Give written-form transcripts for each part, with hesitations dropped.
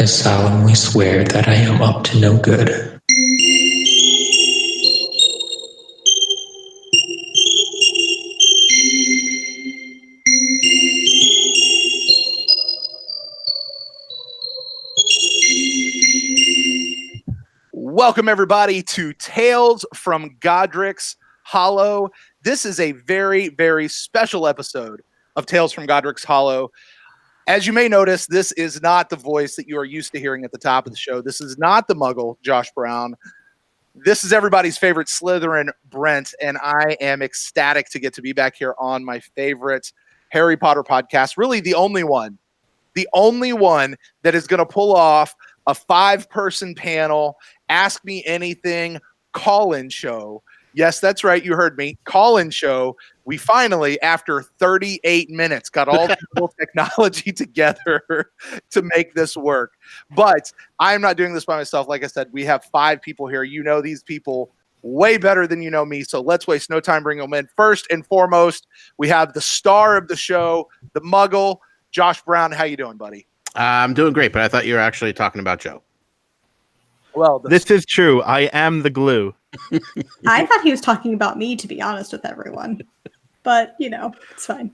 I solemnly swear that I am up to no good. Welcome, everybody, to Tales from Godric's Hollow. This is a very, very special episode of Tales from Godric's Hollow. As you may notice, this is not the voice that you are used to hearing at the top of the show. This is not the muggle, Josh Brown. This is everybody's favorite Slytherin, Brent, and I am ecstatic to get to be back here on my favorite Harry Potter podcast. Really the only one that is going to pull off a 5-person panel, ask me anything, call-in show. Yes, that's right. You heard me. Call-in show. We finally, after 38 minutes, got all the cool technology together to make this work. But I'm not doing this by myself. Like I said, we have 5 people here. You know these people way better than you know me. So let's waste no time bringing them in. First and foremost, we have the star of the show, the Muggle, Josh Brown. How you doing, buddy? I'm doing great, but I thought you were actually talking about Joe. Well, this is true. I am the glue. I thought he was talking about me, to be honest with everyone. But, you know, it's fine.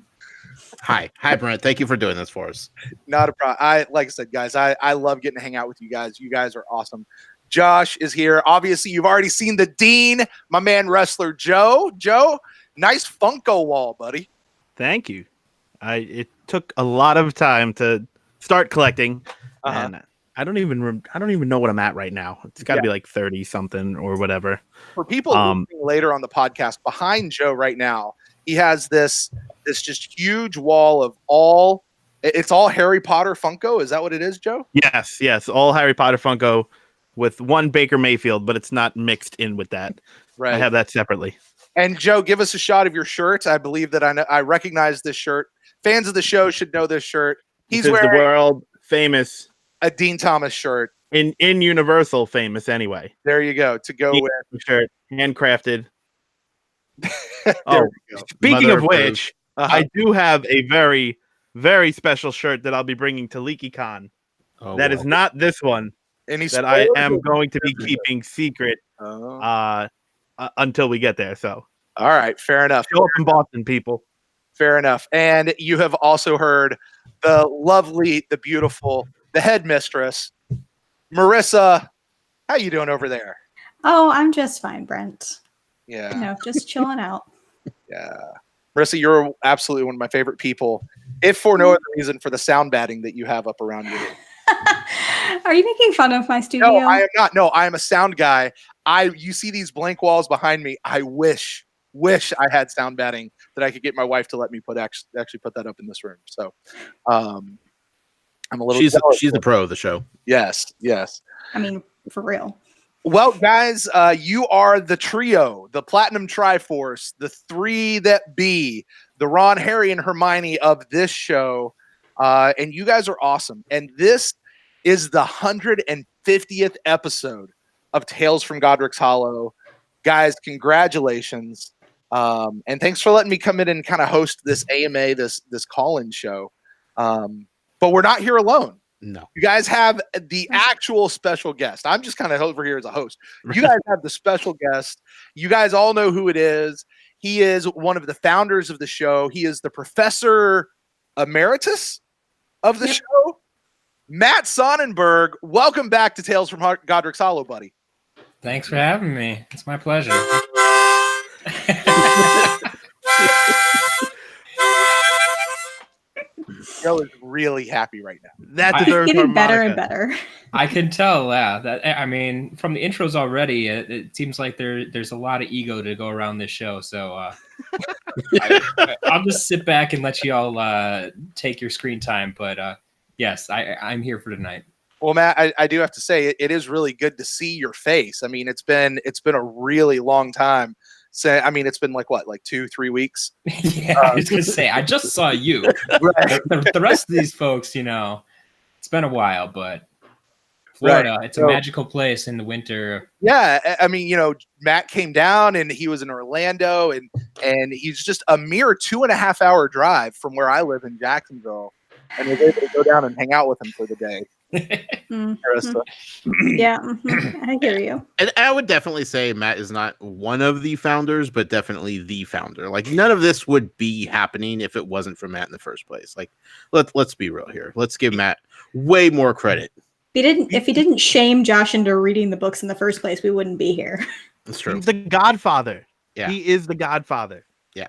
Hi, Brent. Thank you for doing this for us. Not a problem. Like I said, guys, I love getting to hang out with you guys. You guys are awesome. Josh is here. Obviously, you've already seen the Dean, my man wrestler Joe. Joe, nice Funko wall, buddy. Thank you. It took a lot of time to start collecting, and I don't even know what I'm at right now. It's got to be like 30 something or whatever. For people listening later on the podcast, behind Joe right now, he has this just huge wall of all Harry Potter Funko. Is that what it is, Joe? Yes, all Harry Potter Funko with one Baker Mayfield, but it's not mixed in with that. Right. I have that separately. And Joe, give us a shot of your shirt. I believe that I recognize this shirt. Fans of the show should know this shirt. He's wearing the world famous a Dean Thomas shirt. In Universal famous anyway. There you go. To go with shirt, handcrafted. Speaking of which, I do have a very, very special shirt that I'll be bringing to LeakyCon. That is not this one. That I am going to be keeping secret until we get there. So, all right, fair enough. Show up in Boston, people. Fair enough. And you have also heard the lovely, the beautiful, the headmistress, Marissa. How you doing over there? Oh, I'm just fine, Brent. Yeah. You know, just chilling out. Yeah. Marissa, you're absolutely one of my favorite people, if for no other reason for the sound batting that you have up around you. Are you making fun of my studio? No, I am not. No, I am a sound guy. You see these blank walls behind me. I wish I had sound batting that I could get my wife to let me actually put that up in this room. So I'm a little she's the pro of the show. Yes. I mean, for real. Well, guys, you are the trio, the Platinum Triforce, the 3 that be, the Ron, Harry, and Hermione of this show. And you guys are awesome. And this is the 150th episode of Tales from Godric's Hollow. Guys, congratulations. And thanks for letting me come in and kind of host this AMA, this call-in show. But we're not here alone. No. You guys have the actual special guest. I'm just kind of over here as a host. You guys have the special guest. You guys all know who it is. He is one of the founders of the show. He is the Professor Emeritus of the show. Matt Sonnenberg, welcome back to Tales from Godric's Hollow, buddy. Thanks for having me. It's my pleasure. Joe is really happy right now. That deserves getting better and better. I can tell, yeah. I mean, from the intros already, it seems like there's a lot of ego to go around this show. So I'll just sit back and let you all take your screen time. But yes, I'm here for tonight. Well, Matt, I do have to say it is really good to see your face. I mean, it's been a really long time. So, I mean, it's been like 2-3 weeks. Yeah, I was gonna say I just saw you. Right. The rest of these folks, you know, it's been a while, but Florida, it's a magical place in the winter. Yeah, I mean, you know, Matt came down and he was in Orlando, and he's just a mere 2.5 hour drive from where I live in Jacksonville, and was able to go down and hang out with him for the day. Marissa. Yeah, I hear you. And I would definitely say Matt is not one of the founders, but definitely the founder. Like none of this would be happening if it wasn't for Matt in the first place. Like let's be real here. Let's give Matt way more credit. If he didn't shame Josh into reading the books in the first place, we wouldn't be here. That's true. He's the Godfather. Yeah. He is the Godfather. Yeah.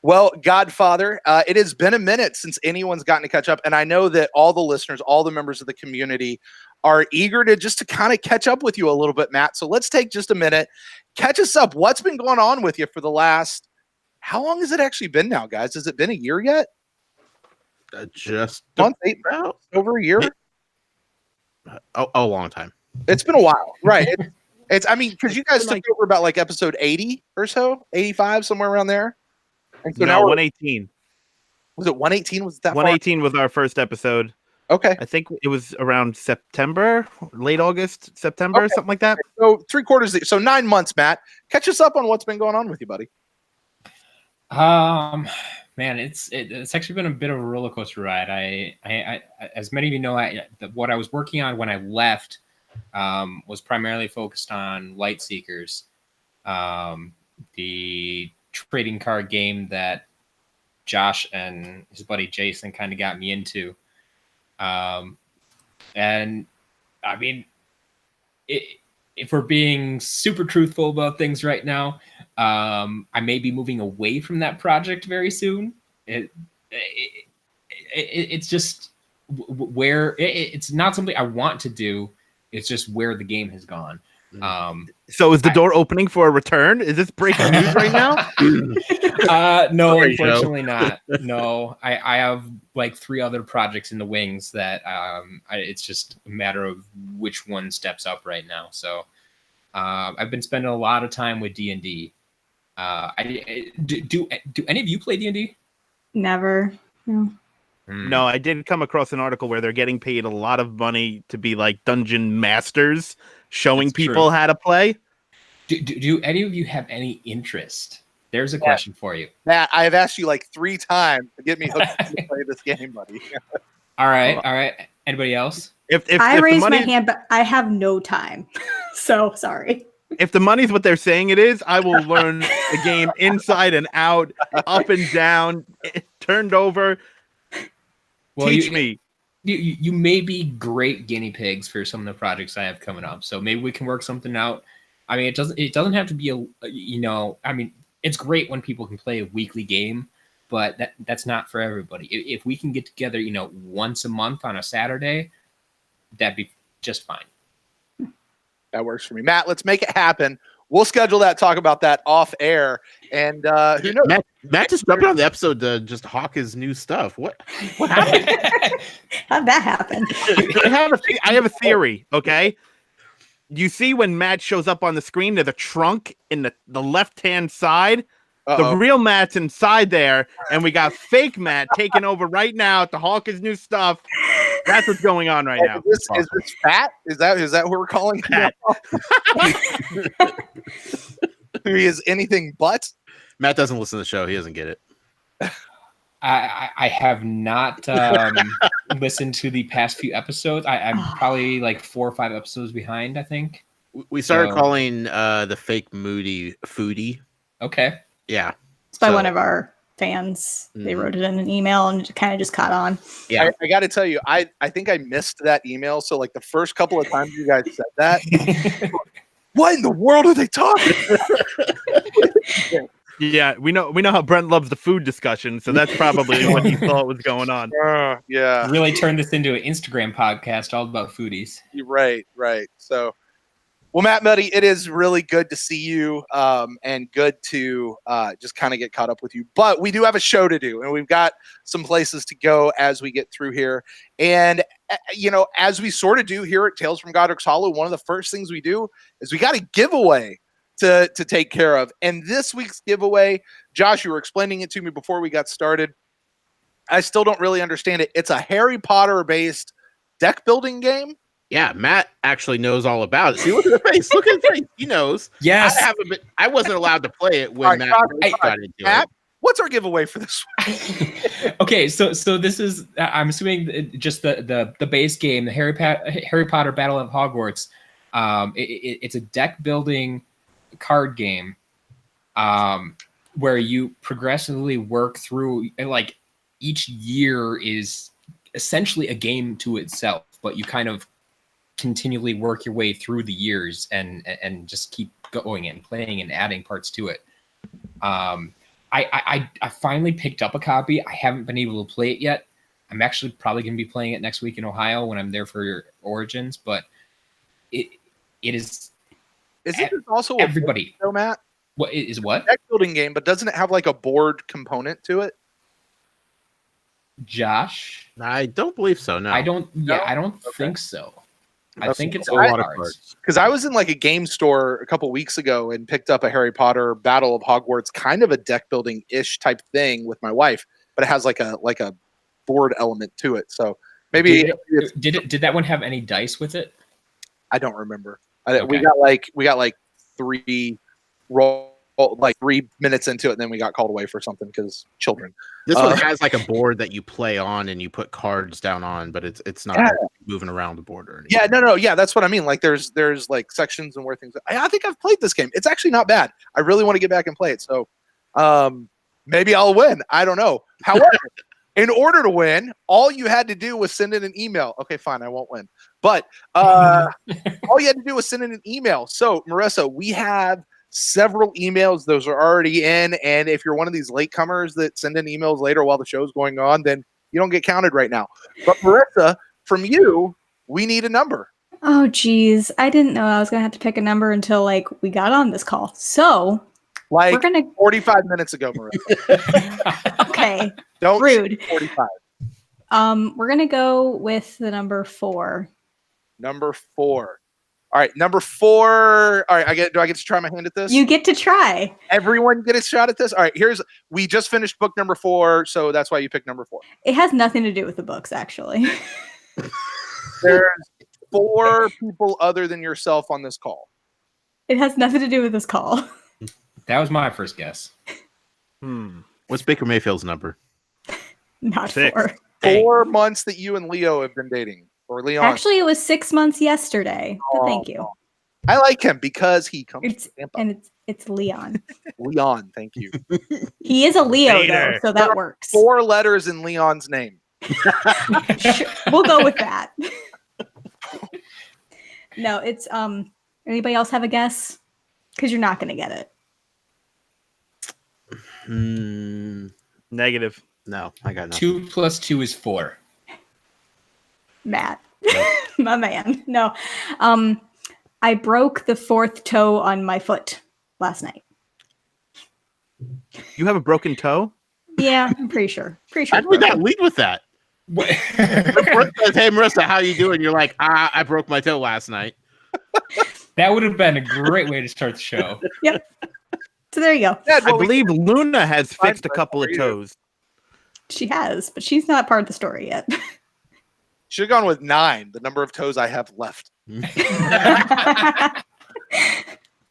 Well, Godfather, it has been a minute since anyone's gotten to catch up, and I know that all the listeners, all the members of the community are eager to kind of catch up with you a little bit, Matt. So let's take just a minute, catch us up. What's been going on with you for the last, how long has it actually been now, guys? Has it been a year yet? Just month, 8 months, over a year? A long time. It's been a while, right? It's I mean, because you guys took over about like episode 80 or so, 85, somewhere around there. And so now 118. Was it 118? Was it that 118 was our first episode. Okay. I think it was around September, late August, September, something like that. So 3/4, so 9 months, Matt. Catch us up on what's been going on with you, buddy. Man, it's actually been a bit of a roller coaster ride. I as many of you know, what I was working on when I left was primarily focused on Light Seekers, the trading card game that Josh and his buddy Jason kind of got me into. And I mean, if we're being super truthful about things right now, I may be moving away from that project very soon. It's just where it's not something I want to do. It's just where the game has gone. So is the door opening for a return? Is this breaking news right now? No, Sorry, unfortunately not. No, I have like 3 other projects in the wings that it's just a matter of which one steps up right now. So I've been spending a lot of time with D&D. Do any of you play D&D? Never. No. No, I did come across an article where they're getting paid a lot of money to be like dungeon masters, showing That's people true. how to play. Do any of you have any interest? There's a question for you. Matt, I have asked you like 3 times to get me hooked to play this game, buddy. All right. Anybody else? If I the raised my money- hand, but I have no time. So sorry. If the money's what they're saying it is, I will learn the game inside and out, up and down, turned over. Well, Teach me. You may be great guinea pigs for some of the projects I have coming up. So maybe we can work something out. I mean, it doesn't have to be I mean, it's great when people can play a weekly game, but that's not for everybody. If we can get together, once a month on a Saturday, that'd be just fine. That works for me. Matt, let's make it happen. We'll schedule that, talk about that off air. And who knows? Matt just jumped on the episode to just hawk his new stuff. What happened? How'd that happen? I have a theory, okay? You see when Matt shows up on the screen, there's a trunk in the left-hand side. Uh-oh. The real Matt's inside there, and we got fake Matt taking over right now to hawk his new stuff. That's what's going on right now. Is this fat? Is that what we're calling Fat. He is anything but. Matt doesn't listen to the show. He doesn't get it. I have not listened to the past few episodes. I'm probably like 4 or 5 episodes behind, I think. We started calling the fake Moody Foodie. Okay. Yeah. It's by one of our fans. They wrote it in an email and it kind of just caught on. Yeah. I got to tell you, I think I missed that email. So like the first couple of times you guys said that, what in the world are they talking? Yeah, we know how Brent loves the food discussion, so that's probably what he thought was going on. Yeah. Really turned this into an Instagram podcast all about foodies. Right. So, well, Matt, buddy, it is really good to see you and good to just kind of get caught up with you. But we do have a show to do, and we've got some places to go as we get through here. And, as we sort of do here at Tales from Godric's Hollow, one of the first things we do is we got a giveaway to take care of. And this week's giveaway, Josh, you were explaining it to me before we got started. I still don't really understand it. It's a Harry Potter-based deck building game. Yeah, Matt actually knows all about it. See, look at the face. Look at the face. He knows. Yes. I wasn't allowed to play it when All right, Matt Josh, got into Matt, it. what's our giveaway for this one? Okay, so this is, I'm assuming just the base game, the Harry Potter Battle of Hogwarts. It's a deck building card game where you progressively work through, and like each year is essentially a game to itself, but you kind of continually work your way through the years and just keep going and playing and adding parts to it. I finally picked up a copy. I haven't been able to play it yet. I'm actually probably going to be playing it next week in Ohio when I'm there for Origins, but it is. Is it also everybody? So Matt, what is what deck building game? But doesn't it have like a board component to it? Josh, I don't believe so. No, I don't. Yeah, No? I don't Okay. think so. I think it's a all lot of cards. cards. Because I was in like a game store a couple weeks ago and picked up a Harry Potter Battle of Hogwarts, kind of a deck building ish type thing with my wife, but it has like a board element to it. So maybe did that one have any dice with it? I don't remember. Okay. We got like 3 minutes into it, and then we got called away for something because children. This one has like a board that you play on and you put cards down on, but it's not moving around the board or anything. Yeah, no, yeah, that's what I mean. Like there's like sections and where things. I think I've played this game. It's actually not bad. I really want to get back and play it. So maybe I'll win. I don't know. However, in order to win, all you had to do was send in an email. Okay, fine, I won't win. But all you had to do was send in an email. So Marissa, we have several emails. Those are already in. And if you're one of these latecomers that send in emails later while the show's going on, then you don't get counted right now. But Marissa, from you, we need a number. Oh, geez. I didn't know I was going to have to pick a number until like we got on this call. So like we're gonna 45 minutes ago, Marissa. Okay. Don't Rude. 45. We're gonna go with the number 4. Number 4. All right, number 4. All right, do I get to try my hand at this? You get to try. Everyone get a shot at this. All right, we just finished book number 4, so that's why you picked number 4. It has nothing to do with the books, actually. There's 4 people other than yourself on this call. It has nothing to do with this call. That was my first guess. What's Baker Mayfield's number? Not 6. 4. 4 months that you and Leo have been dating. Or Leon. Actually, it was 6 months yesterday. But thank you. I like him because he comes It's from Tampa. and it's Leon. Leon, thank you. He is a Leo Vader. though, so that works. 4 letters in Leon's name. Sure, we'll go with that. No, it's anybody else have a guess? Because you're not gonna get it. Negative. No, I got nothing. 2 plus 2 is 4. Matt. My man. No. I broke the 4th toe on my foot last night. You have a broken toe? Yeah, I'm pretty sure. How did we not lead with that? Marissa says, hey, Marissa, how you doing? You're like, I broke my toe last night. That would have been a great way to start the show. Yep. So there you go. Dad, I well, believe Luna has Fine, fixed a but couple of for you. toes. She has, but she's not part of the story yet. should have gone with 9, the number of toes I have left.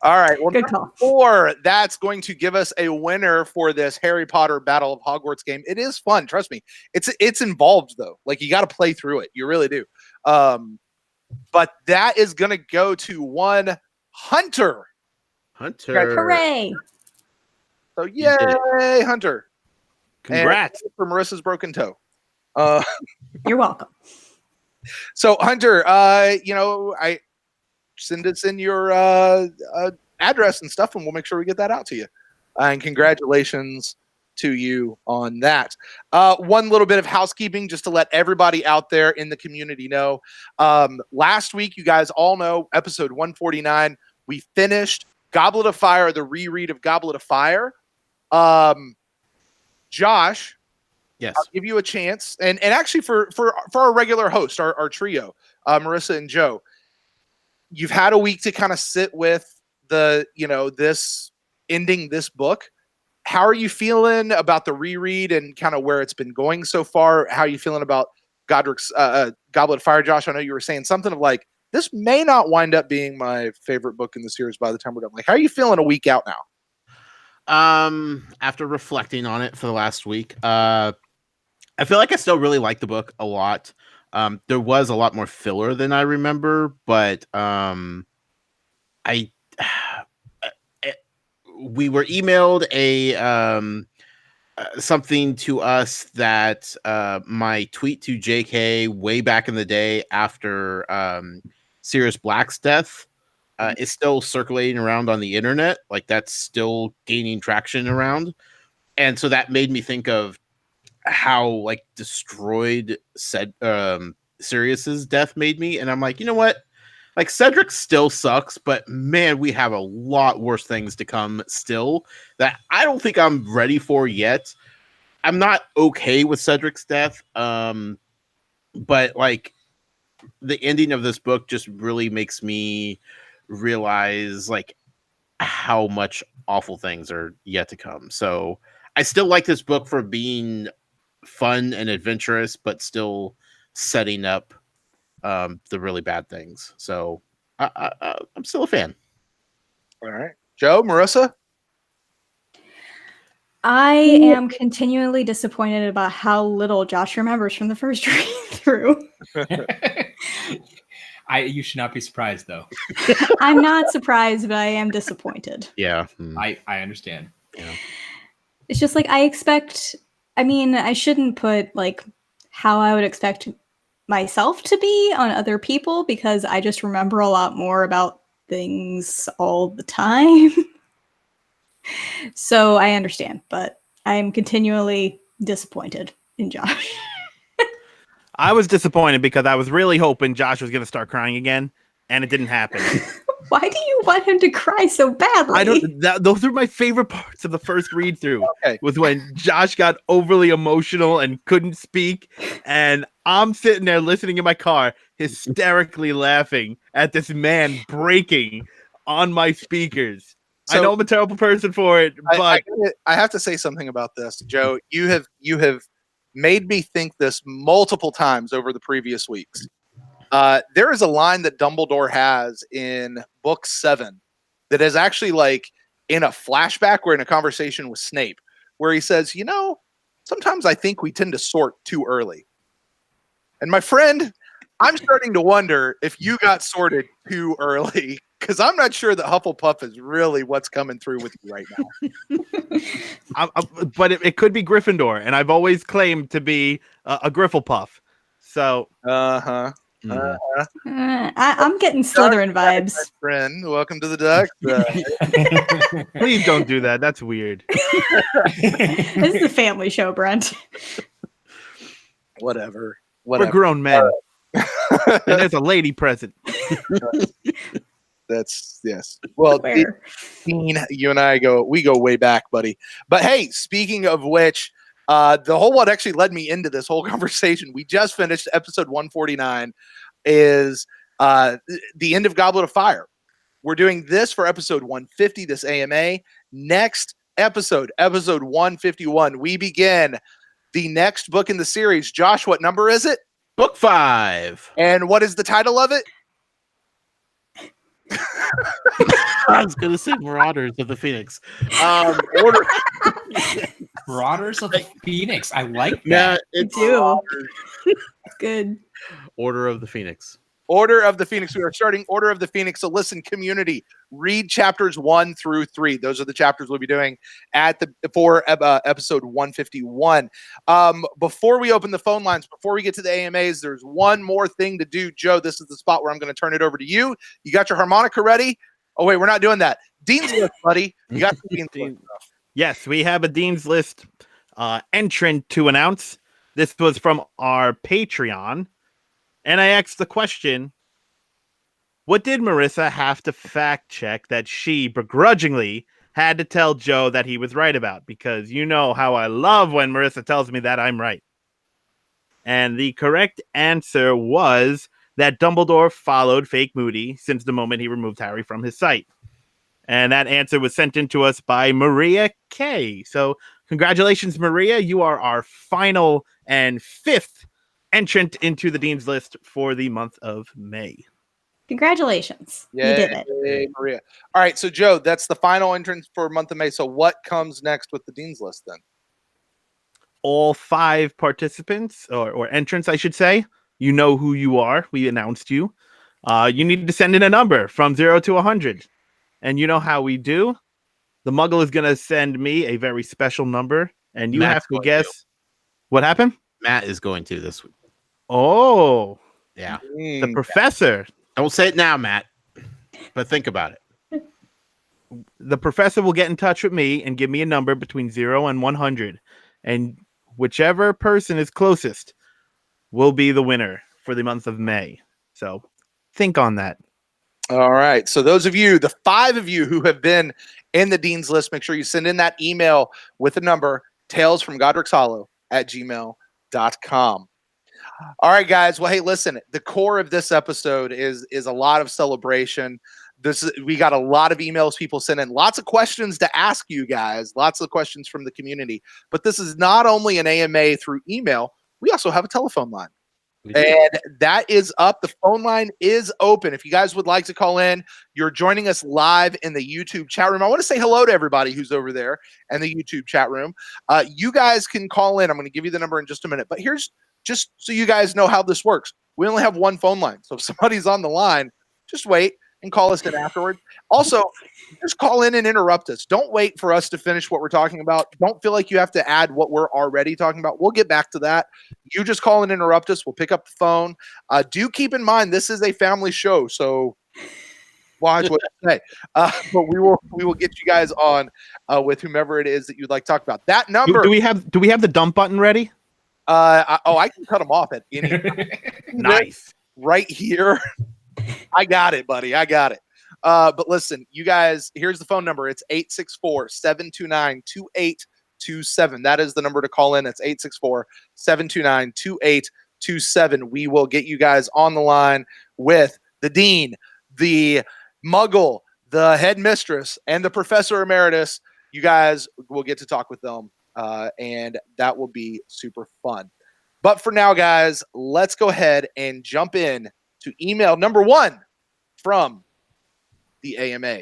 All right. Well, Good call. 4, that's going to give us a winner for this Harry Potter Battle of Hogwarts game. It is fun. Trust me. It's involved, though. Like, you got to play through it. You really do. But that is going to go to one Hunter. Hooray. So, yay, Hunter. Congrats. And for Marissa's broken toe. You're welcome. So, Hunter, I send us in your address and stuff, and we'll make sure we get that out to you. And congratulations to you on that. One little bit of housekeeping just to let everybody out there in the community know. Last week, you guys all know, episode 149, we finished Goblet of Fire, the reread of Goblet of Fire. Josh, Yes. I'll give you a chance. And actually for our regular host, our trio, Marissa and Joe, you've had a week to kind of sit with this ending this book. How are you feeling about the reread and kind of where it's been going so far? How are you feeling about Godric's Goblet of Fire, Josh? I know you were saying something of like, this may not wind up being my favorite book in the series by the time we're done. Like, how are you feeling a week out now? After reflecting on it for the last week, I feel like I still really like the book a lot. There was a lot more filler than I remember, but we were emailed something to us that my tweet to JK way back in the day after Sirius Black's death is still circulating around on the internet. Like, that's still gaining traction around. And so that made me think of how like destroyed Sirius's death made me. And I'm like, you know what? Like, Cedric still sucks, but man, we have a lot worse things to come still that I don't think I'm ready for yet. I'm not okay with Cedric's death. But like, the ending of this book just really makes me realize like how much awful things are yet to come. So I still like this book for being fun and adventurous, but still setting up the really bad things. So I'm still a fan. All right. Joe, Marissa? I am continually disappointed about how little Josh remembers from the first read through. You should not be surprised, though. I'm not surprised, but I am disappointed. Yeah. I understand. Yeah. It's just like I shouldn't put like how I would expect myself to be on other people because I just remember a lot more about things all the time. So I understand, but I'm continually disappointed in Josh. I was disappointed because I was really hoping Josh was going to start crying again, and it didn't happen. Why do you want him to cry so badly? Those are my favorite parts of the first read through. Okay. Was when Josh got overly emotional and couldn't speak, and I'm sitting there listening in my car, hysterically laughing at this man breaking on my speakers. So, I know I'm a terrible person for it, but I have to say something about this, Joe. You have made me think this multiple times over the previous weeks. There is a line that Dumbledore has in book 7 that is actually like in a flashback or in a conversation with Snape, where he says, you know, sometimes I think we tend to sort too early. And my friend, I'm starting to wonder if you got sorted too early, because I'm not sure that Hufflepuff is really what's coming through with you right now. But it could be Gryffindor, and I've always claimed to be a Grifflepuff. So, I'm getting Slytherin vibes. Friend, welcome to the Duck. Please don't do that. That's weird. This is a family show, Brent. Whatever. We're grown men. And there's a lady present. That's yes. Well, Dean, you and I go way back, buddy. But hey, speaking of which, the whole what actually led me into this whole conversation. We just finished episode 149, is the end of Goblet of Fire. We're doing this for episode 150, this AMA. Next episode 151, we begin the next book in the series. Josh, what number is it? Book 5. And what is the title of it? I was going to say Marauders of the Phoenix. Marauders of the Phoenix. I like that. Yeah, it's good. Order of the Phoenix. Order of the Phoenix. We are starting Order of the Phoenix. So listen, community, read chapters 1 through 3. Those are the chapters we'll be doing for episode 151. Before we open the phone lines, before we get to the AMAs, there's one more thing to do. Joe, this is the spot where I'm going to turn it over to you. You got your harmonica ready? Oh, wait, we're not doing that. Dean's List, buddy. You got the Dean's List. Yes, we have a Dean's List entrant to announce. This was from our Patreon. And I asked the question, what did Marissa have to fact check that she begrudgingly had to tell Joe that he was right about? Because you know how I love when Marissa tells me that I'm right. And the correct answer was that Dumbledore followed Fake Moody since the moment he removed Harry from his sight. And that answer was sent in to us by Maria K. So congratulations, Maria. You are our final and 5th entrant into the Dean's List for the month of May. Congratulations. Yay, You did it. Yay, Maria. All right, so Joe, that's the final entrance for month of May. So what comes next with the Dean's List then? All 5 participants or entrants, I should say, you know who you are. We announced you. You need to send in a number from 0 to 100. And you know how we do. The Muggle is going to send me a very special number, and you Matt's have to going guess what happened. Matt is going to this week. Oh, Yeah. the professor. Don't say it now, Matt, but think about it. The professor will get in touch with me and give me a number between 0 and 100. And whichever person is closest will be the winner for the month of May. So think on that. All right. So those of you, the 5 of you who have been in the Dean's List, make sure you send in that email with the number talesfromgodricshollow@gmail.com. All right, guys. Well, hey, listen, the core of this episode is a lot of celebration. We got a lot of emails people sent in, lots of questions to ask you guys, lots of questions from the community. But this is not only an AMA through email, we also have a telephone line. And that is up. The phone line is open. If you guys would like to call in, you're joining us live in the YouTube chat room. I want to say hello to everybody who's over there in the YouTube chat room. You guys can call in. I'm going to give you the number in just a minute. But here's just so you guys know how this works. We only have one phone line. So if somebody's on the line, just wait and call us in afterward. Also, just call in and interrupt us. Don't wait for us to finish what we're talking about. Don't feel like you have to add what we're already talking about. We'll get back to that. You just call and interrupt us. We'll pick up the phone. Do keep in mind this is a family show, so watch what I say. But we will get you guys on with whomever it is that you'd like to talk about. That number. Do we have the dump button ready? I can cut them off at any time. Nice. Right here. I got it, buddy. I got it. But listen, you guys, here's the phone number. It's 864-729-2827. That is the number to call in. It's 864-729-2827. We will get you guys on the line with the dean, the muggle, the headmistress, and the professor emeritus. You guys will get to talk with them, and that will be super fun. But for now, guys, let's go ahead and jump in to email number 1 from the AMA.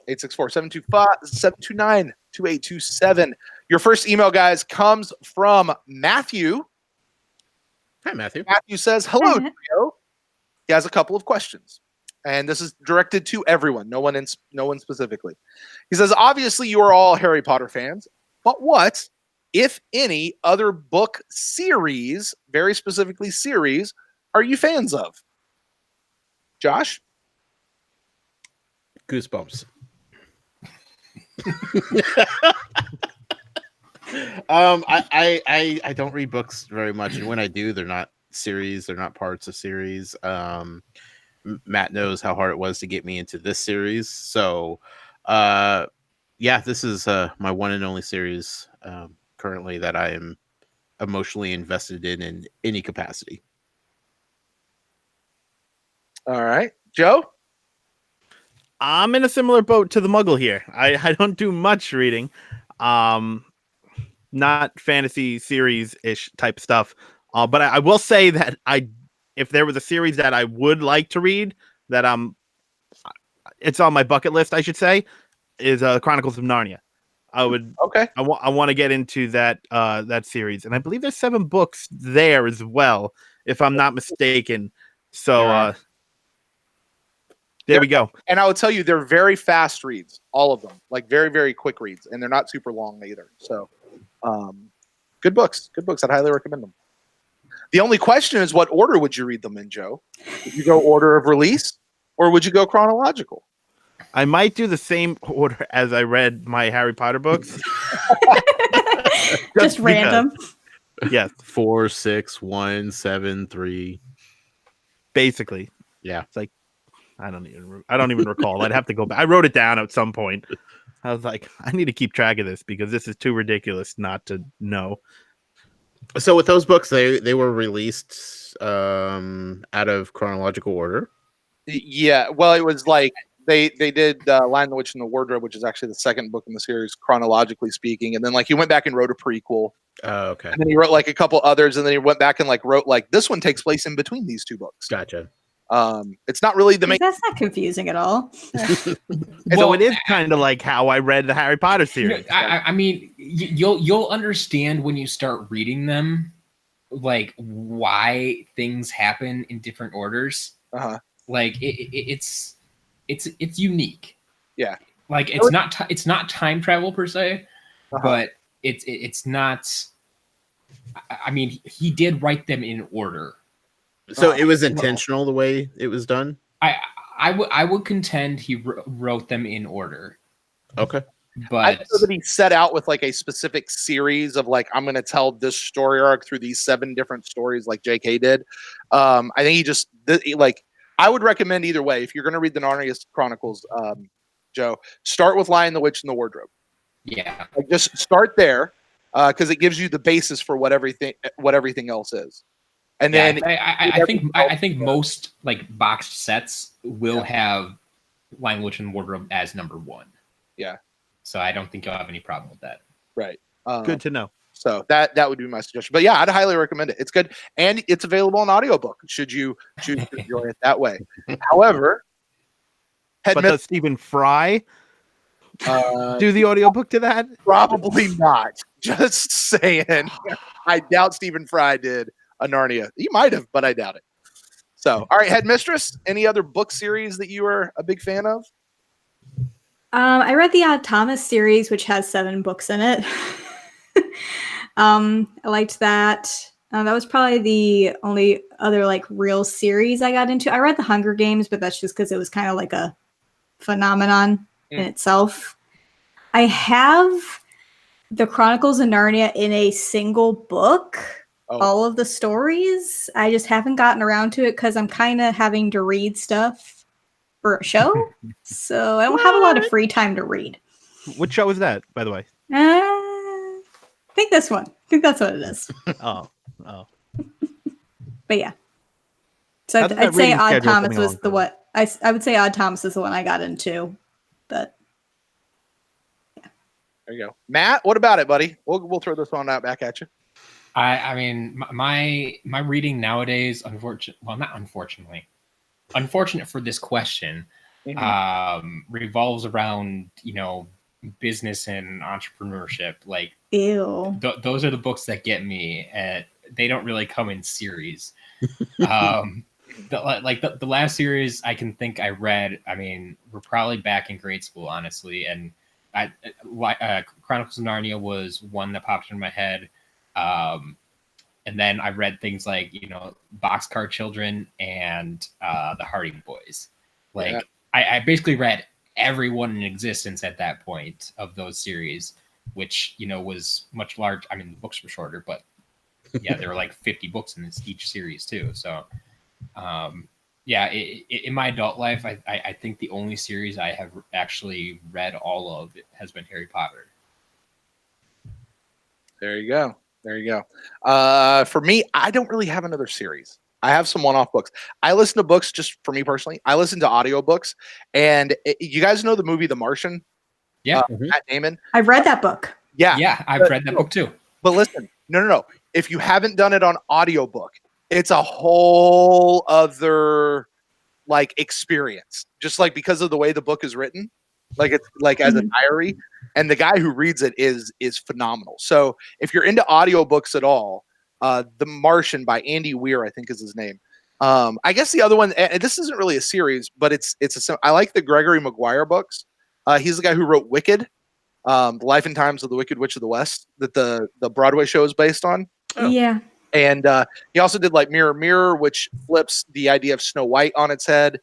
864-729-2827. Your first email, guys, comes from Matthew. Hi, Matthew. Matthew says, hello, Joe. He has a couple of questions. And this is directed to everyone, no one specifically. He says, obviously, you are all Harry Potter fans, but what, if any, other book series, very specifically series, are you fans of? Josh? Goosebumps. I don't read books very much, and when I do, they're not series, they're not parts of series. Matt knows how hard it was to get me into this series, so yeah, this is my one and only series currently that I am emotionally invested in any capacity. All right, Joe? I'm in a similar boat to the Muggle here. I don't do much reading. Not fantasy series-ish type stuff. But I will say that if there was a series that I would like to read, that it's on my bucket list, I should say, is Chronicles of Narnia. Okay. I want to get into that series, and I believe there's 7 books there as well, if I'm not mistaken. So there we go. And I will tell you, they're very fast reads, all of them, like very, very quick reads, and they're not super long either. So, good books. I'd highly recommend them. The only question is, what order would you read them in, Joe? Would you go order of release, or would you go chronological? I might do the same order as I read my Harry Potter books. Just random. Yes. 4, 6, 1, 7, 3. Basically. Yeah. It's like, I don't even recall. I'd have to go back. I wrote it down at some point. I was like, I need to keep track of this because this is too ridiculous not to know. So with those books, they were released out of chronological order. Yeah. Well, it was like they did Lion, the Witch, and the Wardrobe, which is actually the second book in the series, chronologically speaking. And then like he went back and wrote a prequel. Oh, okay. And then he wrote like a couple others, and then he went back and like wrote like this one takes place in between these 2 books. Gotcha. It's not really the main. That's not confusing at all. So it is kind of like how I read the Harry Potter series. I mean, you'll understand when you start reading them, like why things happen in different orders. Like it's unique. Yeah. Like it's not time travel per se, but it's not. I mean, he did write them in order. So it was intentional the way it was done. I would contend he wrote them in order. Okay. But I know that he set out with like a specific series of like, I'm going to tell this story arc through these 7 different stories like JK did. I think he just like, I would recommend either way. If you're going to read the Narnia Chronicles, Joe, start with Lion, the Witch, and the Wardrobe. Yeah. Like, just start there because it gives you the basis for what everything else is. And then I think most like boxed sets will have Lion, Witch, and Wardrobe as number 1. Yeah. So I don't think you'll have any problem with that. Right. Good to know. So that would be my suggestion. But yeah, I'd highly recommend it. It's good. And it's available in audiobook should you choose to enjoy it that way. However, does Stephen Fry do the audiobook to that? Probably not. Just saying. I doubt Stephen Fry did a Narnia. He might have, but I doubt it. So, all right, Headmistress, any other book series that you are a big fan of? I read the Odd Thomas series, which has 7 books in it. I liked that. That was probably the only other like real series I got into. I read the Hunger Games, but that's just because it was kind of like a phenomenon in itself. I have the Chronicles of Narnia in a single book. All of the stories. I just haven't gotten around to it because I'm kind of having to read stuff for a show. So I don't have a lot of free time to read. What show is that, by the way? I think this one. I think that's what it is. Oh. But yeah. So I'd say Odd Thomas was the what I would say Odd Thomas is the one I got into. But yeah. There you go. Matt, what about it, buddy? We'll throw this one out back at you. I mean, my reading nowadays, unfortunate for this question, revolves around, business and entrepreneurship. Like, ew. Those are the books that get me. They don't really come in series. The last series I can think I read, I mean, we're probably back in grade school, honestly. And Chronicles of Narnia was one that popped in my head. And then I read things like, Boxcar Children and the Harding Boys. I basically read everyone in existence at that point of those series, which, was much larger. I mean, the books were shorter, but yeah, there were like 50 books in each series too. So, in my adult life, I think the only series I have actually read all of has been Harry Potter. There you go. For me, I don't really have another series. I have some one-off books. I listen to books just for me personally. I listen to audiobooks. And you guys know the movie The Martian? Yeah. Matt Damon. I've read that book. Yeah. Yeah, I've read that book too. But listen, no. If you haven't done it on audiobook, it's a whole other like experience. Just like because of the way the book is written. Like it's like as a diary, and the guy who reads it is phenomenal. So if you're into audiobooks at all, The Martian by Andy Weir, I think is his name. I guess the other one, and this isn't really a series, but I like the Gregory Maguire books. He's the guy who wrote Wicked, The Life and Times of the Wicked Witch of the West, that the Broadway show is based on. Oh. Yeah. And he also did like Mirror Mirror, which flips the idea of Snow White on its head.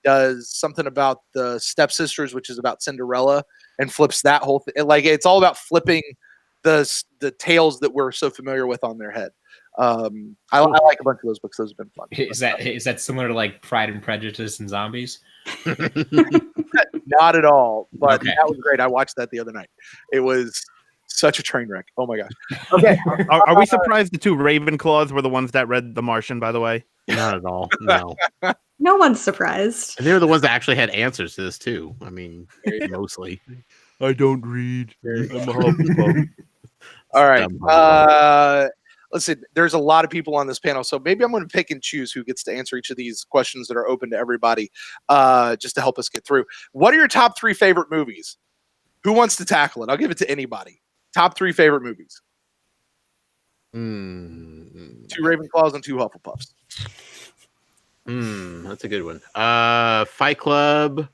Does something about the Stepsisters, which is about Cinderella, and flips that whole thing. Like it's all about flipping the tales that we're so familiar with on their head. I like a bunch of those books. Those have been fun. Is that similar to like Pride and Prejudice and Zombies? Not at all, but okay. That was great. I watched that the other night. It was such a train wreck. Oh my gosh. Okay. Are we surprised the 2 Ravenclaws were the ones that read The Martian, by the way? Not at all. No. No one's surprised. And they were the ones that actually had answers to this too. I mean, mostly. I don't read. I'm a Hufflepuff. All right. listen, there's a lot of people on this panel, so maybe I'm going to pick and choose who gets to answer each of these questions that are open to everybody, just to help us get through. What are your top 3 favorite movies? Who wants to tackle it? I'll give it to anybody. Top 3 favorite movies. 2 Ravenclaws and 2 Hufflepuffs. That's a good one. Fight Club,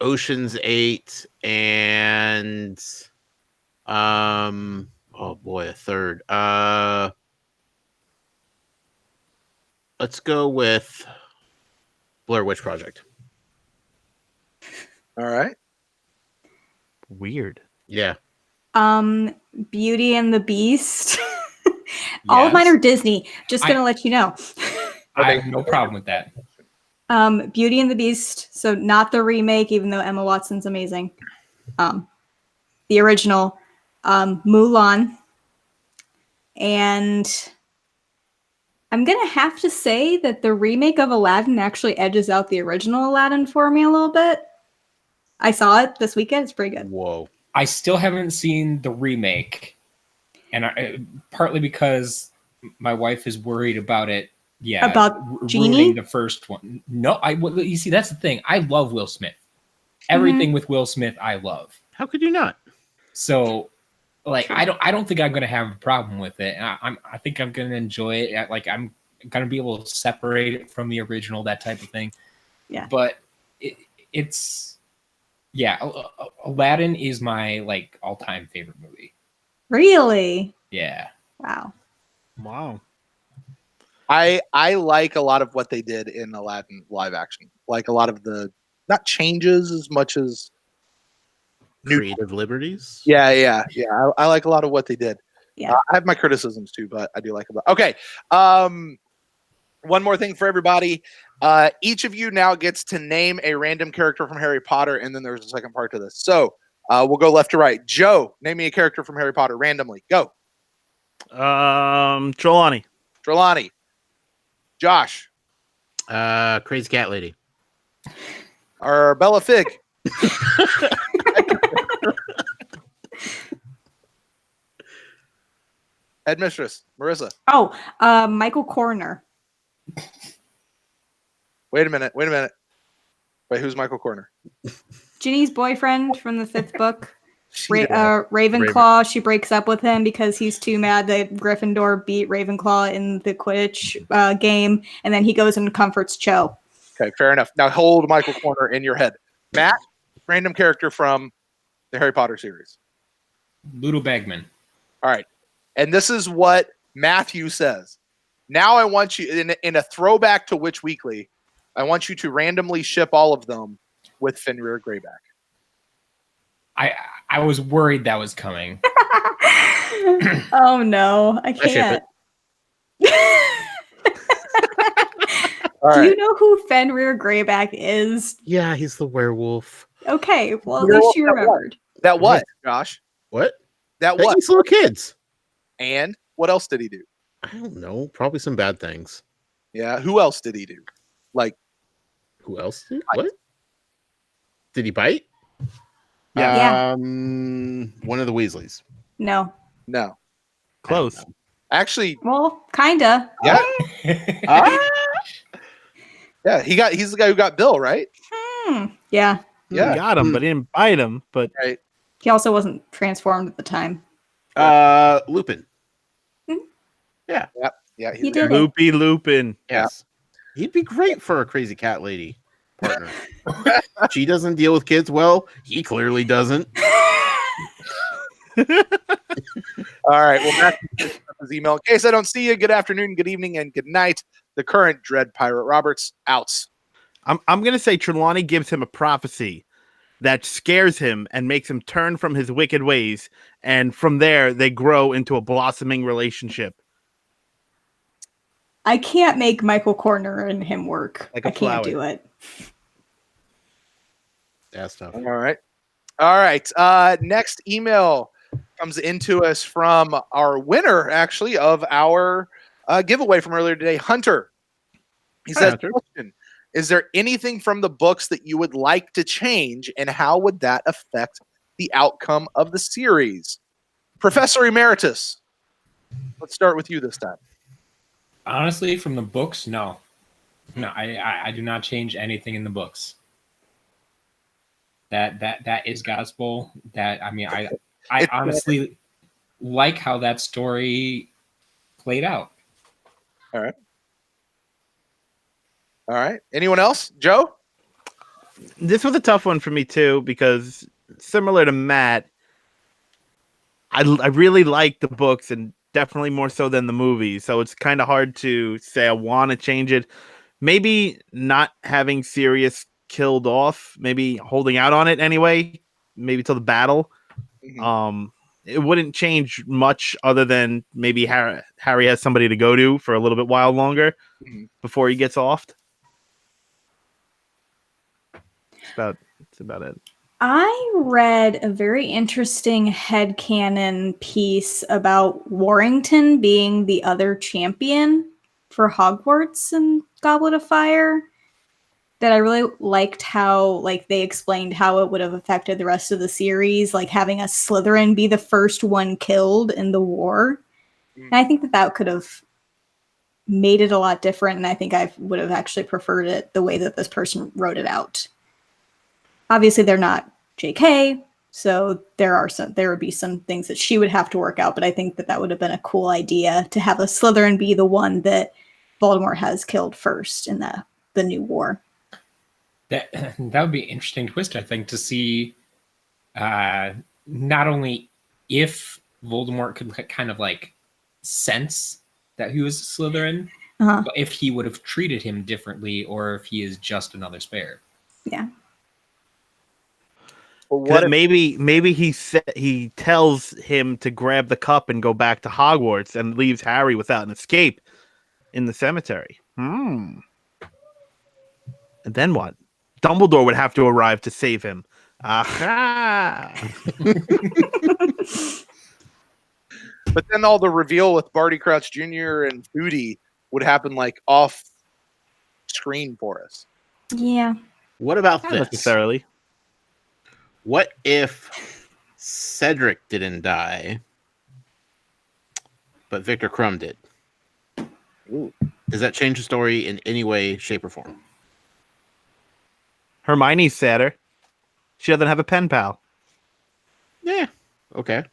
Ocean's 8, and oh boy, a third. Let's go with Blair Witch Project. All right. Weird. Yeah. Beauty and the Beast. All of mine are Disney. Just gonna let you know. I have no problem with that. Beauty and the Beast. So not the remake, even though Emma Watson's amazing. The original, Mulan, and I'm gonna have to say that the remake of Aladdin actually edges out the original Aladdin for me a little bit. I saw it this weekend. It's pretty good. Whoa. I still haven't seen the remake, and partly because my wife is worried about it. Yeah, about Genie? Ruining the first one. No, you see, that's the thing. I love Will Smith. Everything with Will Smith, I love. How could you not? So, like, I don't think I'm gonna have a problem with it. And I think I'm gonna enjoy it. Like, I'm gonna be able to separate it from the original, that type of thing. Yeah. But it's Aladdin is my like all-time favorite movie. Really? Yeah. Wow. Wow. I like a lot of what they did in Aladdin live action. Like a lot of the, not changes as much as Creative liberties. Yeah. I like a lot of what they did. Yeah. I have my criticisms too, but I do like them. Okay. One more thing for everybody. Each of you now gets to name a random character from Harry Potter, and then there's a second part to this. So we'll go left to right. Joe, name me a character from Harry Potter randomly. Go. Trelawney. Trelawney. Josh. Crazy Cat Lady. Or Bella Fig. Headmistress. Marissa. Oh, Michael Corner. Wait a minute. Wait, who's Michael Corner? Ginny's boyfriend from the 5th book. Ravenclaw, she breaks up with him because he's too mad that Gryffindor beat Ravenclaw in the Quidditch game, and then he goes and comforts Cho. Okay, fair enough. Now hold Michael Corner in your head. Matt, random character from the Harry Potter series. Ludo Bagman. All right. And this is what Matthew says. Now I want you, in a throwback to Witch Weekly, I want you to randomly ship all of them with Fenrir Greyback. I was worried that was coming. Oh no, I can't. Do you know who Fenrir Greyback is? Yeah, he's the werewolf. Okay, well at least you remembered. That what, Josh? What? That That what? eats little kids. And what else did he do? I don't know. Probably some bad things. Yeah, who else did he do? Like, Who else did? What? Did he bite? Yeah. One of the Weasleys. No. no. Close. Actually, Well, kinda. yeah. Yeah, he's the guy who got Bill, right? Yeah. Yeah. He got him, but he didn't bite him. But Right. He also wasn't transformed at the time. Lupin. Yeah, He did it. Loopy Lupin. Yes. He'd be great for a crazy cat lady partner. She doesn't deal with kids well. He clearly doesn't. All right. Well, Matt his email. In case I don't see you, good afternoon, good evening, and good night. The current Dread Pirate Roberts outs. I'm gonna say Trelawney gives him a prophecy that scares him and makes him turn from his wicked ways, and from there they grow into a blossoming relationship. I can't make Michael Corner and him work. Like a I can't flower. do it. That's tough. All right. Next email comes into us from our winner, actually, of our giveaway from earlier today, Hunter. He says, Hunter. question, is there anything from the books that you would like to change, and how would that affect the outcome of the series? Professor Emeritus. Let's start with you this time. Honestly, from the books, no. No, I do not change anything in the books. That is gospel. I honestly like how that story played out. All right. Anyone else? Joe? This was a tough one for me too, because similar to Matt, I really like the books and definitely more so than the movies. So it's kind of hard to say I want to change it. Maybe not having Sirius killed off, maybe holding out on it anyway, maybe till the battle. Mhm. It wouldn't change much other than maybe Harry has somebody to go to for a little bit while longer Mhm. before he gets offed. That's about it. I read a very interesting headcanon piece about Warrington being the other champion for Hogwarts and Goblet of Fire. That I really liked how they explained how it would have affected the rest of the series, like having a Slytherin be the first one killed in the war. And I think that could have made it a lot different, and I think I would have actually preferred it the way that this person wrote it out. Obviously, they're not JK, so there would be some things that she would have to work out, but I think that would have been a cool idea to have a Slytherin be the one that Voldemort has killed first in the new war. That would be an interesting twist, I think, to see not only if Voldemort could kind of like sense that he was a Slytherin, but if he would have treated him differently, or if he is just another spare. Yeah. Well, what if, maybe he tells him to grab the cup and go back to Hogwarts and leaves Harry without an escape in the cemetery. And then what? Dumbledore would have to arrive to save him. Aha! but then all the reveal with Barty Crouch Jr. and Foodie would happen like off screen for us. Yeah. What about Not this? necessarily. What if Cedric didn't die, but Victor Crumb did? Ooh. Does that change the story in any way, shape, or form? Hermione's sadder. She doesn't have a pen pal. Yeah. Okay.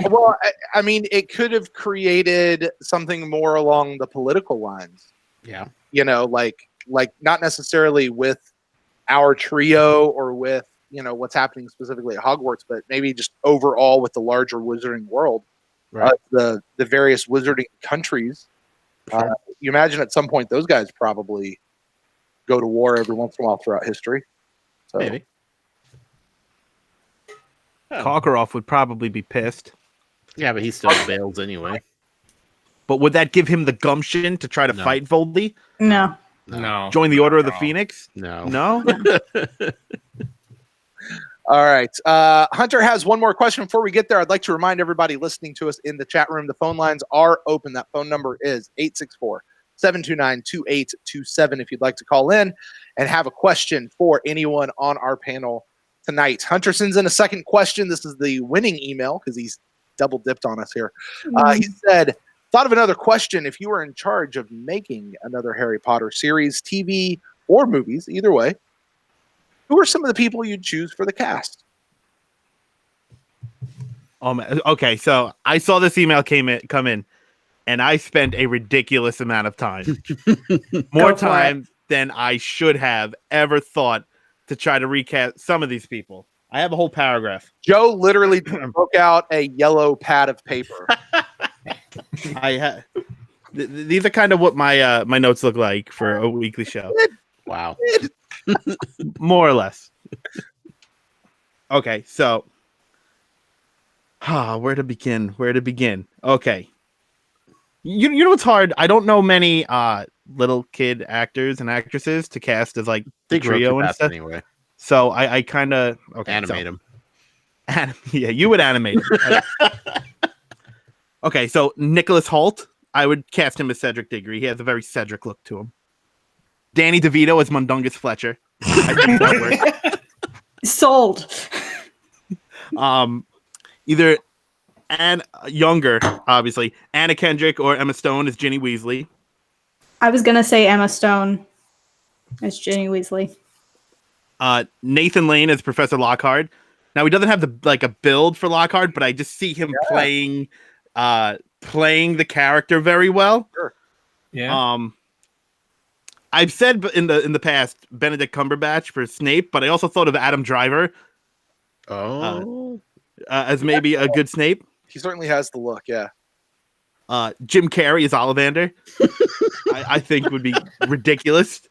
Well, I mean, it could have created something more along the political lines. Yeah. Like not necessarily with our trio or with, what's happening specifically at Hogwarts, but maybe just overall with the larger wizarding world, Right. the various wizarding countries. Sure. You imagine at some point those guys probably go to war every once in a while throughout history. So, Maybe. Karkaroff would probably be pissed. Yeah, but he still bails anyway. But would that give him the gumption to try to No. fight Voldy? No. No. Join the Order of the No. Phoenix? No. No? all right. Hunter has one more question before we get there. I'd like to remind everybody listening to us in the chat room, the phone lines are open. That phone number is 864-729-2827 if you'd like to call in and have a question for anyone on our panel tonight. Hunter sends in a second question. This is the winning email because he's double dipped on us here. He said, thought of another question. If you were in charge of making another Harry Potter series, TV, or movies, either way, who are some of the people you'd choose for the cast? Okay, so I saw this email come in, and I spent a ridiculous amount of time. More Go for time than I should have ever thought to try to recast some of these people. I have a whole paragraph. Joe literally broke out a yellow pad of paper. These are kind of what my my notes look like for a weekly show. Wow. More or less. Okay, so where to begin? Okay. You know what's hard? I don't know many little kid actors and actresses to cast as like the trio and stuff. Anyway. So I kind of Animate him. Yeah, you would animate him. Okay, so Nicholas Hoult, I would cast him as Cedric Diggory. He has a very Cedric look to him. Danny DeVito as Mundungus Fletcher. I think that works. Sold. Either And younger, obviously. Anna Kendrick or Emma Stone as Ginny Weasley. I was gonna say Emma Stone as Ginny Weasley. Nathan Lane as Professor Lockhart. Now he doesn't have a build for Lockhart, but I just see him playing the character very well. Sure. Yeah. I've said in the past Benedict Cumberbatch for Snape, but I also thought of Adam Driver as maybe a good Snape. He certainly has the look, yeah. Jim Carrey as Ollivander. I think would be ridiculous.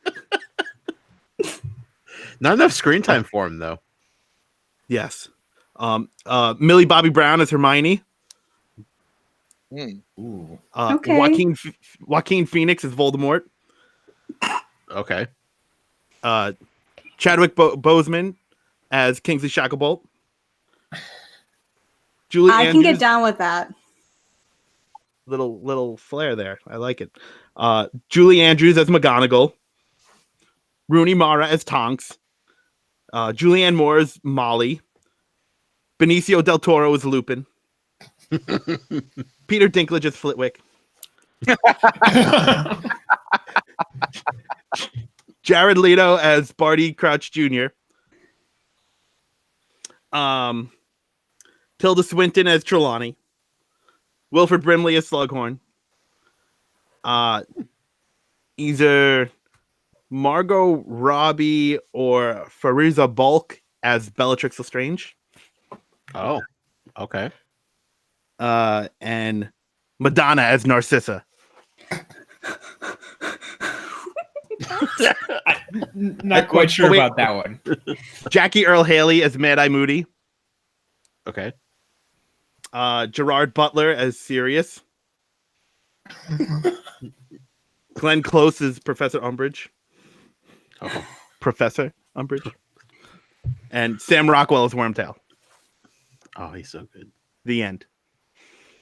Not enough screen time for him, though. Yes. Millie Bobby Brown as Hermione. Ooh. Okay. Joaquin Phoenix as Voldemort. Okay. Chadwick Boseman as Kingsley Shacklebolt. Julie I can Andrews, get down with that. little flair there. I like it. Julie Andrews as McGonagall. Rooney Mara as Tonks. Julianne Moore as Molly. Benicio del Toro as Lupin. Peter Dinklage as Flitwick. Jared Leto as Barty Crouch Jr. Tilda Swinton as Trelawney. Wilford Brimley as Slughorn. Either Margot Robbie or Fariza Balk as Bellatrix Lestrange. Oh, okay. And Madonna as Narcissa. Not quite sure about that one. Jackie Earl Haley as Mad Eye Moody. Okay. Gerard Butler as Sirius. Glenn Close as Professor Umbridge. Oh. Professor Umbridge. And Sam Rockwell as Wormtail. Oh, he's so good. The end.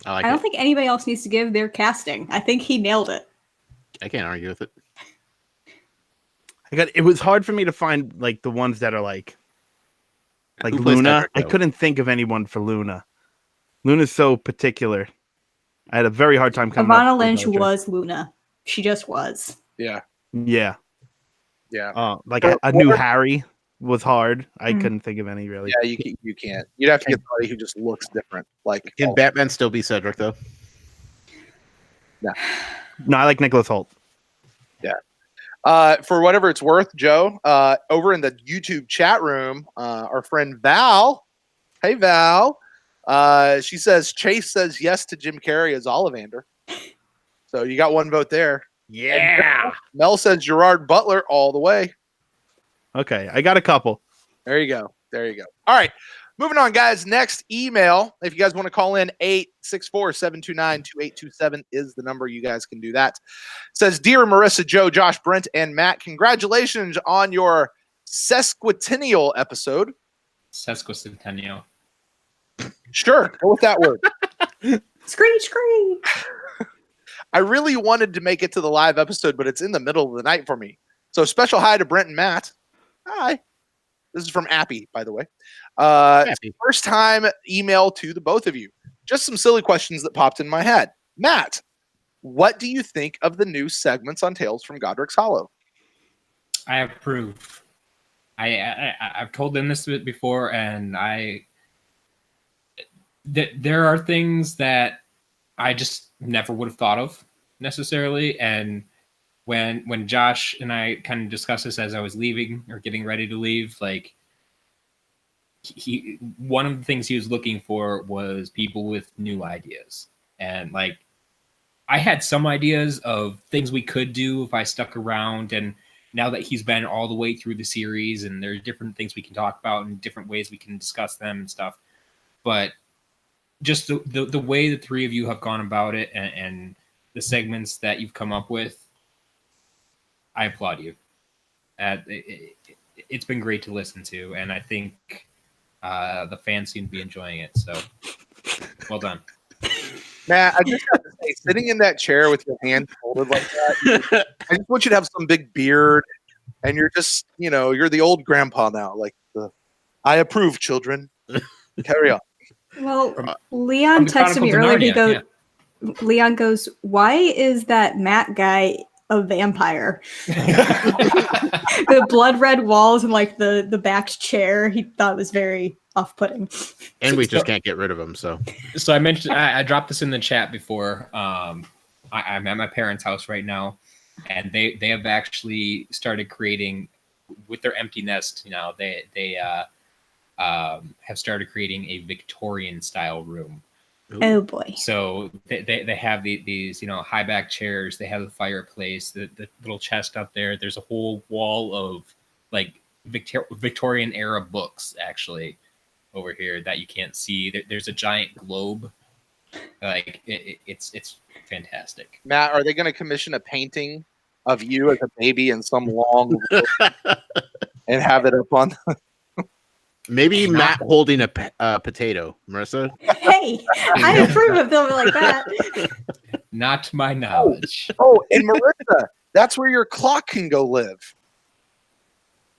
I like I don't it. think anybody else needs to give their casting. I think he nailed it. I can't argue with it. It was hard for me to find like the ones that are like Who plays Luna. Godric, I though? couldn't think of anyone for Luna. Luna's so particular. I had a very hard time coming Ivana up with Lynch Bellatrix. was Luna. She just was. Yeah. Yeah. Yeah. I knew Harry was hard. I Mm. couldn't think of any really. Yeah, you can't. You'd have to get somebody who just looks different. Like Can Batman still be Cedric, though? No, I like Nicholas Holt. For whatever it's worth, Joe, over in the YouTube chat room, our friend Val, hey Val, she says Chase says yes to Jim Carrey as Ollivander. So you got one vote there. Yeah. Mel says Gerard Butler all the way. Okay, I got a couple. There you go. There you go. All right. Moving on, guys. Next email. If you guys want to call in, 864-729-2827 is the number. You guys can do that. It says, Dear Marissa, Joe, Josh, Brent, and Matt, congratulations on your sesquicentennial episode. Sesquicentennial. Sure. Go with that word. Screech, screech. I really wanted to make it to the live episode, but it's in the middle of the night for me. So special hi to Brent and Matt. Hi. This is from Appy, by the way. First time email to the both of you. Just some silly questions that popped in my head. Matt, what do you think of the new segments on Tales from Godric's Hollow? I approve. I've told them this before, and there are things that I just never would have thought of necessarily. And when Josh and I kind of discussed this as I was leaving or getting ready to leave, like one of the things he was looking for was people with new ideas. And like I had some ideas of things we could do if I stuck around, and now that he's been all the way through the series and there's different things we can talk about and different ways we can discuss them and stuff. But just the way the three of you have gone about it and the segments that you've come up with, I applaud you. It's been great to listen to, and I think the fans seem to be enjoying it. So, well done. Matt, I just have to say, sitting in that chair with your hands folded like that, I just want you to have some big beard, and you're just, you're the old grandpa now. Like I approve, children. Carry on. Well, From Leon the texted me Chronicles of earlier. He Narnia, goes, Leon goes, "Why is that Matt guy a vampire?" The blood red walls and like the backed chair, he thought was very off-putting. And we just can't get rid of him. So So I mentioned I dropped this in the chat before. I'm at my parents' house right now, and they have actually started creating with their empty nest. You know, they have started creating a Victorian style room. Oh boy. So they have these high back chairs. They have the fireplace, the little chest up there. There's a whole wall of like Victorian era books actually over here that you can't see. There's a giant globe. Like it's fantastic. Matt, are they going to commission a painting of you as a baby in some long and have it up on? maybe Matt holding a potato, Marissa. Hey, I approve of them like that. Not to my knowledge. Oh, and Marissa, that's where your clock can go live.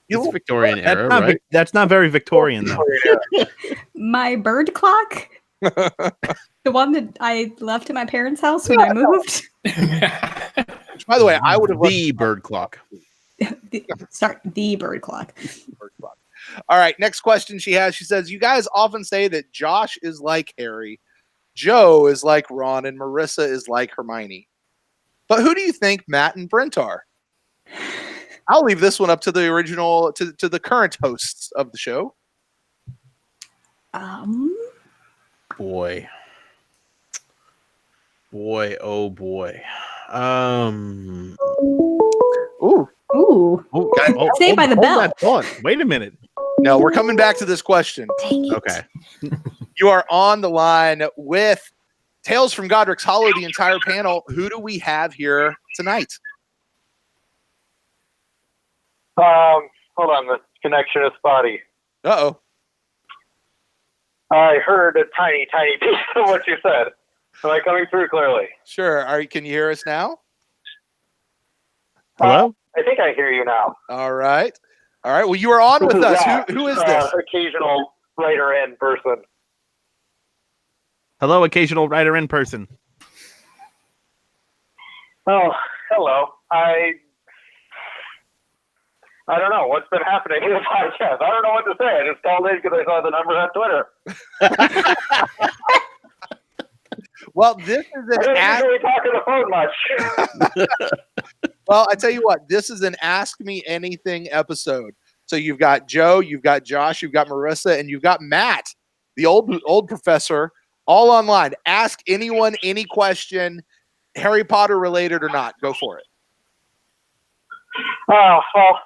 It's Victorian era, right? That's not very Victorian, though. My bird clock, the one that I left at my parents' house when I moved. By the way, I would have The bird clock. The bird clock. bird clock. All right, next question she has. She says, "You guys often say that Josh is like Harry, Joe is like Ron, and Marissa is like Hermione. But who do you think Matt and Brent are?" I'll leave this one up to the original, to the current hosts of the show. Boy, oh boy. Ooh. Saved by the bell. That thought. Wait a minute. No, we're coming back to this question. Dang it. Okay. You are on the line with Tales from Godric's Hollow, the entire panel. Who do we have here tonight? Hold on, the connection is spotty. Uh-oh. I heard a tiny piece of what you said. Am I coming through clearly? Sure. Can you hear us now? Hello? I think I hear you now. All right. Well, you are on with us. Who is this? Occasional writer-in person. Hello, occasional writer in person. Oh, hello. I don't know what's been happening in the podcast. I don't know what to say. I just called in because I saw the number on Twitter. Well, this is I an didn't ask. usually talk on the phone much. Well, I tell you what, this is an Ask Me Anything episode. So you've got Joe, you've got Josh, you've got Marissa, and you've got Matt, the old professor, all online. Ask anyone any question, Harry Potter related or not. Go for it. Oh, well,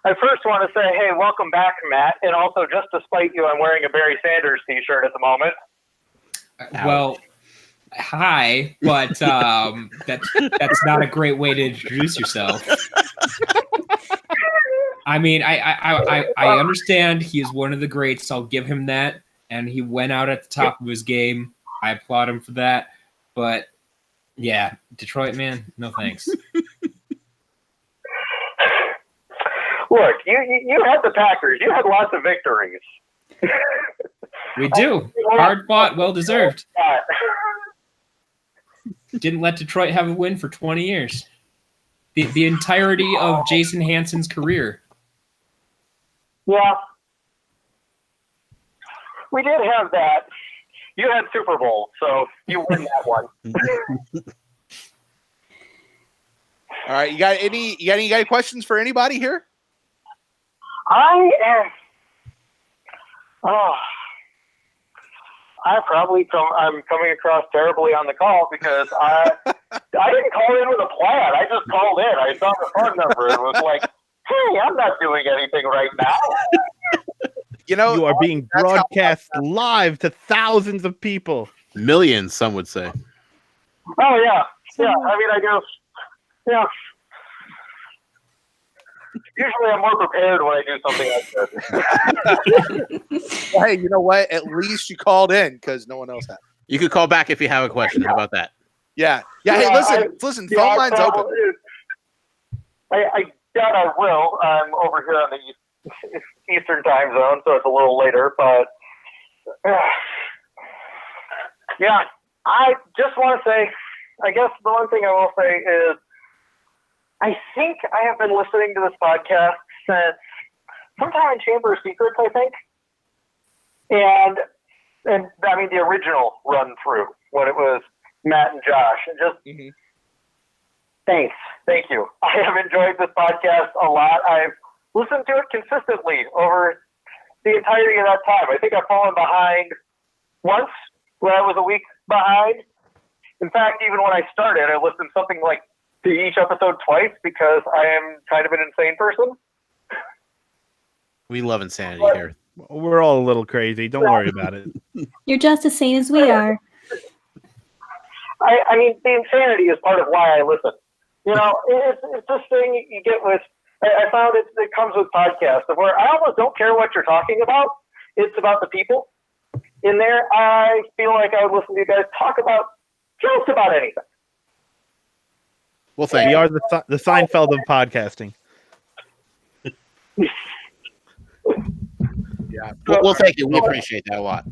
I first want to say, hey, welcome back, Matt. And also, just to spite you, I'm wearing a Barry Sanders t-shirt at the moment. Well, hi, but that's not a great way to introduce yourself. I mean, I understand he is one of the greats. I'll give him that, and he went out at the top of his game. I applaud him for that. But yeah, Detroit, man, no thanks. Look, you had the Packers. You had lots of victories. We do. Hard fought, well deserved. Didn't let Detroit have a win for 20 years. The entirety of Jason Hansen's career. Yeah. We did have that. You had Super Bowl, so you win that one. All right, you got any questions for anybody here? I'm coming across terribly on the call because I didn't call in with a plan. I just called in. I saw the phone number and was like, hey, I'm not doing anything right now. You are being broadcast live to thousands of people. Millions, some would say. Oh, yeah. Yeah, I mean, I guess, yeah. Usually I'm more prepared when I do something like this. Hey, you know what? At least you called in because no one else had. You could call back if you have a question. How about that? Yeah. Hey, listen. Phone line's open. I doubt I will. I'm over here on the Eastern time zone, so it's a little later. But Yeah, I just want to say, I guess the one thing I will say is, I think I have been listening to this podcast since sometime in Chamber of Secrets, I think. And I mean, the original run through when it was Matt and Josh. And just thanks. Thank you. I have enjoyed this podcast a lot. I've listened to it consistently over the entirety of that time. I think I've fallen behind once when I was a week behind. In fact, even when I started, I listened something like to each episode twice because I am kind of an insane person. We love insanity here. We're all a little crazy. Don't worry about it. You're just as sane as we are. I mean, the insanity is part of why I listen. You know, it's this thing you get with, I found it comes with podcasts where I almost don't care what you're talking about. It's about the people. In there, I feel like I would listen to you guys talk about just about anything. Well, thank We you. are the Seinfeld of podcasting. Yeah. Well, thank you. We appreciate that a lot.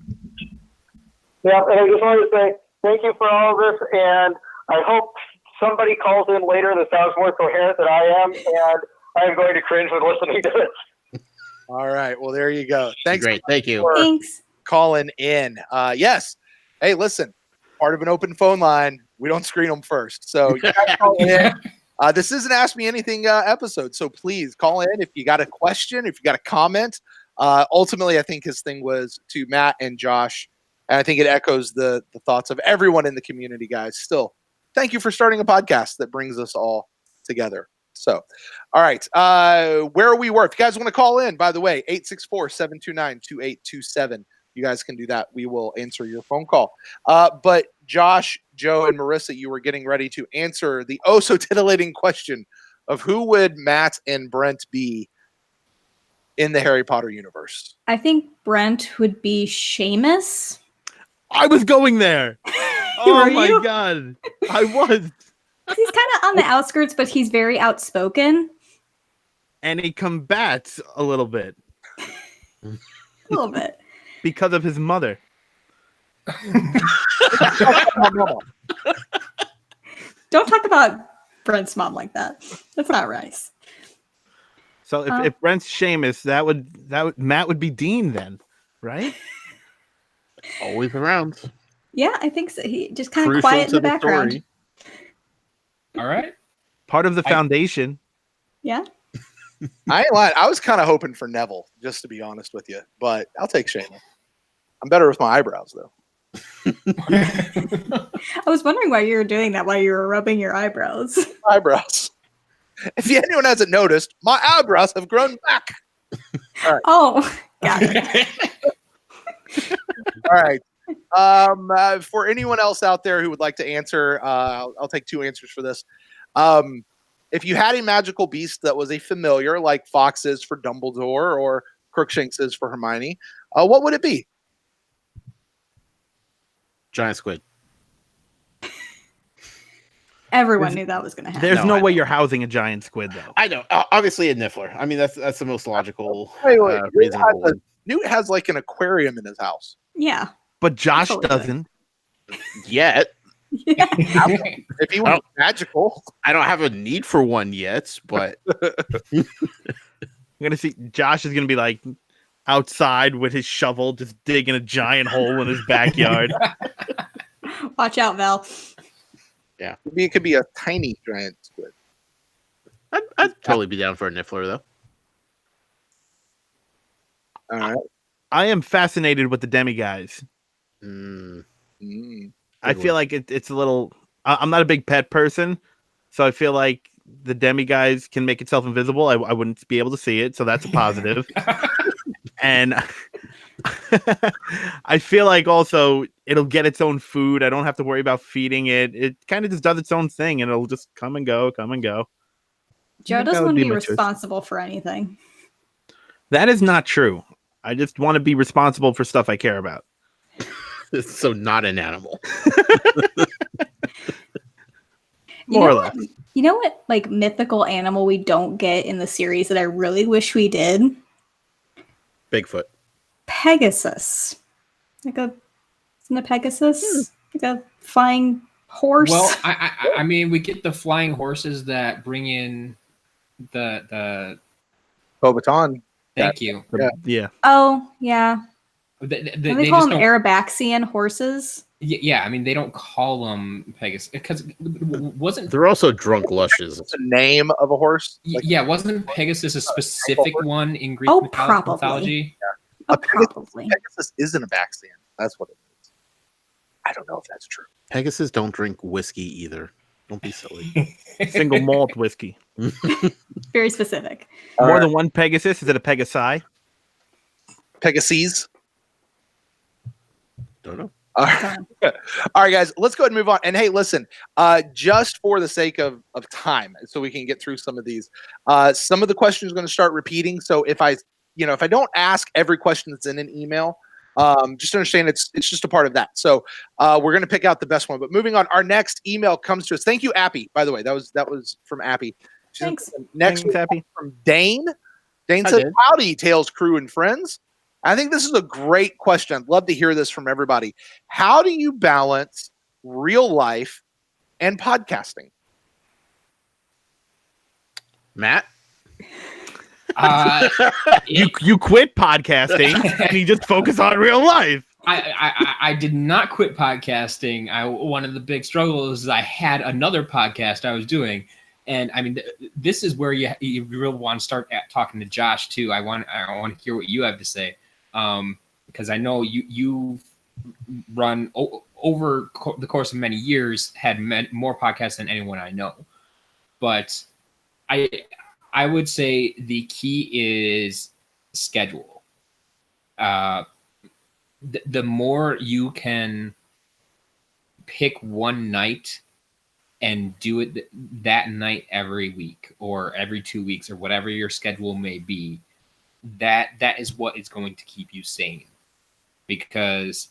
Yeah, and I just wanted to say thank you for all of this, and I hope somebody calls in later that sounds more coherent than I am, and I am going to cringe when listening to this. All right. Well, there you go. Thanks. Great. Thank you. for Thanks. calling in. Yes. Hey, listen, part of an open phone line, we don't screen them first. So you gotta call in. This is an Ask Me Anything episode. So please call in if you got a question, if you got a comment. Ultimately, I think his thing was to Matt and Josh. And I think it echoes the thoughts of everyone in the community, guys. Still, thank you for starting a podcast that brings us all together. So, all right. Where we were. If you guys want to call in, by the way, 864-729-2827. You guys can do that. We will answer your phone call. But Josh, Joe, and Marissa, you were getting ready to answer the so titillating question of who would Matt and Brent be in the Harry Potter universe? I think Brent would be Seamus. I was going there. Oh Were my you? god. I was. He's kind of on the outskirts, but he's very outspoken. And he combats a little bit A little bit. because of his mother. Don't talk about Brent's mom like that. That's not nice. So if Brent's Seamus, that would Matt would be Dean then, right? Always around. Yeah, I think so. He just kind of Crucial quiet in to the background. story. All right. Part of the foundation. Yeah. I ain't lying. I was kind of hoping for Neville, just to be honest with you. But I'll take Seamus. I'm better with my eyebrows, though. I was wondering why you were doing that while you were rubbing your eyebrows. Eyebrows. If anyone hasn't noticed, my eyebrows have grown back. Oh, got it. All right. For anyone else out there who would like to answer, I'll take two answers for this. If you had a magical beast that was a familiar, like Fox is for Dumbledore or Crookshanks is for Hermione, what would it be? Giant squid. Everyone knew that was going to happen. There's No, no I way know. you're housing a giant squid though. I know. Obviously a Niffler. I mean, that's the most logical, Wait, reasonable one. Newt has like an aquarium in his house. Yeah. But Josh Totally. doesn't. Yet. Yeah. If he was magical. I don't have a need for one yet, but I'm gonna see Josh is gonna be like outside with his shovel, just digging a giant hole in his backyard. Watch out, Val. Maybe it could be a tiny giant squid. I'd totally be down for a Niffler, though. All right. I am fascinated with the demiguise. Mm. I feel like it's a little. I'm not a big pet person, so I feel like the demiguise can make itself invisible. I wouldn't be able to see it, so that's a positive. And I feel like also it'll get its own food. I don't have to worry about feeding it. It kind of just does its own thing, and it'll just come and go, come and go. Joe That doesn't would want to be be my choice. responsible for anything. That is not true. I just want to be responsible for stuff I care about. So not an animal. More or what? less. You know what, like, mythical animal we don't get in the series that I really wish we did? Bigfoot. Pegasus. Like a Isn't a Pegasus like a flying horse? Well, I mean, we get the flying horses that bring in the. Bobaton. Thank you. Yeah. Oh, yeah. They They call just them don't. Arabaxian horses. Yeah, I mean, they don't call them Pegasus because wasn't. They're also drunk lushes. It's the name of a horse. Like, Yeah, wasn't Pegasus a specific one in Greek Oh, probably. mythology? Oh, a Pegasus, probably. Pegasus isn't a Baxian. That's what it means. I don't know if that's true. Pegasus don't drink whiskey either. Don't be silly. Single malt whiskey. Very specific. More than one Pegasus? Is it a Pegasi? Pegasus. Don't know. All right. All right, guys, let's go ahead and move on. And hey, listen, just for the sake of time, so we can get through some of these, some of the questions are going to start repeating. So if I don't ask every question that's in an email, just understand it's just a part of that. So we're going to pick out the best one. But moving on, our next email comes to us. Thank you, Appy. By the way, that was from Appy. Thanks. Next, Thanks, Appy. from Dane. Dane Hi, said, Dane. "Howdy, Tales crew and friends. I think this is a great question. I'd love to hear this from everybody. How do you balance real life and podcasting?" Matt? You quit podcasting and you just focus on real life. I did not quit podcasting. One of the big struggles is I had another podcast I was doing, and I mean this is where you really want to start talking to Josh too. I want to hear what you have to say, because I know you run over the course of many years had more podcasts than anyone I know, but I would say the key is schedule. The more you can pick one night and do it that night every week or every 2 weeks or whatever your schedule may be, that is what is going to keep you sane. Because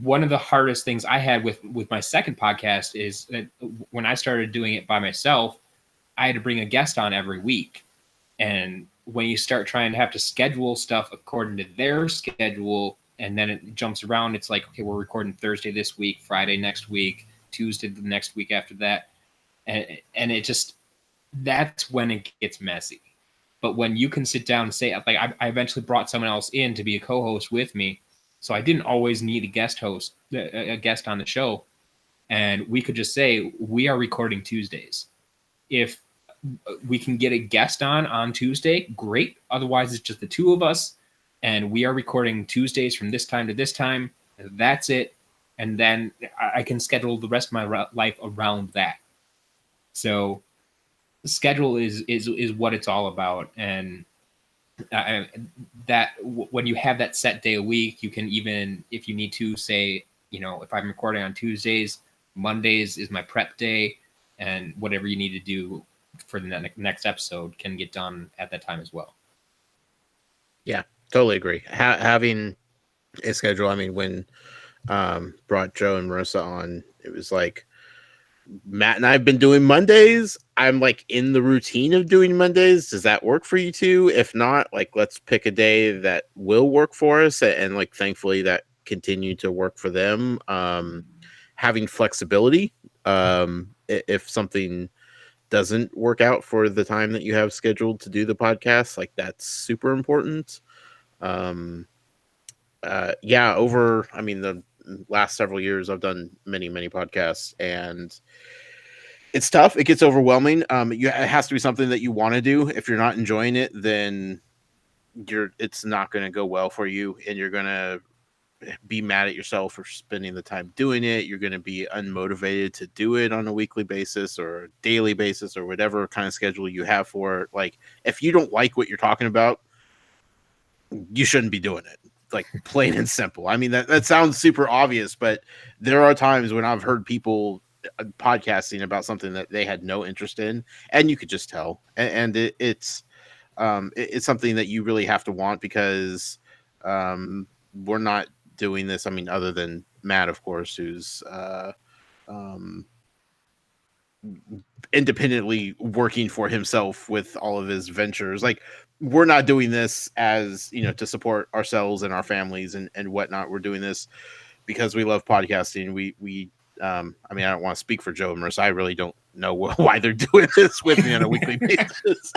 one of the hardest things I had with my second podcast is that when I started doing it by myself, I had to bring a guest on every week. And when you start trying to have to schedule stuff according to their schedule, and then it jumps around, it's like, okay, we're recording Thursday this week, Friday next week, Tuesday the next week after that. And it just, that's when it gets messy. But when you can sit down and say, like, I eventually brought someone else in to be a co-host with me. So I didn't always need a guest on the show. And we could just say, we are recording Tuesdays. If we can get a guest on Tuesday, great. Otherwise, it's just the two of us, and we are recording Tuesdays from this time to this time. That's it. And then I can schedule the rest of my life around that. So the schedule is what it's all about. And that when you have that set day a week, you can even, if you need to, say, if I'm recording on Tuesdays, Mondays is my prep day, and whatever you need to do for the next episode can get done at that time as well. Yeah, totally agree. Having a schedule. I mean, when brought Joe and Marissa on, it was like, Matt and I have been doing Mondays. I'm like in the routine of doing Mondays. Does that work for you too? If not, like, let's pick a day that will work for us. And like, thankfully that continued to work for them. Having flexibility. If something doesn't work out for the time that you have scheduled to do the podcast, like, that's super important. The last several years I've done many podcasts, and it's tough. It gets overwhelming. It has to be something that you want to do. If you're not enjoying it, then it's not going to go well for you, and you're going to be mad at yourself for spending the time doing it. You're going to be unmotivated to do it on a weekly basis or a daily basis or whatever kind of schedule you have for it. Like, if you don't like what you're talking about, you shouldn't be doing it. Like, plain and simple. I mean, that sounds super obvious, but there are times when I've heard people podcasting about something that they had no interest in, and you could just tell. And it's something that you really have to want, because we're not doing this. I mean, other than Matt, of course, who's independently working for himself with all of his ventures. Like, we're not doing this as, to support ourselves and our families and whatnot. We're doing this because we love podcasting. I don't want to speak for Joe and Marissa. I really don't know why they're doing this with me on a weekly basis.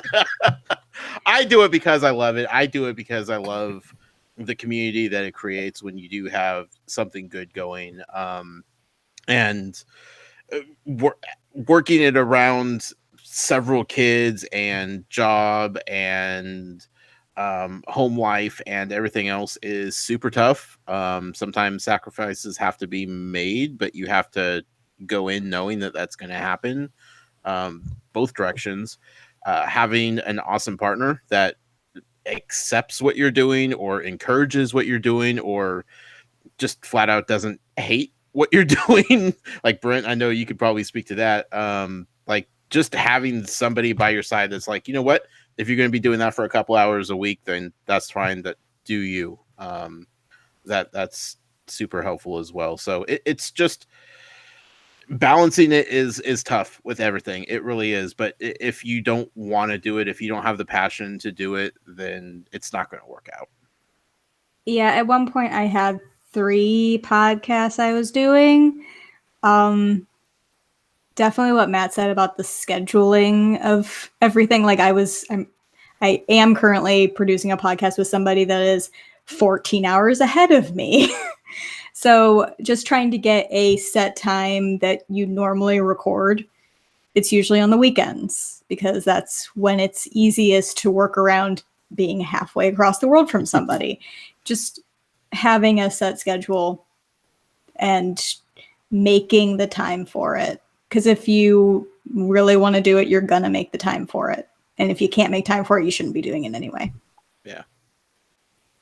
I do it because I love it. I do it because I love the community that it creates when you do have something good going. And working it around several kids and job and home life and everything else is super tough. Sometimes sacrifices have to be made, but you have to go in knowing that that's going to happen. Both directions. Having an awesome partner that accepts what you're doing or encourages what you're doing or just flat out doesn't hate what you're doing. Like Brent, I know you could probably speak to that. Like just having somebody by your side that's like, you know what, if you're going to be doing that for a couple hours a week, then that's fine. That do you. That's super helpful as well. So it's just balancing it is tough with everything. It really is. But if you don't want to do it, if you don't have the passion to do it, then it's not going to work out. Yeah, at one point I had 3 podcasts I was doing. Definitely what Matt said about the scheduling of everything. Like I am currently producing a podcast with somebody that is 14 hours ahead of me. So just trying to get a set time that you normally record. It's usually on the weekends because that's when it's easiest to work around being halfway across the world from somebody. Just having a set schedule and making the time for it. Because if you really want to do it, you're going to make the time for it. And if you can't make time for it, you shouldn't be doing it anyway. Yeah.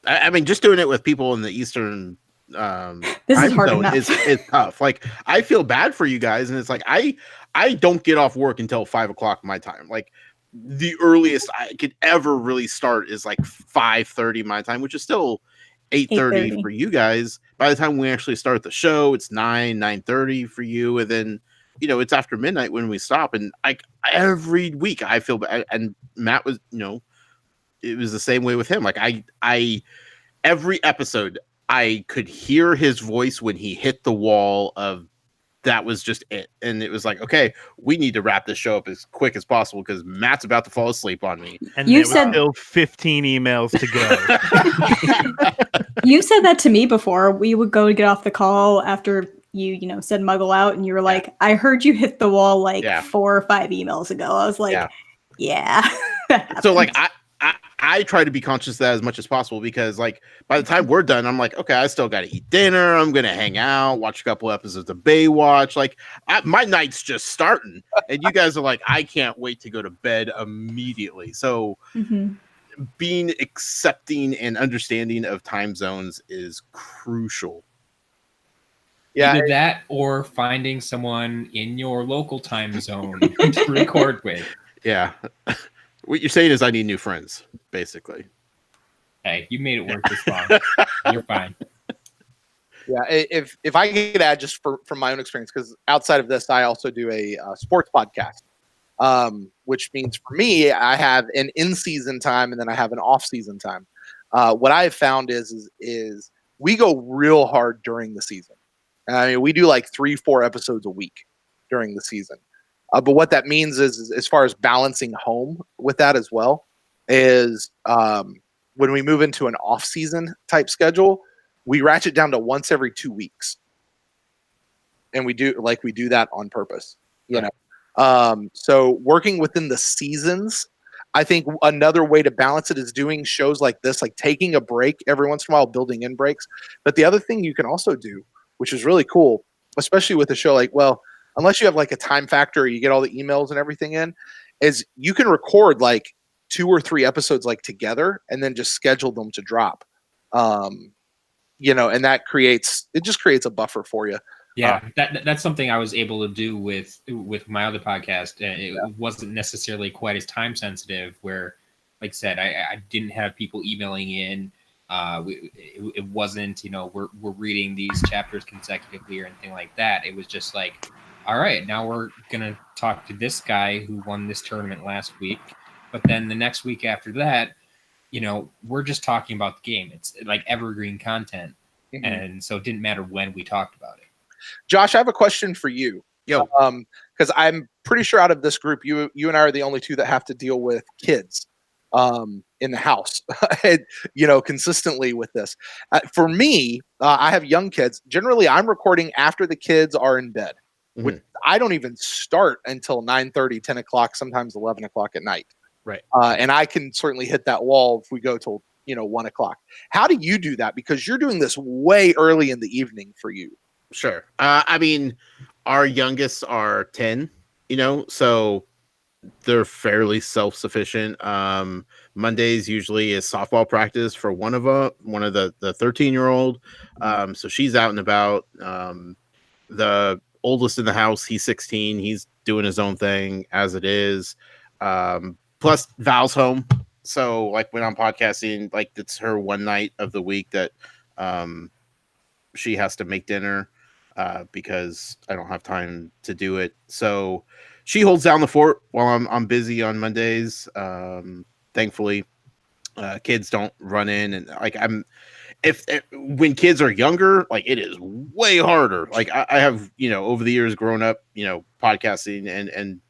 I mean, just doing it with people in the Eastern this is hard enough. It's tough. Like, I feel bad for you guys. And it's like, I don't get off work until 5 o'clock my time. Like, the earliest I could ever really start is like 5:30 my time, which is still 8:30 for you guys. By the time we actually start the show, it's 9:30 for you. And then, it's after midnight when we stop. And every week I feel bad. And Matt was, it was the same way with him. Like I every episode I could hear his voice when he hit the wall of that was just it. And it was like, okay, we need to wrap this show up as quick as possible because Matt's about to fall asleep on me. And you said still 15 emails to go. You said that to me before. We would go to get off the call after you said muggle out and you were like, I heard you hit the wall 4 or 5 emails ago. I was like, yeah. So like I try to be conscious of that as much as possible because like by the time we're done, I'm like, okay, I still got to eat dinner. I'm going to hang out, watch a couple episodes of Baywatch. Like my night's just starting and you guys are like, I can't wait to go to bed immediately. So being accepting and understanding of time zones is crucial. Yeah, either that or finding someone in your local time zone to record with. Yeah. What you're saying is I need new friends, basically. Hey, you made it work this long. You're fine. Yeah, if I could add just from my own experience, because outside of this, I also do a sports podcast, which means for me, I have an in-season time and then I have an off-season time. What I have found is we go real hard during the season. I mean, we do like 3-4 episodes a week during the season. But what that means is as far as balancing home with that as well, is when we move into an off-season type schedule, we ratchet down to once every 2 weeks. And we do that on purpose, So working within the seasons, I think another way to balance it is doing shows like this, like taking a break every once in a while, building in breaks. But the other thing you can also do, which is really cool, especially with a show like, unless you have like a time factor or you get all the emails and everything in, is you can record like 2 or 3 episodes like together and then just schedule them to drop. And that creates a buffer for you. Yeah, that's something I was able to do with my other podcast. It wasn't necessarily quite as time sensitive where, like I said, I didn't have people emailing in. It wasn't, we're reading these chapters consecutively or anything like that. It was just like, all right, now we're going to talk to this guy who won this tournament last week. But then the next week after that, we're just talking about the game. It's like evergreen content. Mhm. And so it didn't matter when we talked about it. Josh, I have a question for you. Yo. Because I'm pretty sure out of this group, you and I are the only two that have to deal with kids in the house, consistently with this. For me, I have young kids. Generally, I'm recording after the kids are in bed. Which I don't even start until 9:30, 10 o'clock, sometimes 11 o'clock at night. Right. And I can certainly hit that wall if we go till 1 o'clock. How do you do that? Because you're doing this way early in the evening for you. Sure. I mean, our youngest are 10, so they're fairly self-sufficient. Mondays usually is softball practice for one of the 13-year-old. So she's out and about. The oldest in the house, he's 16. He's doing his own thing as it is. Plus Val's home. So like when I'm podcasting, like it's her one night of the week that she has to make dinner because I don't have time to do it. So she holds down the fort while I'm busy on Mondays. Thankfully, kids don't run in, and like when kids are younger, like it is way harder. Like I have, over the years grown up, podcasting and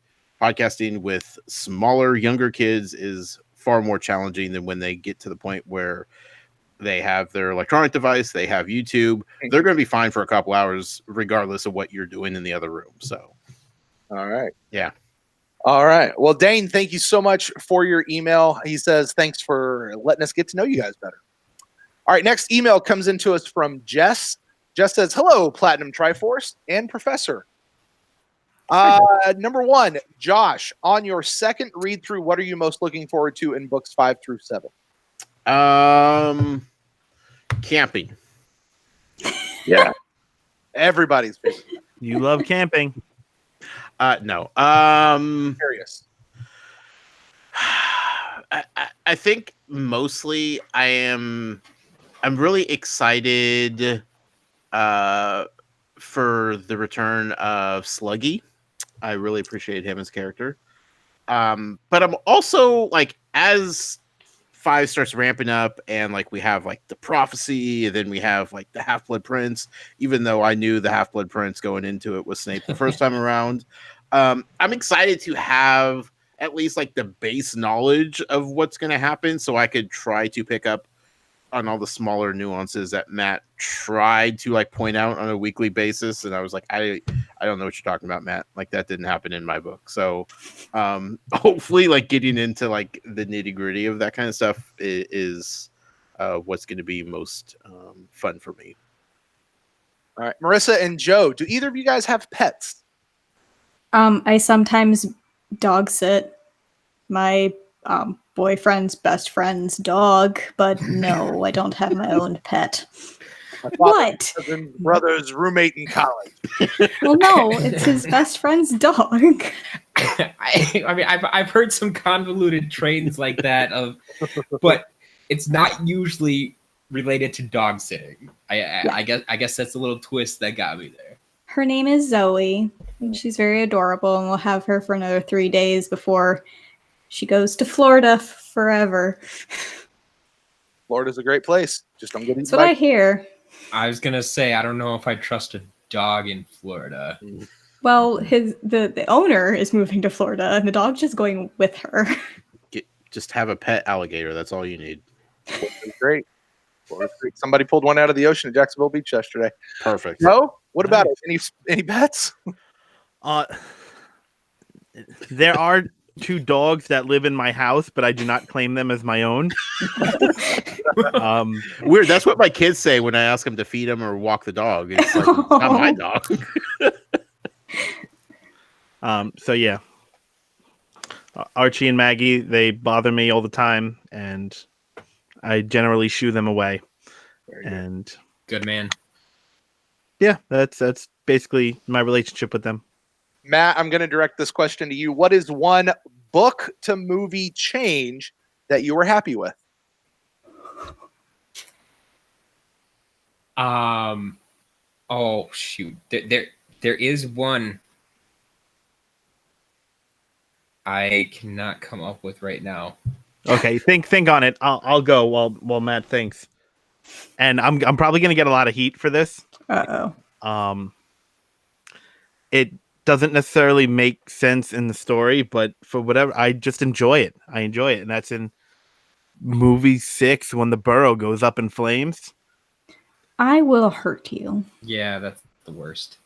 podcasting with smaller, younger kids is far more challenging than when they get to the point where they have their electronic device, they have YouTube. They're going to be fine for a couple hours, regardless of what you're doing in the other room. So, all right. Yeah. All right. Well, Dane, thank you so much for your email. He says, thanks for letting us get to know you guys better. All right. Next email comes into us from Jess. Jess says, hello, Platinum Triforce and Professor. Number one, Josh, on your second read through, what are you most looking forward to in books 5 through 7? Camping. Yeah. Everybody's favorite. You love camping. No. Curious. I think mostly I'm really excited for the return of Sluggy. I really appreciate him as character. But I'm also like, as 5 starts ramping up and like we have like the prophecy and then we have like the Half-Blood Prince, even though I knew the Half-Blood Prince going into it was Snape the first time around. I'm excited to have at least like the base knowledge of what's going to happen so I could try to pick up on all the smaller nuances that Matt tried to like point out on a weekly basis. And I was like, I don't know what you're talking about, Matt. Like that didn't happen in my book. So hopefully like getting into like the nitty gritty of that kind of stuff is what's going to be most fun for me. All right. Marissa and Joe, do either of you guys have pets? I sometimes dog sit my boyfriend's best friend's dog, but no, I don't have my own pet. What? Brother's roommate in college. Well, no, it's his best friend's dog. I mean, I've heard some convoluted trains like that but it's not usually related to dog sitting. I guess that's a little twist that got me there. Her name is Zoe, and she's very adorable, and we'll have her for another 3 days before she goes to Florida forever. Florida's a great place. Just don't get That's what I hear. I was gonna say, I don't know if I trust a dog in Florida. Well, the owner is moving to Florida, and the dog's just going with her. Just have a pet alligator. That's all you need. Great. Florida's great. Somebody pulled one out of the ocean at Jacksonville Beach yesterday. Perfect. No? What about it? Any pets? There are 2 dogs that live in my house, but I do not claim them as my own. Weird. That's what my kids say when I ask them to feed them or walk the dog. It's like, it's not my dog. So yeah, Archie and Maggie, they bother me all the time, and I generally shoo them away. And good man. Yeah, that's basically my relationship with them. Matt, I'm going to direct this question to you. What is one book to movie change that you were happy with? Oh shoot. There is one I cannot come up with right now. Okay, think on it. I'll go while Matt thinks, and I'm probably gonna get a lot of heat for this. Uh-oh. It doesn't necessarily make sense in the story, but for whatever, I just enjoy it. I enjoy it, and that's in movie 6 when the burrow goes up in flames. I will hurt you. Yeah, that's the worst.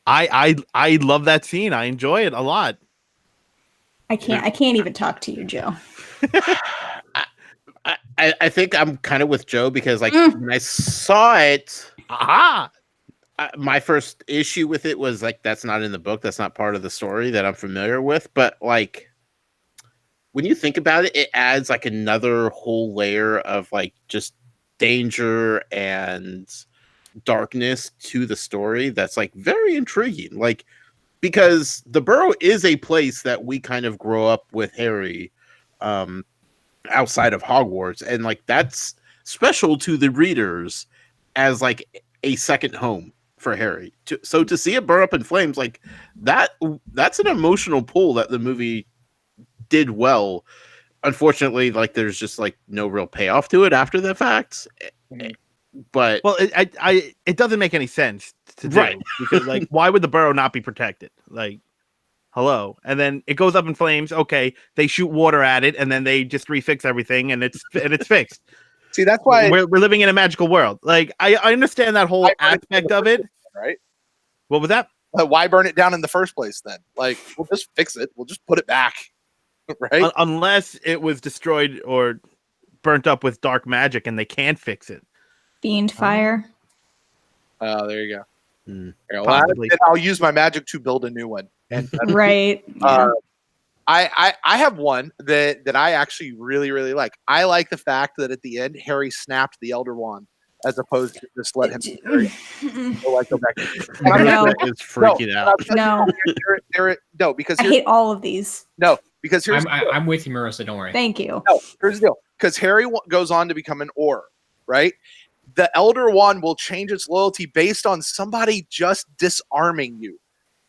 I love that scene. I enjoy it a lot. I can't even talk to you, Joe. I think I'm kind of with Joe because like when I saw it, my first issue with it was like that's not in the book. That's not part of the story that I'm familiar with. But like when you think about it, it adds like another whole layer of like just danger and darkness to the story that's like very intriguing. Like because the Burrow is a place that we kind of grow up with Harry outside of Hogwarts, and like that's special to the readers as like a second home for Harry. So to see it burn up in flames, like that's an emotional pull that the movie did well. Unfortunately, like there's just like no real payoff to it after the fact. But well, it doesn't make any sense to do, right? Because like, why would the burrow not be protected? Like, hello, and then it goes up in flames. Okay, they shoot water at it, and then they just refix everything, and it's fixed. See, that's why we're living in a magical world. Like, I understand that whole aspect of it, right? What was that? Why burn it down in the first place then? Like, we'll just fix it. We'll just put it back, right? Unless it was destroyed or burnt up with dark magic, and they can't fix it. Fiend fire. Oh, there you go. Possibly. I'll use my magic to build a new one. And right. Yeah. I have one that I actually really, really like. I like the fact that at the end Harry snapped the Elder Wand as opposed to just let him go back. It's freaking out. No, because I hate all of these. No, because here's I'm with you, Marissa. Don't worry. Thank you. No, here's the deal. Because Harry goes on to become an Auror, right? The Elder Wand will change its loyalty based on somebody just disarming you.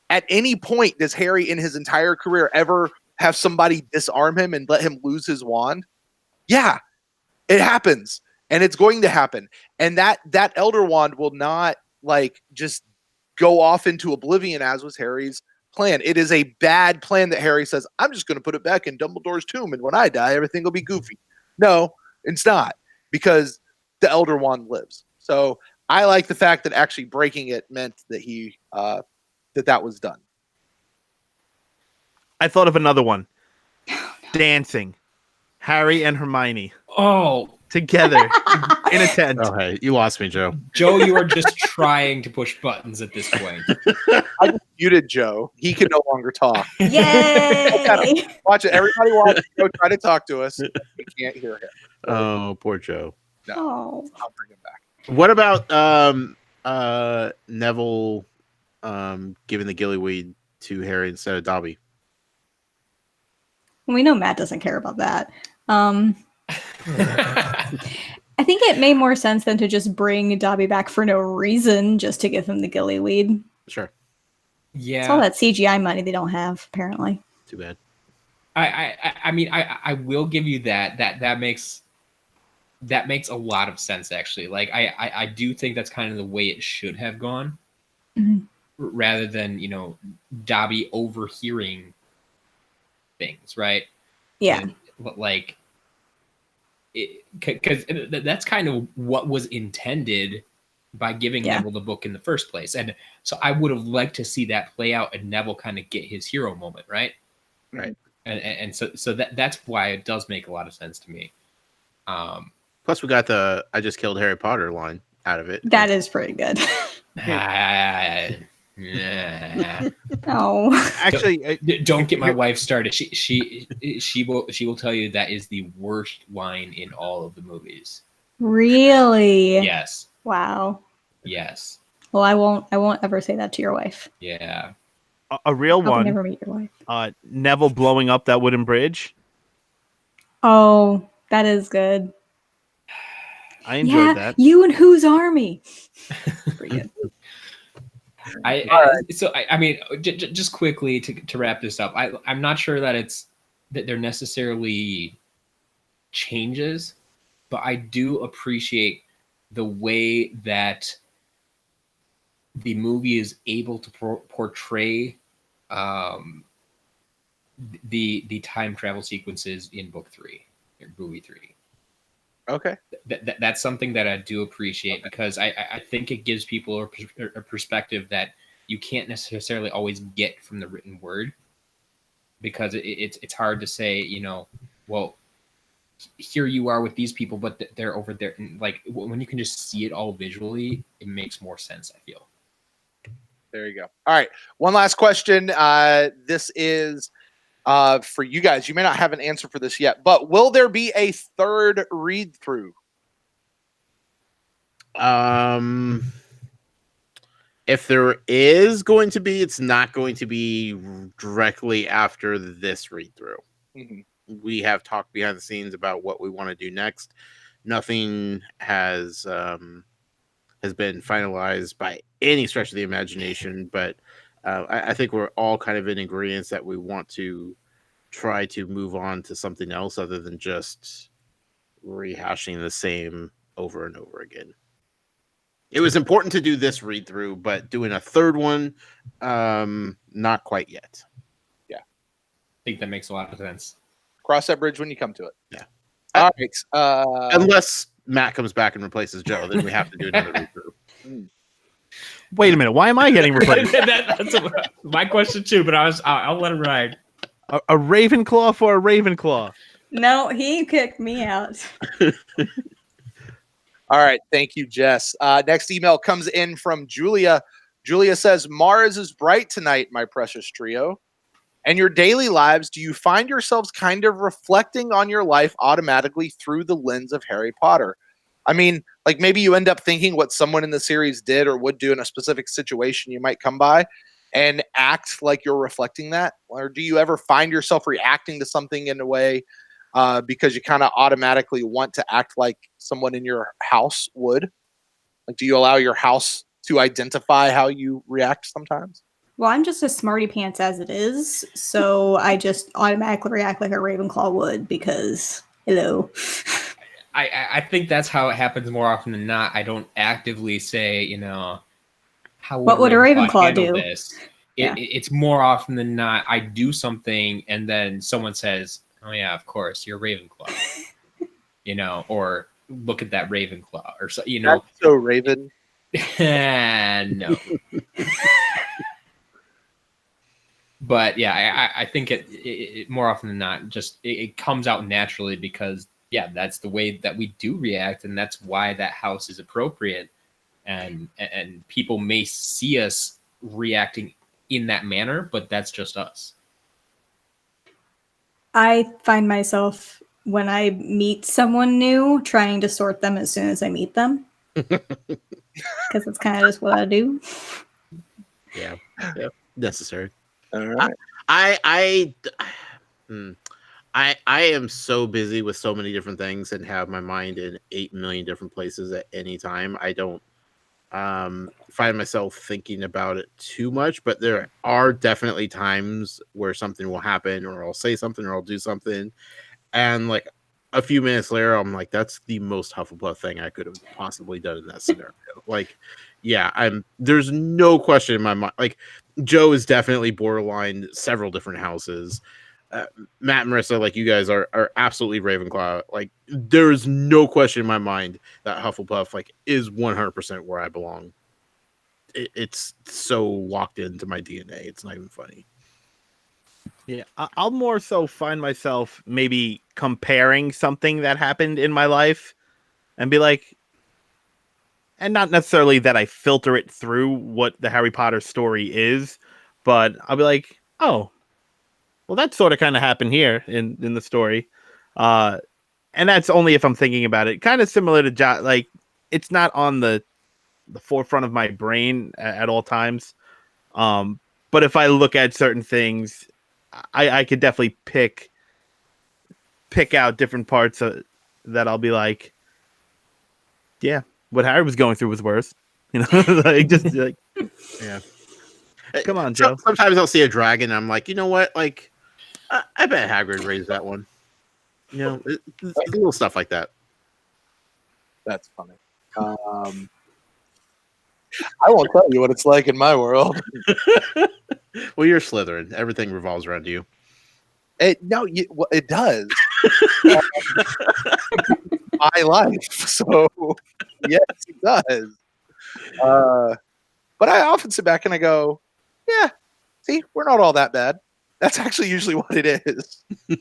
At any point, does Harry in his entire career ever have somebody disarm him and let him lose his wand? Yeah, it happens. And it's going to happen. And that Elder Wand will not like just go off into oblivion as was Harry's plan. It is a bad plan that Harry says, I'm just going to put it back in Dumbledore's tomb. And when I die, everything will be goofy. No, it's not, because the Elder Wand lives. So I like the fact that actually breaking it meant that he that was done. I thought of another one. Dancing. Harry and Hermione. Oh, together in a tent. Oh, hey, you lost me, Joe. Joe, you are just trying to push buttons at this point. I just muted Joe. He can no longer talk. Yay! Watch it. Everybody watch Joe try to talk to us. We can't hear him. Oh, poor Joe. No, Oh. I'll bring him back. What about Neville giving the gillyweed to Harry instead of Dobby? We know Matt doesn't care about that. I think it made more sense than to just bring Dobby back for no reason, just to give him the gillyweed. Sure. Yeah. It's all that CGI money they don't have, apparently. Too bad. I mean, I will give you that makes a lot of sense, actually. Like, I do think that's kind of the way it should have gone, rather than, Dobby overhearing things, right? Yeah. And, like, because that's kind of what was intended by giving Neville the book in the first place. And so I would have liked to see that play out and Neville kind of get his hero moment, right? Right. And so that's why it does make a lot of sense to me. Plus, we got the "I just killed Harry Potter" line out of it. That is pretty good. Oh, actually, don't get my wife started. She will tell you that is the worst line in all of the movies. Really? Yes. Wow. Yes. Well, I won't ever say that to your wife. Yeah. A real I'll one. never meet your wife. Neville blowing up that wooden bridge. Oh, that is good. I enjoyed that. You and whose army? Pretty good. I mean, just quickly to wrap this up, I'm not sure that they're necessarily changes, but I do appreciate the way that the movie is able to portray the time travel sequences in book 3 or movie 3. Okay. That's something that I do appreciate, because I think it gives people a perspective that you can't necessarily always get from the written word, because it's hard to say, you know, well, here you are with these people, but they're over there. And like when you can just see it all visually, it makes more sense, I feel. There you go. All right. One last question. This is for you guys. You may not have an answer for this yet, but will there be a third read through? If there is going to be, it's not going to be directly after this read through. Mm-hmm. We have talked behind the scenes about what we want to do next. Nothing has been finalized by any stretch of the imagination, but I think we're all kind of in agreement that we want to try to move on to something else other than just rehashing the same over and over again. It was important to do this read through, but doing a third one, not quite yet. Yeah, I think that makes a lot of sense. Cross that bridge when you come to it. Yeah. All right. Unless Matt comes back and replaces Joe, then we have to do another read through. Wait a minute. Why am I getting replaced? That's my question too, but I'll let him ride. A Ravenclaw for a Ravenclaw. No, he kicked me out. All right. Thank you, Jess. Next email comes in from Julia. Julia says, Mars is bright tonight, my precious trio. And your daily lives, do you find yourselves kind of reflecting on your life automatically through the lens of Harry Potter? I mean, like maybe you end up thinking what someone in the series did or would do in a specific situation you might come by and act like you're reflecting that? Or do you ever find yourself reacting to something in a way because you kind of automatically want to act like someone in your house would? Like, do you allow your house to identify how you react sometimes? Well, I'm just a smarty pants as it is, so I just automatically react like a Ravenclaw would because, hello. I think that's how it happens more often than not. I don't actively say, you know, how what would a Ravenclaw do? This? It's more often than not, I do something and then someone says, oh yeah, of course, you're Ravenclaw. You know, or look at that Ravenclaw, or so, you know. That's so Raven. No. But yeah, I think it more often than not, just it comes out naturally because, yeah, that's the way that we do react, and that's why that house is appropriate. And people may see us reacting in that manner, but that's just us. I find myself, when I meet someone new, trying to sort them as soon as I meet them. Because that's kind of just what I do. Yeah. Necessary. All right. I am so busy with so many different things and have my mind in 8 million different places at any time. I don't find myself thinking about it too much, but there are definitely times where something will happen, or I'll say something, or I'll do something, and like a few minutes later, I'm like, that's the most Hufflepuff thing I could have possibly done in that scenario. Like, yeah, there's no question in my mind. Like, Joe is definitely borderline several different houses. Matt and Marissa, like, you guys are absolutely Ravenclaw. Like, there's no question in my mind that Hufflepuff, like, is 100% where I belong. It's so locked into my DNA. It's not even funny. Yeah, I'll more so find myself maybe comparing something that happened in my life and be like, and not necessarily that I filter it through what the Harry Potter story is, but I'll be like, oh, well, that sort of kind of happened here in the story. And that's only if I'm thinking about it. Kind of similar to like, it's not on the forefront of my brain at all times. But if I look at certain things, I could definitely pick out different parts that I'll be like, yeah, what Harry was going through was worse. You know, like, just like, yeah. Come on, Joe. Sometimes I'll see a dragon and I'm like, you know what? Like, I bet Hagrid raised that one. You know, little stuff like that. That's funny. I won't tell you what it's like in my world. Well, you're Slytherin. Everything revolves around you. It does. My life. So yes, it does. But I often sit back and I go, yeah, see, we're not all that bad. That's actually usually what it is. We're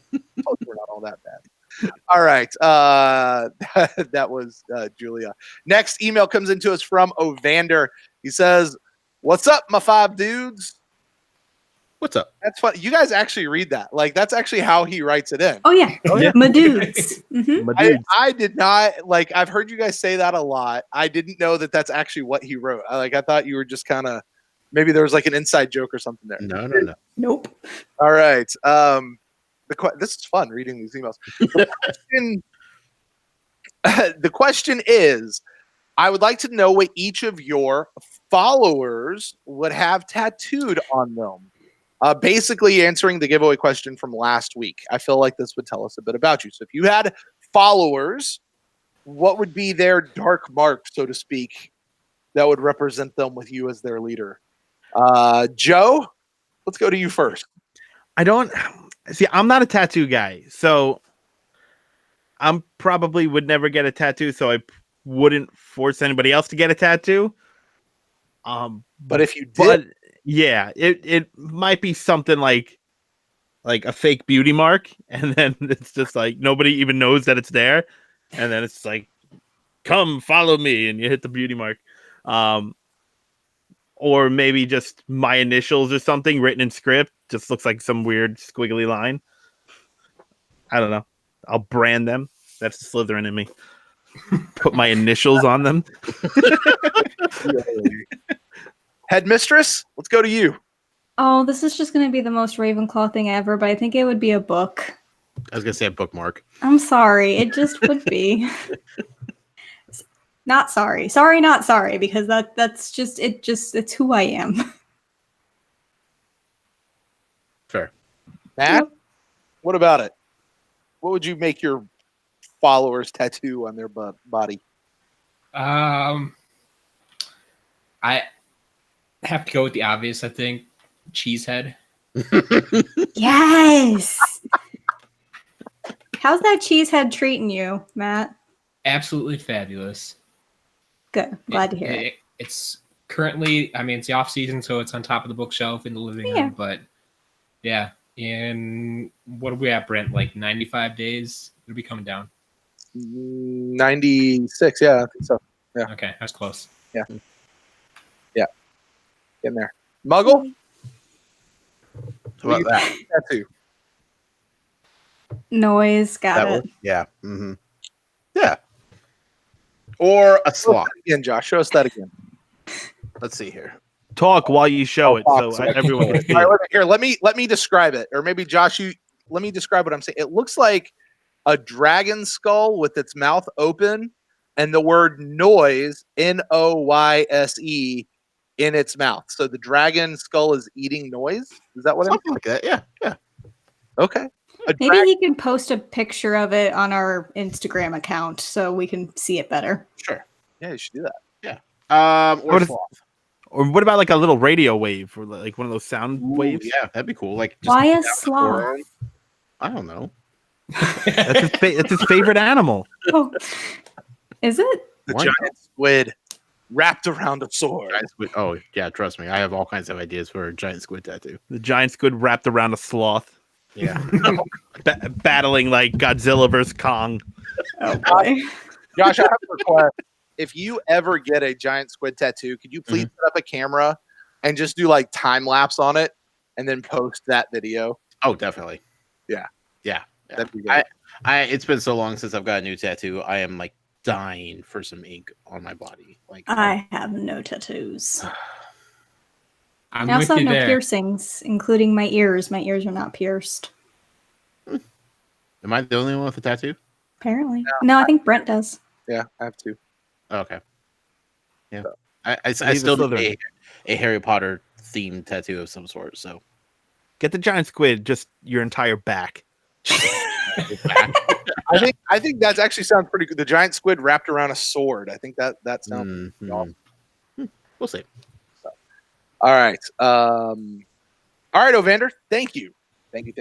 not all that bad. All right. That was Julia. Next email comes into us from Ovander. He says, "What's up, my 5 dudes?" What's up? That's funny. You guys actually read that. Like, that's actually how he writes it in. Oh yeah, my dudes. Mhm. My dudes. I did not, like, I've heard you guys say that a lot. I didn't know that that's actually what he wrote. I thought you were just kind of, maybe there was like an inside joke or something there. No. Nope. All right. This is fun reading these emails. The question is, I would like to know what each of your followers would have tattooed on them. Basically answering the giveaway question from last week. I feel like this would tell us a bit about you. So if you had followers, what would be their dark mark, so to speak, that would represent them with you as their leader? Joe, let's go to you first. I don't see. I'm not a tattoo guy, so I'm probably would never get a tattoo. So I wouldn't force anybody else to get a tattoo. But if you did, But yeah, it might be something like a fake beauty mark, and then it's just like nobody even knows that it's there, and then it's like, come follow me, and you hit the beauty mark. Or maybe just my initials or something written in script. Just looks like some weird squiggly line. I don't know. I'll brand them. That's the Slytherin in me. Put my initials on them. Headmistress, let's go to you. Oh, this is just going to be the most Ravenclaw thing ever, but I think it would be a book. I was gonna say a bookmark. I'm sorry. It just would be. Not sorry. Sorry, not sorry, because that's just it's who I am. Fair. Matt, Yep. what about it? What would you make your followers tattoo on their body? I have to go with the obvious, I think. Cheesehead. Yes. How's that cheesehead treating you, Matt? Absolutely fabulous. Good. Glad to hear it. It's currently, I mean, it's the off season, so it's on top of the bookshelf in the living Yeah. room. But yeah, in what are we at, Brent? Like 95 days, it'll be coming down. 96, yeah, I think so. Yeah. Okay, that's close. Getting there. Muggle? How about that? Tattoo. Noise. Got That it. one? Yeah. Mm-hmm. Yeah. Or a Show us sloth. that again, Josh. Show us that again. Let's see here. Talk while you show it, talk so so I everyone can see All it. right, here, let me describe it. Or maybe Josh, let me describe what I'm saying. It looks like a dragon skull with its mouth open and the word noise, Noyse, in its mouth. So the dragon skull is eating noise. Is that what I'm Something like that. Yeah. Yeah. Okay. Maybe he can post a picture of it on our Instagram account so we can see it better. Sure. Yeah, you should do that. Or What if- sloth. Or what about like a little radio wave, or like one of those sound Ooh, waves? yeah, that'd be cool. Like, Why a down the sloth? forearm. I don't know. That's his favorite animal. Oh, is it? The Why giant squid wrapped around a sword. Giant squid. Oh yeah, trust me. I have all kinds of ideas for a giant squid tattoo. The giant squid wrapped around a sloth, Yeah. battling like Godzilla versus Kong. Oh boy. Josh, I have a request. If you ever get a giant squid tattoo, could you please set up a camera and just do like time lapse on it and then post that video? Oh, definitely. Yeah. That'd be I, great. it's been so long since I've got a new tattoo. I am like dying for some ink on my body. Like I have no tattoos. I'm I also with have you no there. piercings, including my ears. My ears are not pierced. am I the only one with a tattoo? Apparently. No, I think Brent does. Yeah, I have to. Oh, okay. Yeah. So, I He's still a do Slytherin. a Harry Potter themed tattoo of some sort. So Get the giant squid, just your entire back. I think that actually sounds pretty good. The giant squid wrapped around a sword. I think that sounds awesome. We'll see. All right. All right, Evander. Thank you. Good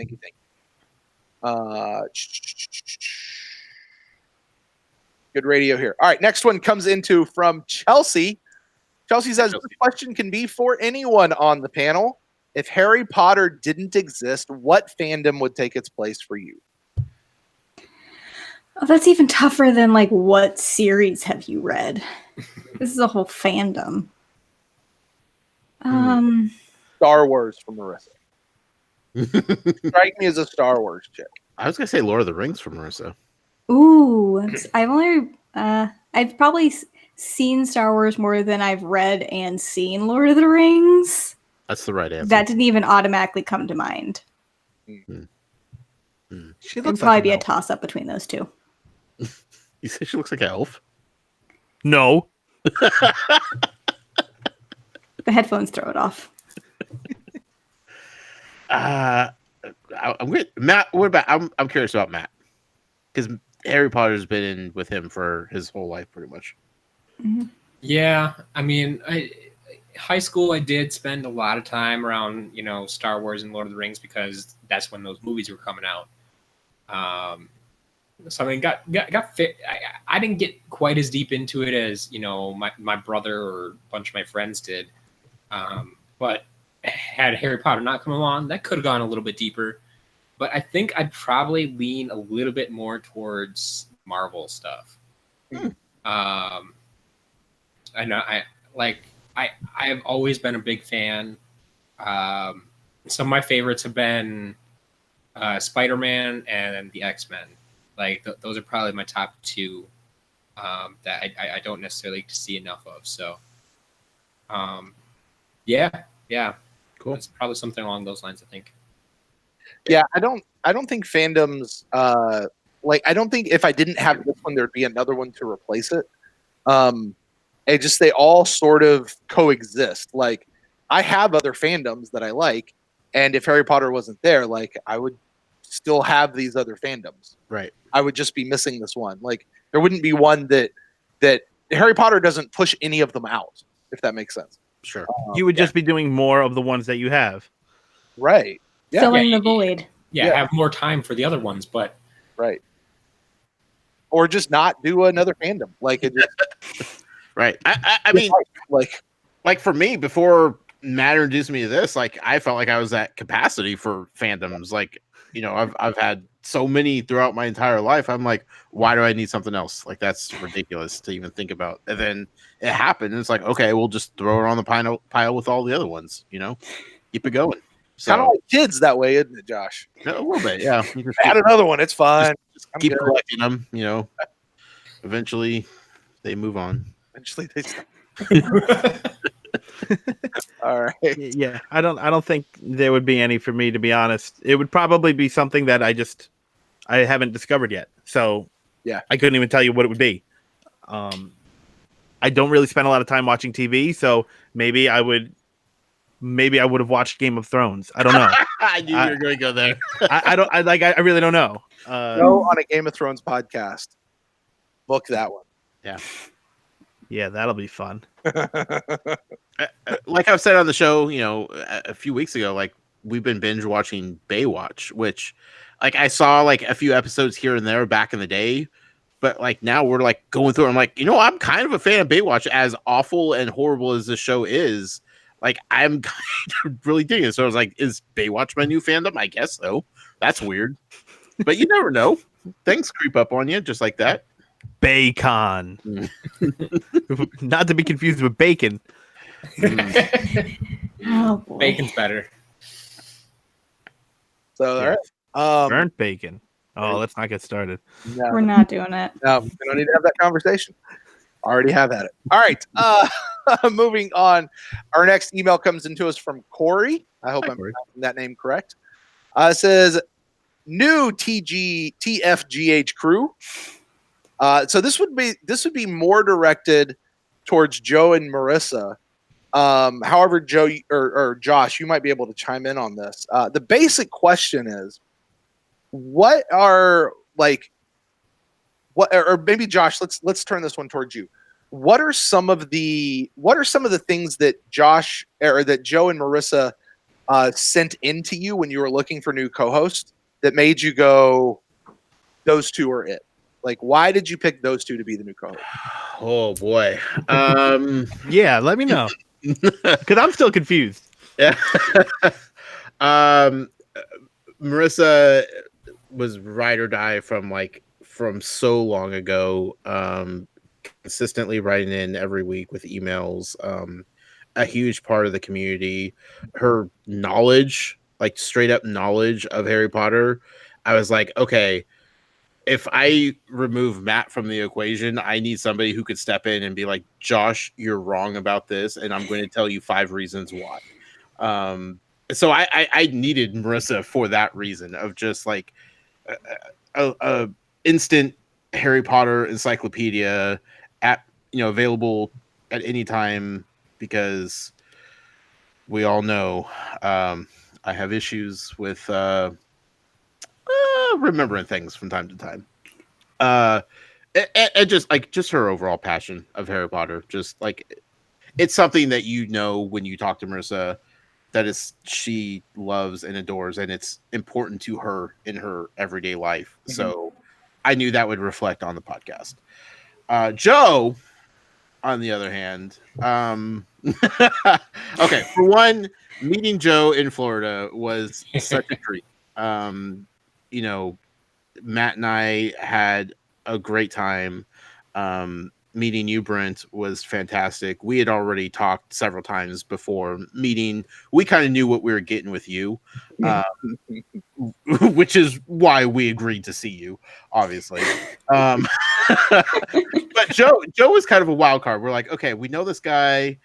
radio here. All right, next one comes into from Chelsea. Chelsea says, this question can be for anyone on the panel. If Harry Potter didn't exist, what fandom would take its place for you? Oh, that's even tougher than like what series have you read? This is a whole fandom. Star Wars for Marissa. Strike me as a Star Wars chick. I was gonna say Lord of the Rings for Marissa. Ooh, I've probably seen Star Wars more than I've read and seen Lord of the Rings. That's the right answer. That didn't even automatically come to mind. She It'd looks probably like be an a elf. toss-up between those two. You say she looks like an elf? No. The headphones throw it off. I'm good. Matt, what about? I'm curious about Matt because Harry Potter's been in with him for his whole life, pretty much. Mm-hmm. Yeah, I mean, high school I did spend a lot of time around, Star Wars and Lord of the Rings because that's when those movies were coming out. So I mean, got fit. I didn't get quite as deep into it as my brother or a bunch of my friends did. But had Harry Potter not come along, that could have gone a little bit deeper. But I think I'd probably lean a little bit more towards Marvel stuff. I know I've always been a big fan. Some of my favorites have been Spider-Man and the X-Men. Like those are probably my top two that I don't necessarily see enough of. So, yeah, Cool. That's probably something along those lines, I think. Yeah, I don't think fandoms I don't think if I didn't have this one there'd be another one to replace it. They all sort of coexist. Like I have other fandoms that I like, and if Harry Potter wasn't there, like I would still have these other fandoms. Right. I would just be missing this one. Like there wouldn't be one that Harry Potter doesn't push any of them out, if that makes sense. Sure. You would just be doing more of the ones that you have. Right. Yeah. Filling the void. Yeah, have more time for the other ones, but Right. Or just not do another fandom. Like it just Right. I mean, like for me, before Matt introduced me to this, like I felt like I was at capacity for fandoms. Like, I've had so many throughout my entire life. I'm like, why do I need something else? Like that's ridiculous to even think about. And then it happened. And it's like, okay, we'll just throw it on the pile with all the other ones. Keep it going. So, kind of like kids that way, isn't it, Josh? a little bit, yeah. You just Add another one. It's fine. just keep collecting them. Eventually they move on. Eventually they stop. All right. Yeah, I don't think there would be any for me, to be honest. It would probably be something that I haven't discovered yet. So yeah, I couldn't even tell you what it would be. I don't really spend a lot of time watching TV, so maybe I would have watched Game of Thrones. I don't know. I knew you were going to go there. I really don't know. Go on a Game of Thrones podcast. Book that one. Yeah. Yeah, that'll be fun. Like I've said on the show, a few weeks ago, like we've been binge watching Baywatch, which like I saw like a few episodes here and there back in the day, but like now we're like going through it. I'm like, I'm kind of a fan of Baywatch, as awful and horrible as the show is. Like I'm kind of really digging it. So I was like, is Baywatch my new fandom? I guess so. That's weird, but you never know. Things creep up on you just like that. Bacon. Not to be confused with bacon. Oh boy. bacon's better. So all right. Burnt bacon. Oh, let's not get started. No, We're not doing it. no, we don't need to have that conversation. Already have had it. All right. Moving on. Our next email comes into us from Corey. I hope I'm pronouncing that name correct. It says, new TFGH crew. So this would be more directed towards Joe and Marissa. However, Joe or Josh, you might be able to chime in on this. The basic question is, what are like what, or maybe Josh, let's turn this one towards you. What are some of the things that Josh or that Joe and Marissa sent into you when you were looking for new co-hosts that made you go, those two are it? Like, why did you pick those two to be the new co-hosts? Oh boy. Yeah, let me know. Because I'm still confused. Yeah. Marissa was ride or die from so long ago. Consistently writing in every week with emails. A huge part of the community. Her knowledge, like straight up knowledge of Harry Potter. I was like, okay, if I remove Matt from the equation, I need somebody who could step in and be like, Josh, you're wrong about this, and I'm going to tell you 5 reasons why. So I needed Marissa for that reason of just like a instant Harry Potter encyclopedia available at any time, because we all know I have issues with remembering things from time to time. And just her overall passion of Harry Potter, just like it's something that when you talk to Marissa, that is she loves and adores, and it's important to her in her everyday life. Mm-hmm. So I knew that would reflect on the podcast. Joe, on the other hand, okay, for one, meeting Joe in Florida was such a treat. Matt and I had a great time. Meeting you, Brent, was fantastic. We had already talked several times before meeting. We kind of knew what we were getting with you, which is why we agreed to see you, obviously. But Joe was kind of a wild card. We're like, okay, we know this guy.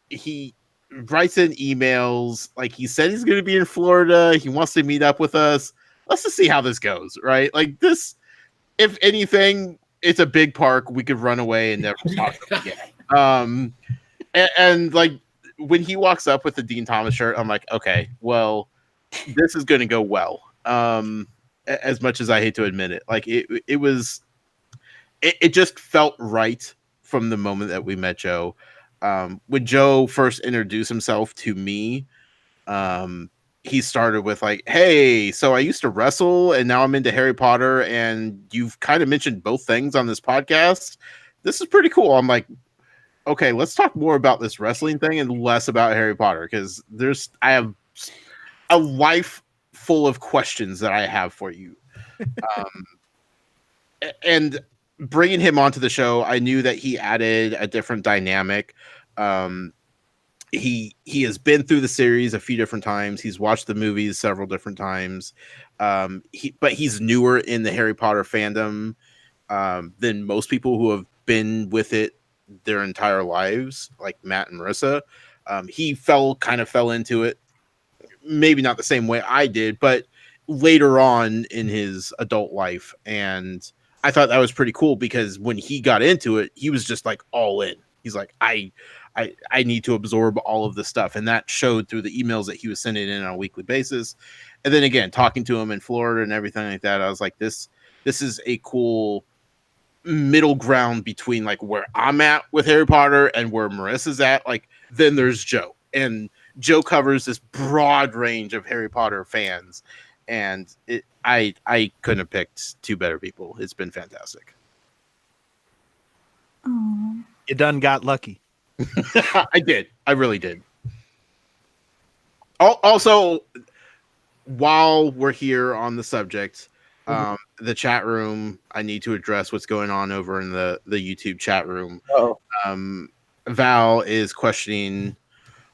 He writes in emails. Like, he said he's going to be in Florida. He wants to meet up with us. Let's just see how this goes, right? Like, this, if anything, it's a big park. We could run away and never talk to him again. And like, when he walks up with the Dean Thomas shirt, I'm like, okay, well, this is going to go well. As much as I hate to admit it, like it just felt right from the moment that we met Joe. When Joe first introduced himself to me, he started with like, hey, so I used to wrestle and now I'm into Harry Potter, and you've kind of mentioned both things on this podcast. This is pretty cool. I'm like, okay, let's talk more about this wrestling thing and less about Harry Potter, because I have a life full of questions that I have for you. And bringing him onto the show, I knew that he added a different dynamic. He has been through the series a few different times. He's watched the movies several different times. But he's newer in the Harry Potter fandom than most people who have been with it their entire lives, like Matt and Marissa. He kind of fell into it, maybe not the same way I did, but later on in his adult life. And I thought that was pretty cool, because when he got into it, he was just like all in. He's like, I need to absorb all of this stuff. And that showed through the emails that he was sending in on a weekly basis. And then again, talking to him in Florida and everything like that, I was like, this is a cool middle ground between like where I'm at with Harry Potter and where Marissa's at. Like, then there's Joe. And Joe covers this broad range of Harry Potter fans. And I couldn't have picked two better people. It's been fantastic. Aww. You done got lucky. I did. I really did. Also, while we're here on the subject, the chat room, I need to address what's going on over in the YouTube chat room. Oh. Val is questioning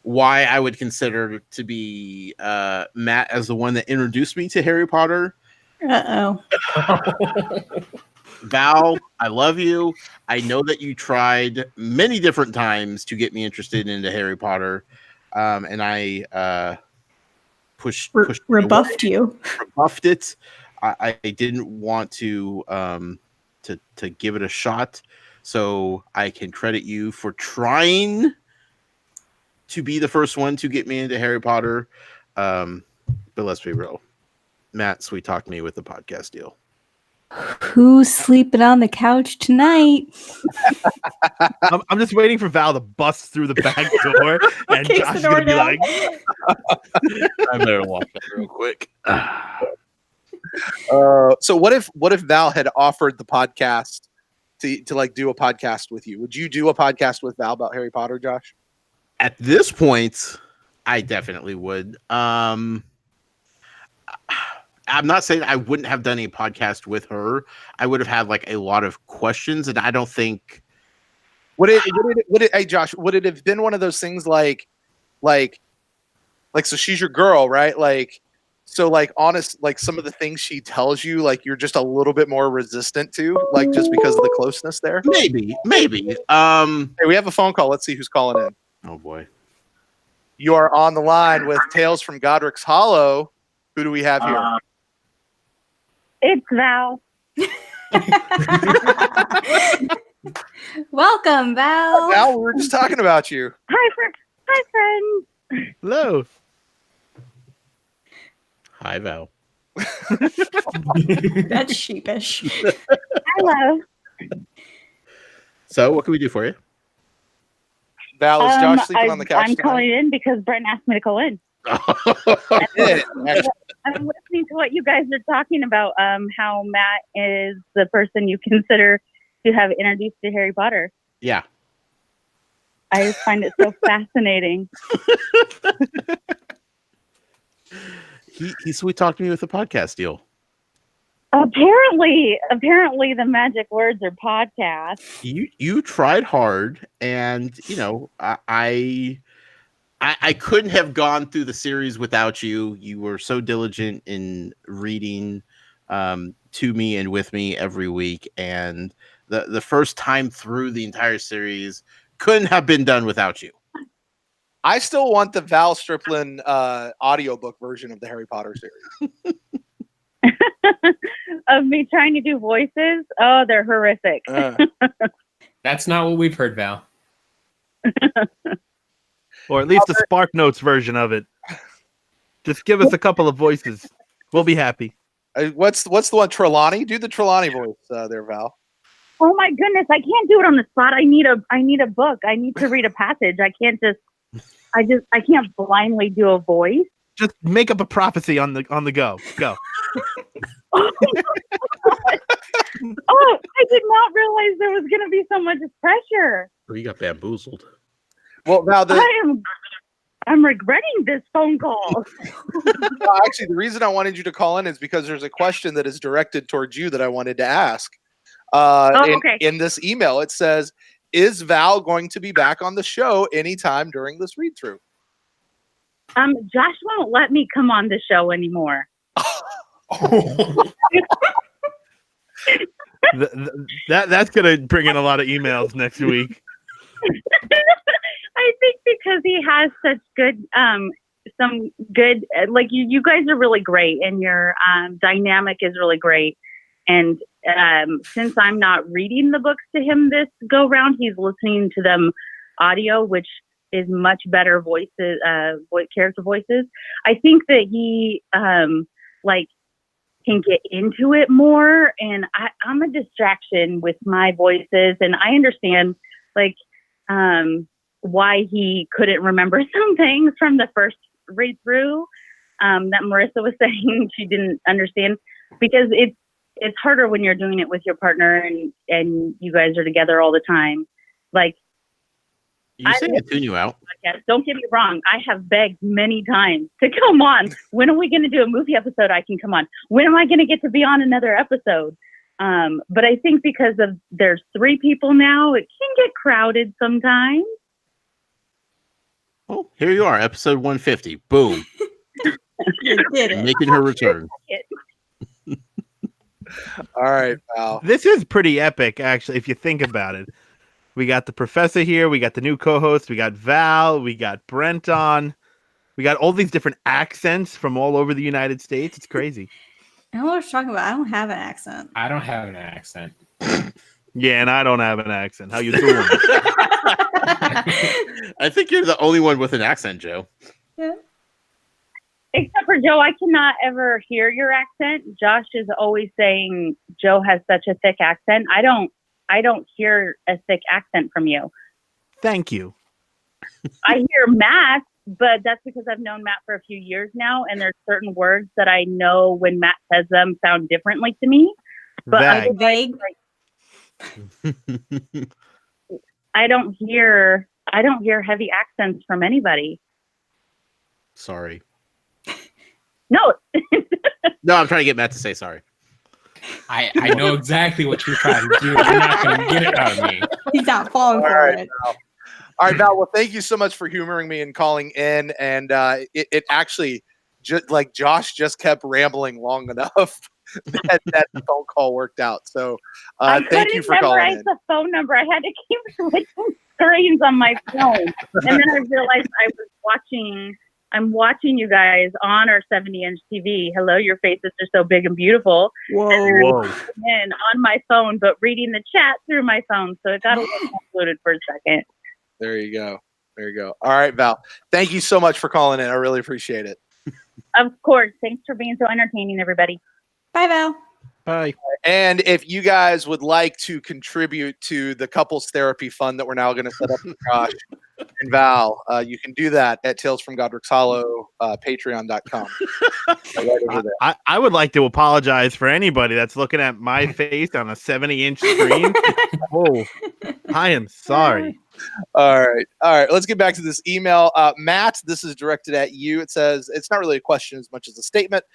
why I would consider to be Matt as the one that introduced me to Harry Potter. Uh-oh. Val, I love you. I know that you tried many different times to get me interested into Harry Potter, and I rebuffed you. Rebuffed it. I didn't want to give it a shot, so I can credit you for trying to be the first one to get me into Harry Potter. But let's be real, Matt sweet talked me with the podcast deal. Who's sleeping on the couch tonight? I'm just waiting for Val to bust through the back door, and Kicks Josh the is gonna door be down. I better walk that real quick. So what if Val had offered the podcast to like do a podcast with you? Would you do a podcast with Val about Harry Potter, Josh? At this point, I definitely would. I'm not saying I wouldn't have done a podcast with her. I would have had like a lot of questions, and I don't think Hey Josh, would it have been one of those things like so she's your girl, right? Like, so like honest, like some of the things she tells you, like you're just a little bit more resistant to, like just because of the closeness there. maybe. Hey, we have a phone call. Let's see who's calling in. Oh boy. You are on the line with Tales from Godric's Hollow. Who do we have here? It's Val. Welcome, Val. Val, we were just talking about you. Hi, friends. Hello. Hi, Val. That's sheepish. Hello. So, what can we do for you? Val, is Josh sleeping on the couch I'm tonight? calling in because Brent asked me to call in. Yeah, actually, I'm listening to what you guys are talking about. How Matt is the person you consider to have introduced to Harry Potter. Yeah. I just find it so fascinating. He sweet talked me with a podcast deal. Apparently, the magic words are podcast. You tried hard, and you know I couldn't have gone through the series without you. You were so diligent in reading to me and with me every week, and the first time through the entire series couldn't have been done without you. I still want the Val Striplin audiobook version of the Harry Potter series. Of me trying to do voices. Oh, they're horrific. That's not what we've heard, Val. Or at least the Spark Notes version of it. Just give us a couple of voices. We'll be happy. What's the one? Trelawney? Do the Trelawney voice there, Val. Oh my goodness, I can't do it on the spot. I need a book. I need to read a passage. I can't blindly do a voice. Just make up a prophecy on the go. Go. Oh, I did not realize there was going to be so much pressure. Oh, you got bamboozled. Well, now I'm regretting this phone call. actually, the reason I wanted you to call in is because there's a question that is directed towards you that I wanted to ask. Okay. In this email, it says, "Is Val going to be back on the show anytime during this read through?" Josh won't let me come on the show anymore. That's gonna bring in a lot of emails next week. I think because he has such good, some good, like you guys are really great, and your dynamic is really great. And since I'm not reading the books to him this go round, he's listening to them audio, which is much better voices, character voices. I think that he can get into it more, and I'm a distraction with my voices, and I understand why he couldn't remember some things from the first read through that Marissa was saying she didn't understand, because it's harder when you're doing it with your partner and you guys are together all the time. Like, You say I tune you out. Don't get me wrong. I have begged many times to come on. When are we going to do a movie episode? I can come on. When am I going to get to be on another episode? But I think because there's 3 people now, it can get crowded sometimes. Oh, here you are, episode 150. Boom. You did it. Making her return. All right, Val. This is pretty epic, actually, if you think about it. We got the professor here. We got the new co-host. We got Val. We got Brent on. We got all these different accents from all over the United States. It's crazy. I don't know what you're talking about. I don't have an accent. I don't have an accent. Yeah, and I don't have an accent. How you doing? I think you're the only one with an accent, Joe. Yeah. Except for Joe, I cannot ever hear your accent. Josh is always saying Joe has such a thick accent. I don't hear a thick accent from you. Thank you. I hear Matt, but that's because I've known Matt for a few years now, and there's certain words that I know when Matt says them sound differently to me. But Vague. I don't hear heavy accents from anybody. Sorry. No. No, I'm trying to get Matt to say sorry. I know exactly what you're trying to do. You're not going to get it out of me. He's not falling All for right, it. Val. All right, Val. Well, thank you so much for humoring me and calling in. And it actually, just like Josh, just kept rambling long enough that the phone call worked out. So thank you for calling in. I couldn't memorize the phone number. I had to keep switching screens on my phone, and then I realized I'm watching you guys on our 70-inch TV. Hello, your faces are so big and beautiful. Whoa. And on my phone, but reading the chat through my phone, so it got a little convoluted for a second. There you go. All right, Val. Thank you so much for calling in. I really appreciate it. Of course. Thanks for being so entertaining, everybody. Bye, Val. Bye. And if you guys would like to contribute to the couples therapy fund that we're now going to set up for Josh and Val, you can do that at Tales from Godric's Hollow, patreon.com. Right over there. I would like to apologize for anybody that's looking at my face on a 70-inch screen. Oh, I am sorry. All right. Let's get back to this email. Matt, this is directed at you. It says, it's not really a question as much as a statement.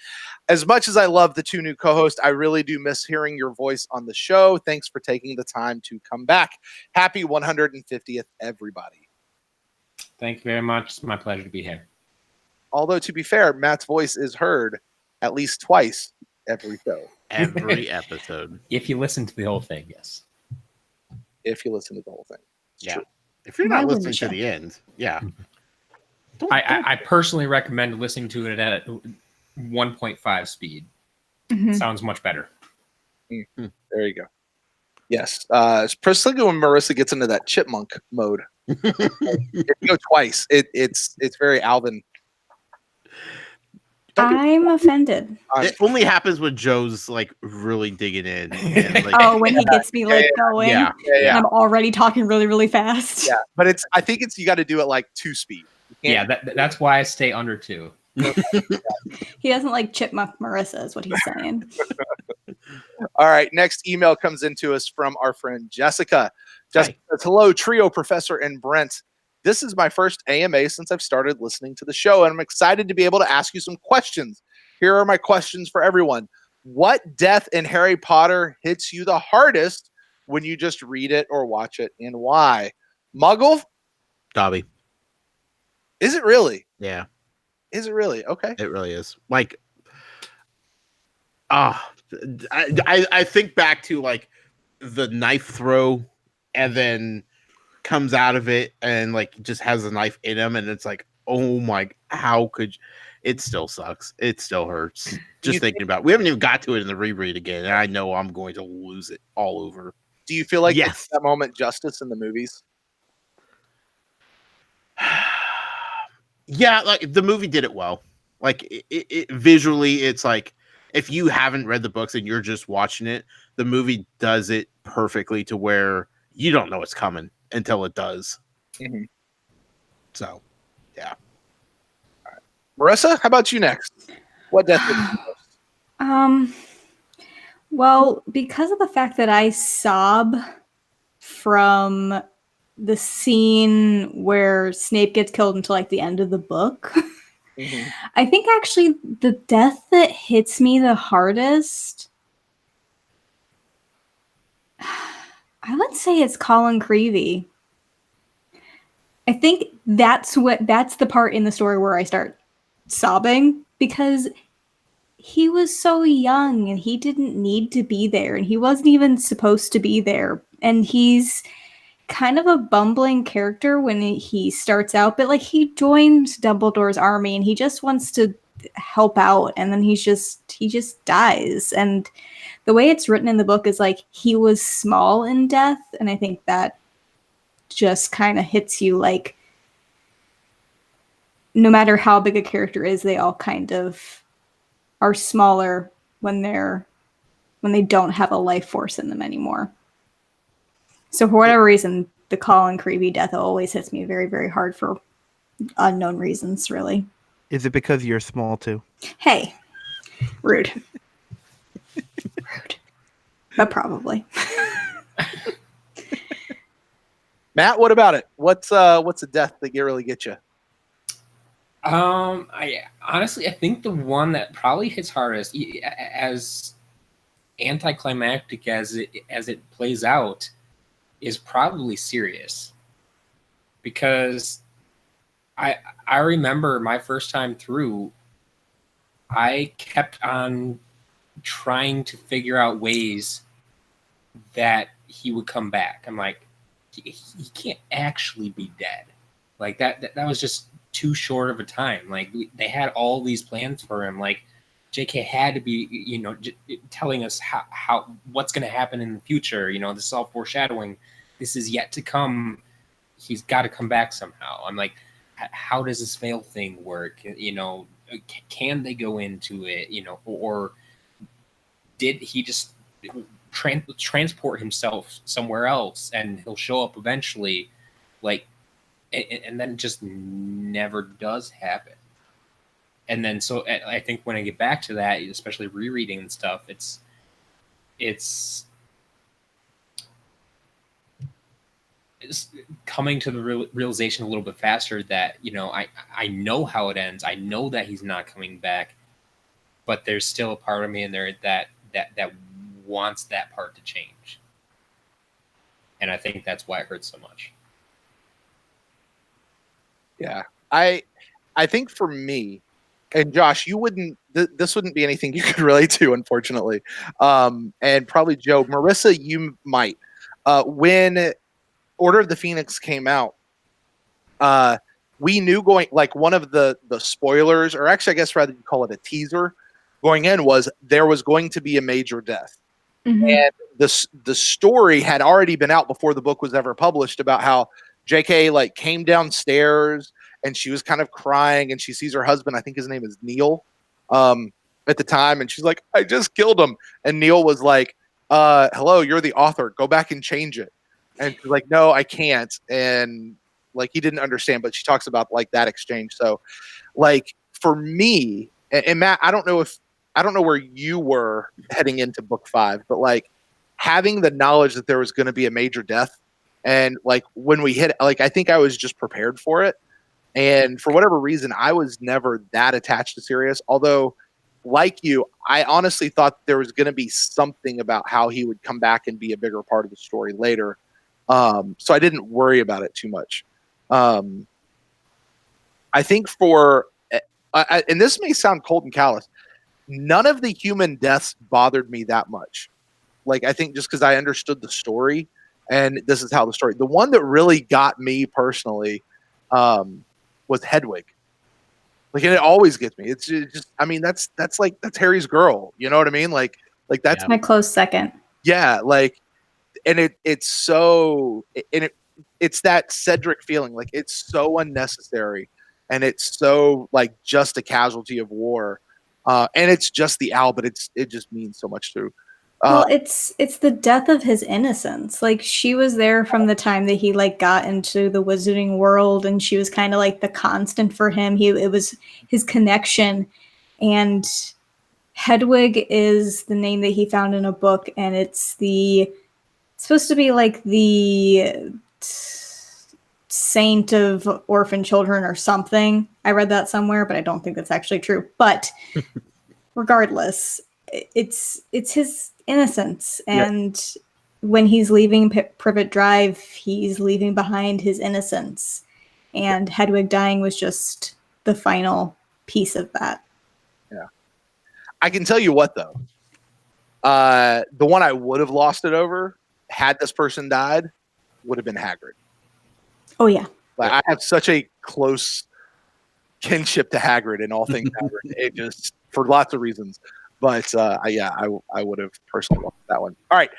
As much as I love the two new co-hosts, I really do miss hearing your voice on the show. Thanks for taking the time to come back. Happy 150th, everybody. Thank you very much. It's my pleasure to be here. Although, to be fair, Matt's voice is heard at least twice every show. Every episode. If you listen to the whole thing, yes. If you listen to the whole thing. Yeah. True. If you're Why not wouldn't listening to you? the end, yeah. I personally recommend listening to it at 1.5 speed. Mhm. Sounds much better. There you go. Yes. Priscilla when Marissa gets into that chipmunk mode. If you go twice, it's very Alvin. I'm offended. It only happens when Joe's like really digging in. And, like, When he gets me like going, yeah. and I'm already talking really, really fast. Yeah, but I think you got to do it like 2 speed. Yeah, that's why I stay under 2. He doesn't like chipmunk Marissa, is what he's saying. All right, next email comes into us from our friend Jessica. Jessica says, hello, Trio, Professor, and Brent. This is my first AMA since I've started listening to the show, and I'm excited to be able to ask you some questions. Here are my questions for everyone. What death in Harry Potter hits you the hardest when you just read it or watch it, and why? Muggle? Dobby. Is it really? Yeah. Is it really? Okay. It really is. Like, I think back to like the knife throw and then comes out of it and like just has a knife in him, and it's like, oh my, how could you? It still sucks. It still hurts just thinking about it. We haven't even got to it in the reread again, and I know I'm going to lose it all over. Do you feel like Yes. it's that moment justice in the movies? Yeah, like the movie did it well. Like it visually, it's like if you haven't read the books and you're just watching it, the movie does it perfectly to where you don't know it's coming until it does. Mm-hmm. So, yeah. All right. Marissa, how about you next? What death hit you most? Well, because of the fact that I sob from the scene where Snape gets killed until like the end of the book, Mm-hmm. I think actually the death that hits me the hardest, I would say it's Colin Creevey. I think that's the part in the story where I start sobbing, because he was so young and he didn't need to be there, and he wasn't even supposed to be there. And he's kind of a bumbling character when he starts out, but like he joins Dumbledore's army and he just wants to help out, and then he just dies. And the way it's written in the book is like he was small in death, and I think that just kind of hits you like no matter how big a character is, they all kind of are smaller when they don't have a life force in them anymore. So for whatever reason, the Colin Creevy death always hits me very, very hard for unknown reasons, really. Is it because you're small too? Hey, rude. Rude. But probably. Matt, what about it? What's a death that really get you? I honestly, I think the one that probably hits hardest, as anticlimactic as it plays out, is probably Sirius, because I remember my first time through, I kept on trying to figure out ways that he would come back. I'm like, he can't actually be dead. Like that was just too short of a time. Like they had all these plans for him. Like JK had to be, telling us how what's going to happen in the future. This is all foreshadowing. This is yet to come. He's got to come back somehow. I'm like, how does this veil thing work? Can they go into it? Or did he just transport himself somewhere else and he'll show up eventually? Like, and then it just never does happen. And then, so I think when I get back to that, especially rereading and stuff, it's coming to the realization a little bit faster that, I know how it ends. I know that he's not coming back, but there's still a part of me in there that wants that part to change. And I think that's why it hurts so much. Yeah. I think for me, and Josh, you wouldn't, this wouldn't be anything you could relate to, unfortunately. And probably Joe, Marissa, you might. When Order of the Phoenix came out, we knew one of the spoilers, or actually I guess rather you call it a teaser, going in was there was going to be a major death. Mm-hmm. And the story had already been out before the book was ever published about how JK came downstairs and she was kind of crying and she sees her husband, I think his name is Neil, at the time, and she's like, I just killed him. And Neil was like, hello, you're the author, go back and change it. And she's like, no, I can't. And he didn't understand, but she talks about that exchange. So for me, and Matt, I don't know where you were heading into book 5, but having the knowledge that there was going to be a major death, and when we hit, I think I was just prepared for it. And for whatever reason, I was never that attached to Sirius. Although, like you, I honestly thought there was going to be something about how he would come back and be a bigger part of the story later. So I didn't worry about it too much. I think and this may sound cold and callous, none of the human deaths bothered me that much. I think just because I understood the story, and this is how the one that really got me personally was Hedwig. And it always gets me. It's just, I mean, that's Harry's girl. You know what I mean? That's my close second. Yeah. And it's that Cedric feeling. It's so unnecessary, and it's so just a casualty of war. And it's just the owl, but it just means so much too. Well, it's the death of his innocence. She was there from the time that he got into the wizarding world, and she was kind of the constant for him. It was his connection, and Hedwig is the name that he found in a book, and it's supposed to be the saint of orphan children or something. I read that somewhere, but I don't think that's actually true. But regardless, it's his innocence, and when he's leaving Privet Drive, he's leaving behind his innocence, and Hedwig dying was just the final piece of that. Yeah, I can tell you what though, the one I would have lost it over had this person died would have been Hagrid. Oh yeah, I have such a close kinship to Hagrid in all things Hagrid. It just, for lots of reasons. But I would have personally loved that one. All right,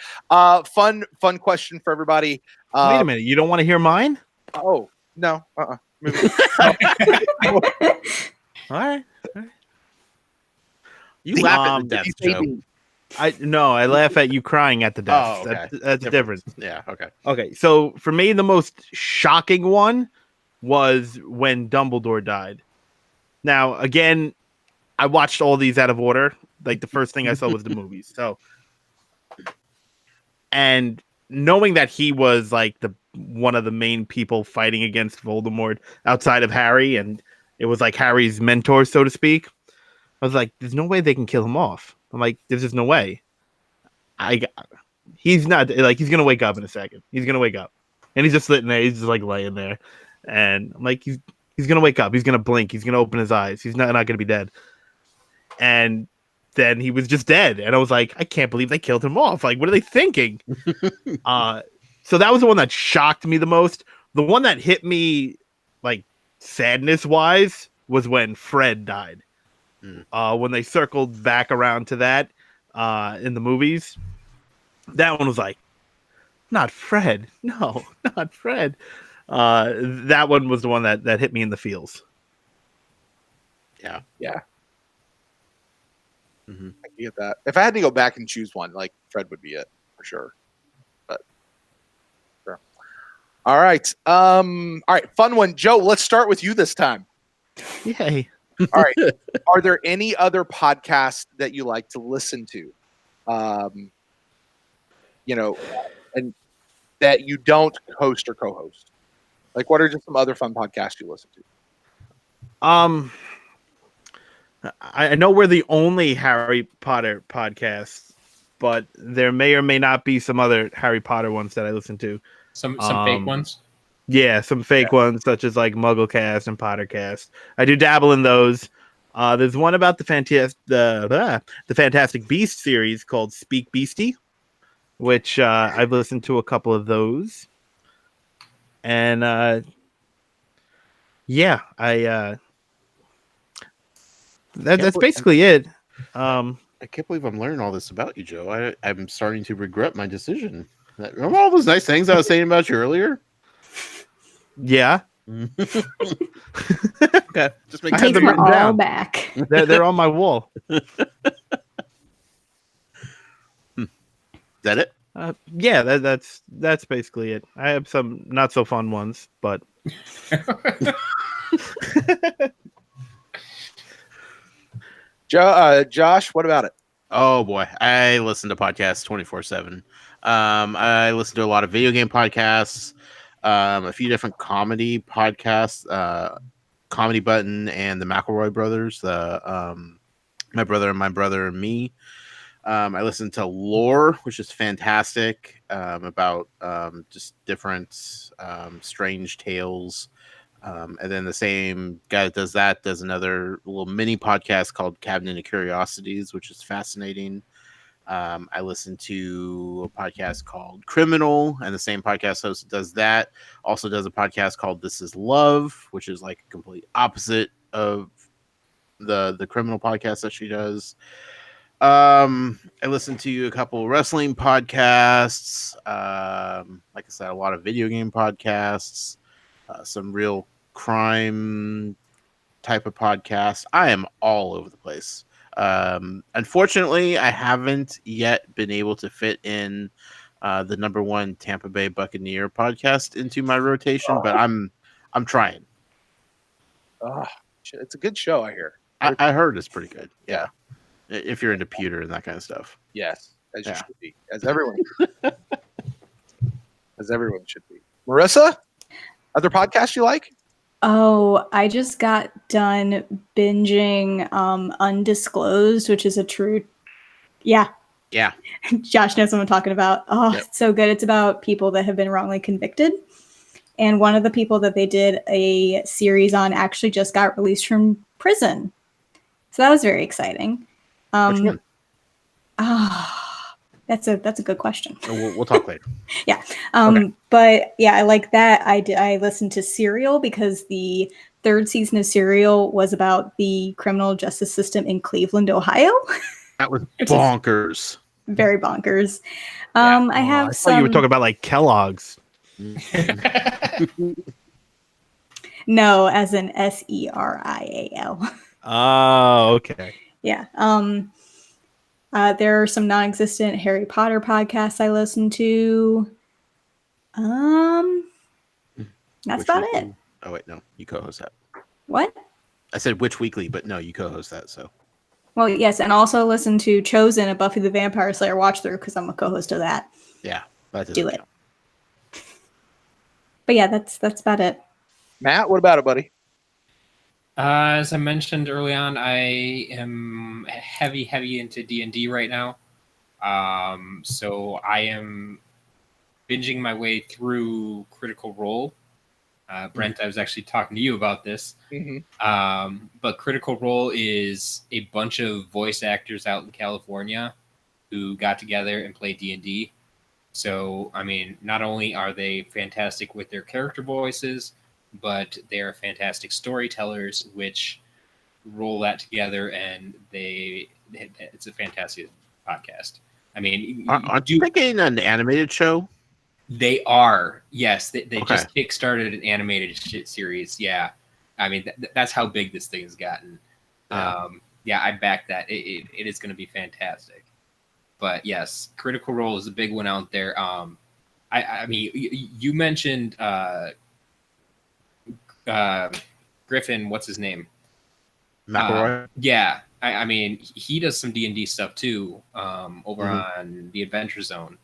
fun question for everybody. Wait a minute, you don't want to hear mine? Oh no, All right. You laugh at the death, He's Joe. maybe- I laugh at you crying at the death. Oh, okay. That's different. Yeah, okay. Okay, so for me, the most shocking one was when Dumbledore died. Now, again, I watched all these out of order. Like the first thing I saw was the movies. So, and knowing that he was like one of the main people fighting against Voldemort outside of Harry, and it was like Harry's mentor, so to speak. I was like, "There's no way they can kill him off." I'm like, "There's just no way." He's not like he's gonna wake up in a second. He's gonna wake up, and he's just sitting there. He's just like laying there, and I'm like, he's gonna wake up. He's gonna blink. He's gonna open his eyes. He's not gonna be dead. And then he was just dead, and I was like, I can't believe they killed him off. Like, what are they thinking? So that was the one that shocked me the most. The one that hit me like sadness wise was when Fred died. When they circled back around to that in the movies, that one was like, not Fred. No, not Fred. That one was the one that hit me in the feels. Yeah. I get that. If I had to go back and choose one, like Fred would be it for sure. But sure. All right. All right. Fun one, Joe. Let's start with you this time. Yay. All right. Are there any other podcasts that you like to listen to? And that you don't host or co-host? Like, what are just some other fun podcasts you listen to? I know we're the only Harry Potter podcast, but there may or may not be some other Harry Potter ones that I listen to. Some fake ones. Yeah, some fake ones such as like Mugglecast and Pottercast. I do dabble in those. There's one about the Fantastic Beasts series called Speak Beastie, which I've listened to a couple of those. And that's basically it. I can't believe I'm learning all this about you, Joe. I'm starting to regret my decision. Remember all those nice things I was saying about you earlier? Yeah. Okay. Just make Take them them written all down. back. They're on my wall. Is that it? Yeah, that's basically it. I have some not so fun ones, but Josh, what about it? Oh boy, I listen to podcasts 24/7. I listen to a lot of video game podcasts, a few different comedy podcasts, Comedy Button and the McElroy Brothers, My Brother and Me. I listen to Lore, which is fantastic, about just different strange tales. And then the same guy that does that does another little mini podcast called Cabinet of Curiosities, which is fascinating. I listen to a podcast called Criminal, and the same podcast host that does that also does a podcast called This Is Love, which is like a complete opposite of the Criminal podcast that she does. I listen to a couple wrestling podcasts. Like I said, a lot of video game podcasts, some real crime type of podcasts. I am all over the place. Unfortunately, I haven't yet been able to fit in the #1 Tampa Bay Buccaneer podcast into my rotation, but I'm trying. It's a good show, I hear. I heard it's pretty good. Yeah. If you're into pewter and that kind of stuff. Yes, as you should be. As everyone should be. Marissa, other podcasts you like? Oh, I just got done binging Undisclosed, which is a true Yeah. Josh knows what I'm talking about. Oh, Yep. It's so good. It's about people that have been wrongly convicted. And one of the people that they did a series on actually just got released from prison. So that was very exciting. Which one? That's a good question. We'll talk later. Yeah. Okay. But yeah, I like that. I listened to Serial because the 3rd season of Serial was about the criminal justice system in Cleveland, Ohio. That was bonkers. Very bonkers. Yeah. I have I thought you were talking about like Kellogg's. No, as in Serial. Oh, okay. Yeah. There are some non-existent Harry Potter podcasts I listen to. That's Which about weekly? it. Oh wait, no, you co-host that. What? I said which weekly, but no, you co-host that. So Well, yes, and also listen to Chosen, a Buffy the Vampire Slayer watch through because I'm a co-host of that. yeah, that doesn't Do it. count. But yeah, that's about it. Matt, what about it, buddy? As I mentioned early on, I am heavy into D&D right now. So I am binging my way through Critical Role. Brent, I was actually talking to you about this. But Critical Role is a bunch of voice actors out in California who got together and played D&D. So, I mean, not only are they fantastic with their character voices, but they are fantastic storytellers, which roll that together, and it's a fantastic podcast. I mean, Aren't you thinking an animated show? They are, yes. They Okay. just kickstarted an animated series. Yeah, I mean that's how big this thing has gotten. Yeah, I back that. It is going to be fantastic. But yes, Critical Role is a big one out there. I mean, you mentioned Griffin. What's his name? McElroy. Yeah, I mean he does some D&D stuff too. Over on the Adventure Zone.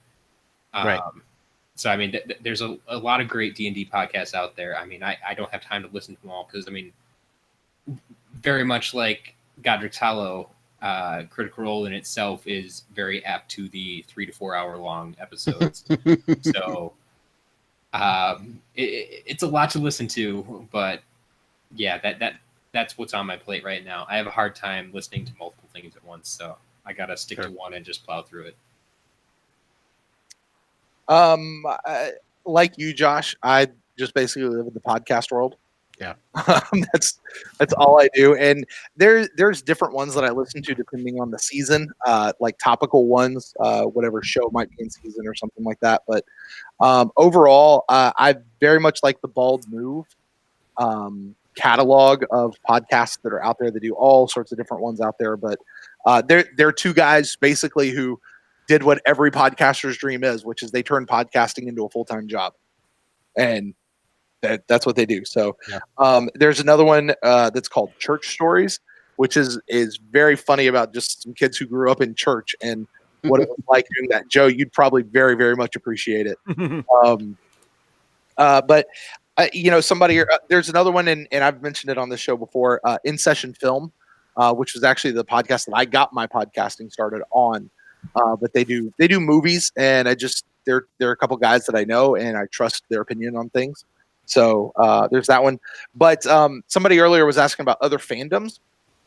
Right. So, I mean, there's a lot of great D&D podcasts out there. I mean, I don't have time to listen to them all because, I mean, very much like Godric's Hollow, Critical Role in itself is very apt to the 3 to 4 hour long episodes. So, it's a lot to listen to, but yeah, that's what's on my plate right now. I have a hard time listening to multiple things at once, so I got to stick to one and just plow through it. Like you, Josh, I just basically live in the podcast world. Yeah. That's all I do. And there's different ones that I listen to depending on the season, like topical ones, whatever show might be in season or something like that. But overall, I very much like the Bald Move catalog of podcasts that are out there. They do all sorts of different ones out there. But they're two guys basically who did what every podcaster's dream is, which is they turn podcasting into a full-time job. And that's what they do. So there's another one that's called Church Stories, which is very funny about just some kids who grew up in church and what it was like doing that. Joe, you'd probably very, very much appreciate it. But you know, there's another one, and I've mentioned it on the show before, In Session Film, which was actually the podcast that I got my podcasting started on. But they do movies, and they're a couple guys that I know, and I trust their opinion on things. So there's that one. But somebody earlier was asking about other fandoms,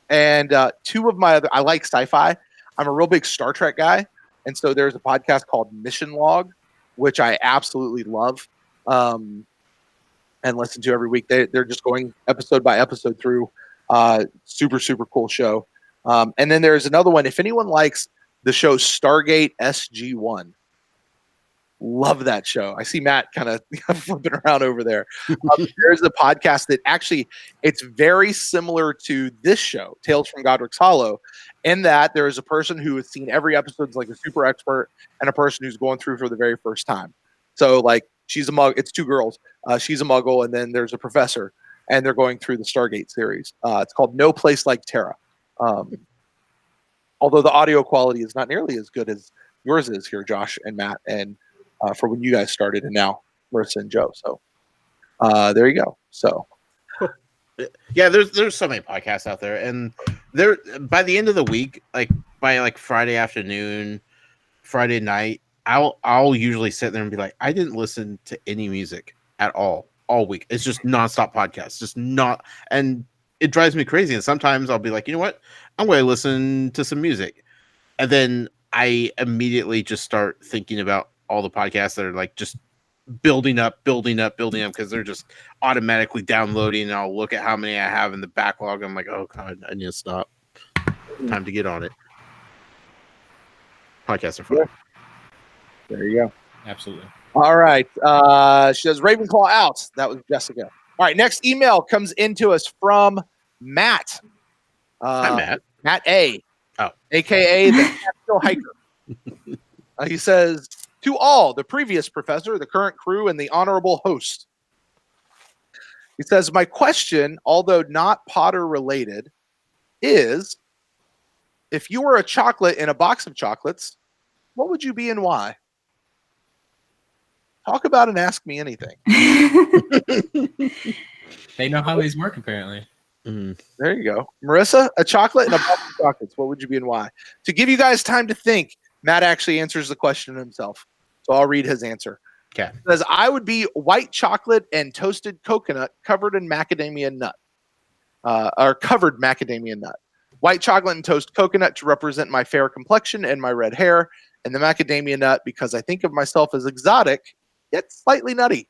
and two of my other, I like sci-fi. I'm a real big Star Trek guy, and so there's a podcast called Mission Log, which I absolutely love and listen to every week. They're just going episode by episode through. Super, super cool show. And then there's another one. If anyone likes the show Stargate SG-1, love that show. I see Matt kind of flipping around over there. There's a podcast that actually, it's very similar to this show, Tales from Godric's Hollow, in that there is a person who has seen every episode, like a super expert, and a person who's going through for the very first time. So like she's a muggle. It's two girls. She's a muggle, and then there's a professor, and they're going through the Stargate series. It's called No Place Like Terra. Although the audio quality is not nearly as good as yours is here, Josh and Matt, and for when you guys started, and now Marissa and Joe. So there you go. So yeah, there's so many podcasts out there, and there by the end of the week, like by like Friday afternoon, Friday night, I'll usually sit there and be like, I didn't listen to any music at all week. It's just nonstop podcasts, just not, and it drives me crazy. And sometimes I'll be like, you know what, I'm going to listen to some music, and then I immediately just start thinking about all the podcasts that are like just building up because they're just automatically downloading, and I'll look at how many I have in the backlog. I'm like, oh god, I need to stop. Time to get on it. Podcasts are fun. Yeah. There you go. Absolutely. All right. She says Ravenclaw out. That was Jessica. All right, next email comes into us from Matt. Hi, Matt. Matt A. Oh. AKA the Catskill Hiker. He says, to all, the previous professor, the current crew, and the honorable host. He says, my question, although not Potter related, is if you were a chocolate in a box of chocolates, what would you be and why? Talk about and ask me anything. They know how these work, apparently. There you go. Marissa, a chocolate and a box of chocolates. What would you be and why? To give you guys time to think, Matt actually answers the question himself. So I'll read his answer. Okay. It says, I would be white chocolate and toasted coconut covered in macadamia nut. Or covered macadamia nut. White chocolate and toast coconut to represent my fair complexion and my red hair. And the macadamia nut because I think of myself as exotic, yet slightly nutty.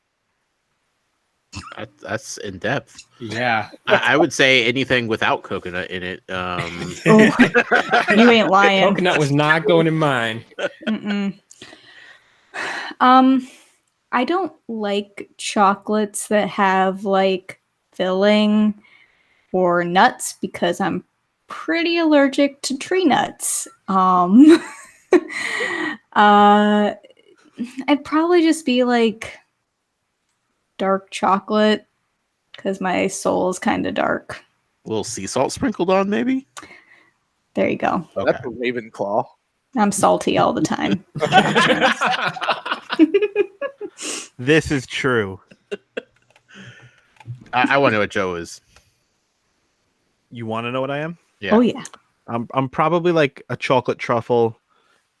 That's in depth. Yeah. I would say anything without coconut in it. You ain't lying. Coconut was not going in mine. I don't like chocolates that have like filling or nuts because I'm pretty allergic to tree nuts. I'd probably just be like dark chocolate because my soul is kind of dark. A little sea salt sprinkled on, maybe? There you go. Okay. That's a Ravenclaw. I'm salty all the time. This is true. I want to know what Joe is. You want to know what I am? Yeah. Oh yeah. I'm probably like a chocolate truffle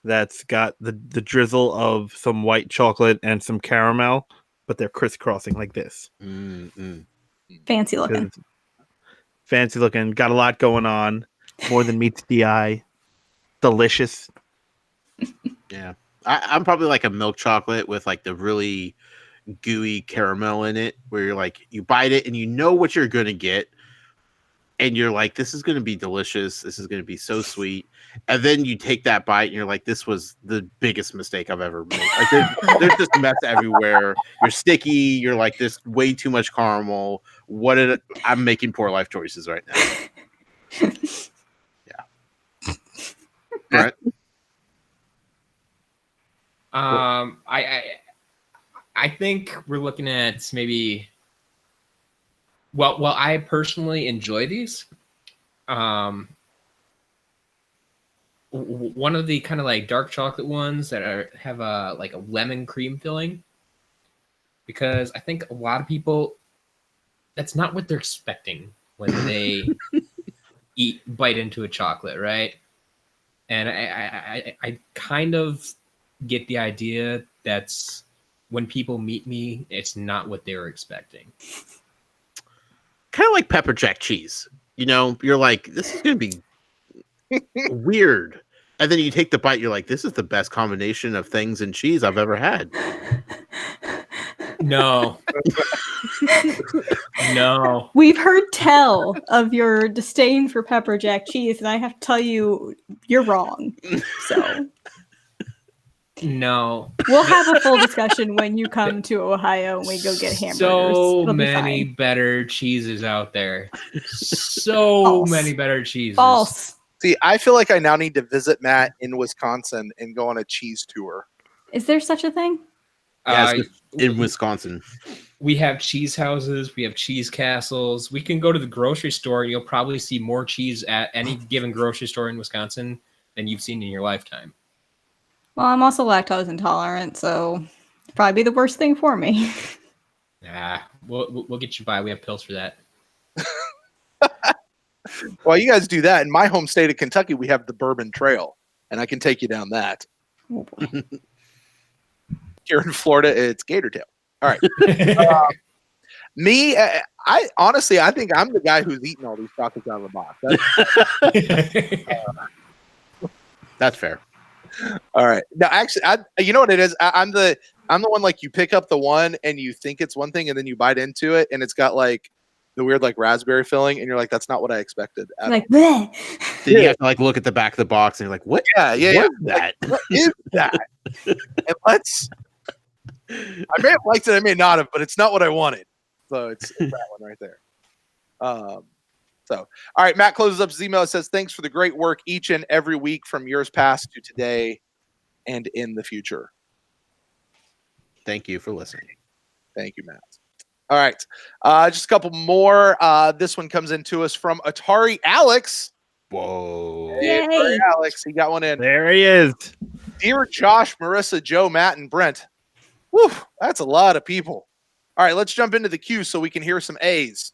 that's got the drizzle of some white chocolate and some caramel, but they're crisscrossing like this. Fancy looking. Fancy looking. Got a lot going on. More than meets the eye. Delicious. Yeah. I'm probably like a milk chocolate with like the really gooey caramel in it, where you're like, you bite it and you know what you're going to get. And you're like, this is going to be delicious. This is going to be so sweet. And then you take that bite and you're like, this was the biggest mistake I've ever made. Like there's just mess everywhere. You're sticky. You're like, this way too much caramel. I'm making poor life choices right now. Yeah. Brent? I think we're looking at maybe. Well, I personally enjoy these. One of the kind of like dark chocolate ones that have a like a lemon cream filling, because I think a lot of people, that's not what they're expecting when they bite into a chocolate, right? And I kind of get the idea that's when people meet me, it's not what they were expecting. Kind of like pepper jack cheese. You know, you're like, this is going to be weird. And then you take the bite, you're like, this is the best combination of things and cheese I've ever had. No. No. We've heard tell of your disdain for pepper jack cheese, and I have to tell you, you're wrong. So no. We'll have a full discussion when you come to Ohio and we go get hamburgers. So It'll be many fine. better cheeses out there. So many better cheeses. False. See, I feel like I now need to visit Matt in Wisconsin and go on a cheese tour. Is there such a thing? In Wisconsin. We have cheese houses. We have cheese castles. We can go to the grocery store. You'll probably see more cheese at any given grocery store in Wisconsin than you've seen in your lifetime. Well, I'm also lactose intolerant, so it'd probably be the worst thing for me. We'll get you by. We have pills for that. While you guys do that, in my home state of Kentucky, we have the Bourbon Trail, and I can take you down that. Oh, boy. Here in Florida, it's Gator Tail. All right. Me, I honestly, I think I'm the guy who's eating all these chocolates out of the box. That's fair. All right. No, actually, you know what it is? I'm the one, like, you pick up the one and you think it's one thing and then you bite into it and it's got like the weird like raspberry filling and you're like, that's not what I expected. Like, bleh. Then you have to like look at the back of the box and you're like, what? Yeah. What is that? Like, what is that? And I may have liked it, I may not have, but it's not what I wanted. So it's that one right there. So, all right, Matt closes up his email. It says, thanks for the great work each and every week from years past to today and in the future. Thank you for listening. Thank you, Matt. All right. Just a couple more. This one comes into us from Atari Alex. Whoa. Hey, Yay. Atari Alex. He got one in. There he is. Dear Josh, Marissa, Joe, Matt, and Brent. Whew, that's a lot of people. All right, let's jump into the queue so we can hear some A's.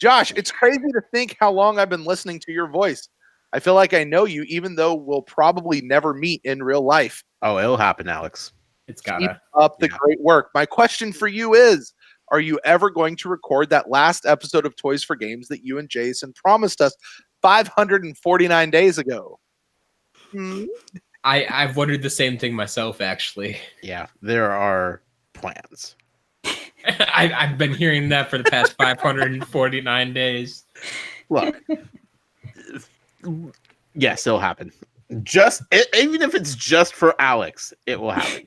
Josh, it's crazy to think how long I've been listening to your voice. I feel like I know you, even though we'll probably never meet in real life. Oh, it'll happen, Alex. It's Keep gotta. up the Yeah. great work. My question for you is, are you ever going to record that last episode of Toys for Games that you and Jason promised us 549 days ago? I've wondered the same thing myself, actually. Yeah, there are plans. I've been hearing that for the past 549 days. Look, yes, it'll happen. Even if it's just for Alex, it will happen.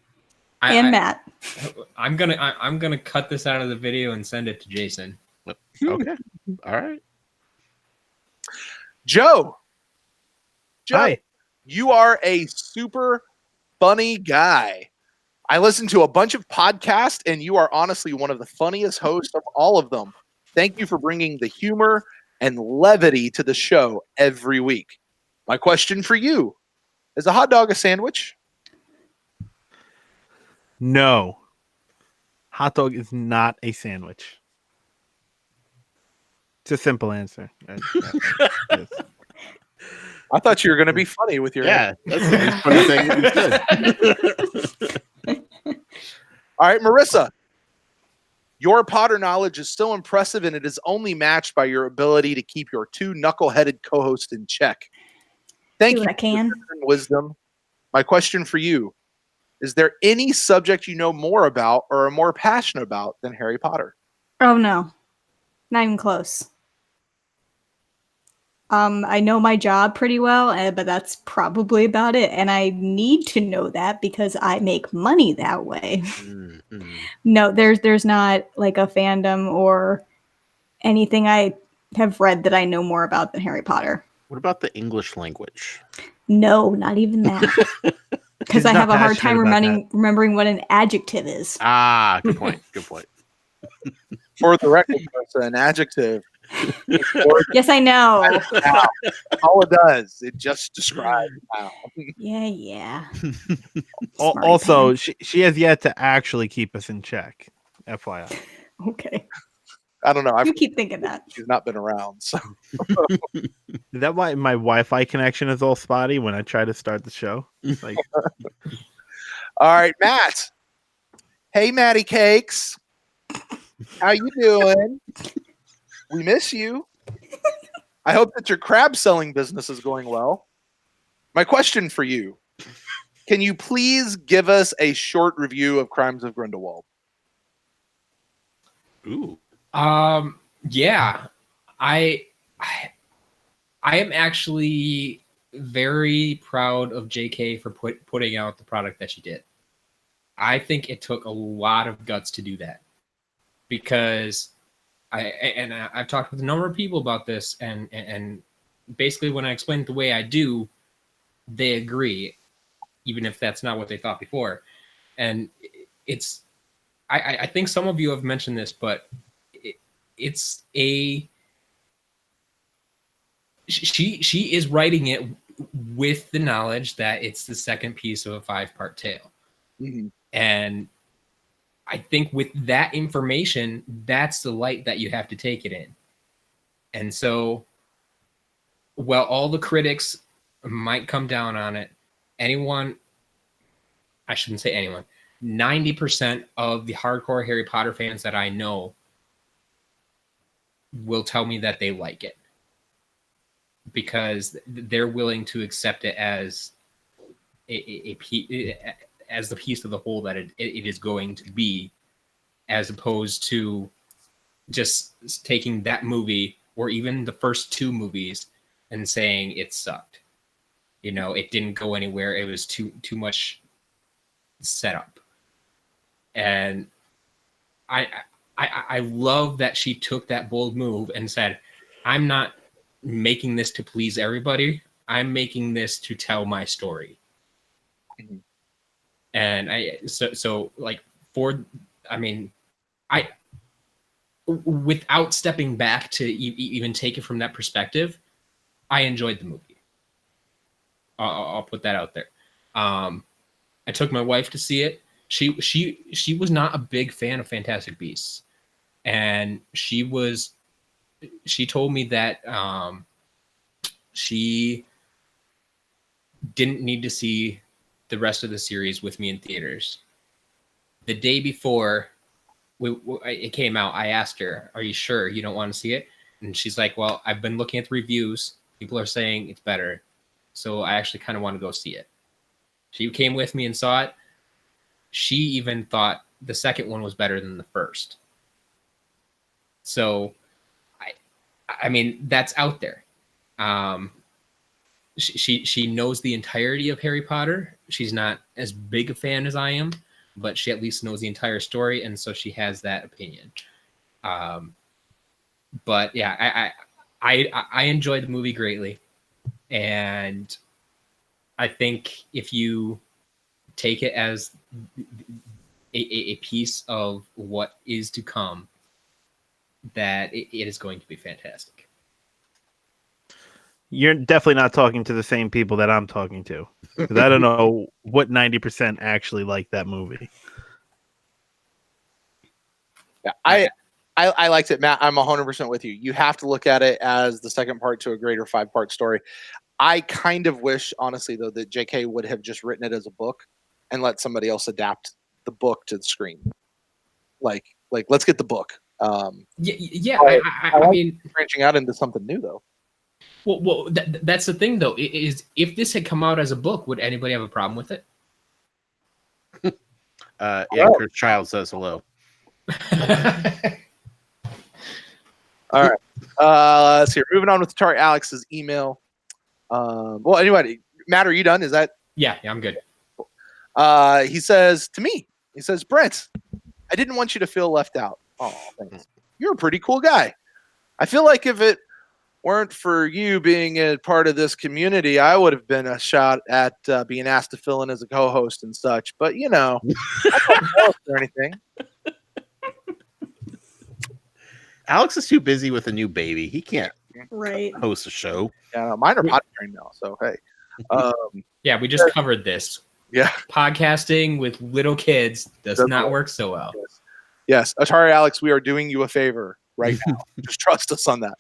And Matt. I'm gonna cut this out of the video and send it to Jason. Okay, all right. Joe, Hi. you are a super funny guy. I listen to a bunch of podcasts, and you are honestly one of the funniest hosts of all of them. Thank you for bringing the humor and levity to the show every week. My question for you, is a hot dog a sandwich? No. Hot dog is not a sandwich. It's a simple answer. Yes. I thought you were going to be funny with your Yeah, that's the most funny thing you said. All right, Marissa, your Potter knowledge is still impressive, and it is only matched by your ability to keep your two knuckle-headed co-hosts in check. Thank Do you what I can. for your wisdom. My question for you, is there any subject you know more about or are more passionate about than Harry Potter? Oh no, not even close. I know my job pretty well, but that's probably about it. And I need to know that because I make money that way. Mhm. No, there's not like a fandom or anything I have read that I know more about than Harry Potter. What about the English language? No, not even that. Because He's I not have a hard passionate time about remembering what an adjective is. Ah, good point. Good point. For the record, Marissa, an adjective. Yes, I know. All it does, it just describes how. Yeah. Also, she has yet to actually keep us in check. FYI. Okay. I don't know. You keep thinking that. She's not been around, so. Is that why my Wi-Fi connection is all spotty when I try to start the show? Like, All right, Matt. Hey, Matty Cakes. How you doing? We miss you. I hope that your crab selling business is going well. My question for you, can you please give us a short review of Crimes of Grindelwald? Ooh. Yeah, I am actually very proud of JK for putting out the product that she did. I think it took a lot of guts to do that because I've talked with a number of people about this, and basically when I explain it the way I do, they agree, even if that's not what they thought before. And it's I think some of you have mentioned this, but it's a she is writing it with the knowledge that it's the second piece of a 5-part tale. Mm-hmm. And I think with that information, that's the light that you have to take it in. And so, well, all the critics might come down on it. I shouldn't say anyone, 90% of the hardcore Harry Potter fans that I know will tell me that they like it because they're willing to accept it as as the piece of the whole that it is going to be, as opposed to just taking that movie or even the first 2 movies and saying it sucked. You know, it didn't go anywhere. It was too much setup. And I love that she took that bold move and said, I'm not making this to please everybody. I'm making this to tell my story. Mhm. And without stepping back to even take it from that perspective, I enjoyed the movie. I'll put that out there. I took my wife to see it. She was not a big fan of Fantastic Beasts, and she told me that she didn't need to see the rest of the series with me in theaters. The day before it came out, I asked her, "Are you sure you don't want to see it?" And she's like, "Well, I've been looking at the reviews. People are saying it's better, so I actually kind of want to go see it." She came with me and saw it. She even thought the second one was better than the first. So, I mean, that's out there. She knows the entirety of Harry Potter. She's not as big a fan as I am, but she at least knows the entire story, and so she has that opinion. But yeah, I enjoyed the movie greatly, and I think if you take it as a piece of what is to come, that it is going to be fantastic. You're definitely not talking to the same people that I'm talking to. 'Cause I don't know what 90% actually like that movie. Yeah, I liked it, Matt. I'm 100% with you. You have to look at it as the second part to a greater 5-part story. I kind of wish, honestly, though, that J.K. would have just written it as a book and let somebody else adapt the book to the screen. Like let's get the book. I like mean, branching out into something new, though. Well, that's the thing, though. Is if this had come out as a book, would anybody have a problem with it? Chris Child says hello. All right. Let's see. Moving on with Atari Alex's email. Well, anyway, Matt, are you done? Is that? Yeah, I'm good. He says to me, Brent, I didn't want you to feel left out. Oh, thanks. You're a pretty cool guy. I feel like if it weren't for you being a part of this community, I would have been a shot at being asked to fill in as a co-host and such. But, I don't know or anything. Alex is too busy with a new baby. He can't host a show. Yeah, mine are potty trained now. So, hey. Yeah, we just covered this. Yeah. Podcasting with little kids does not work so well. Yes. Atari Alex, we are doing you a favor right now. Just trust us on that.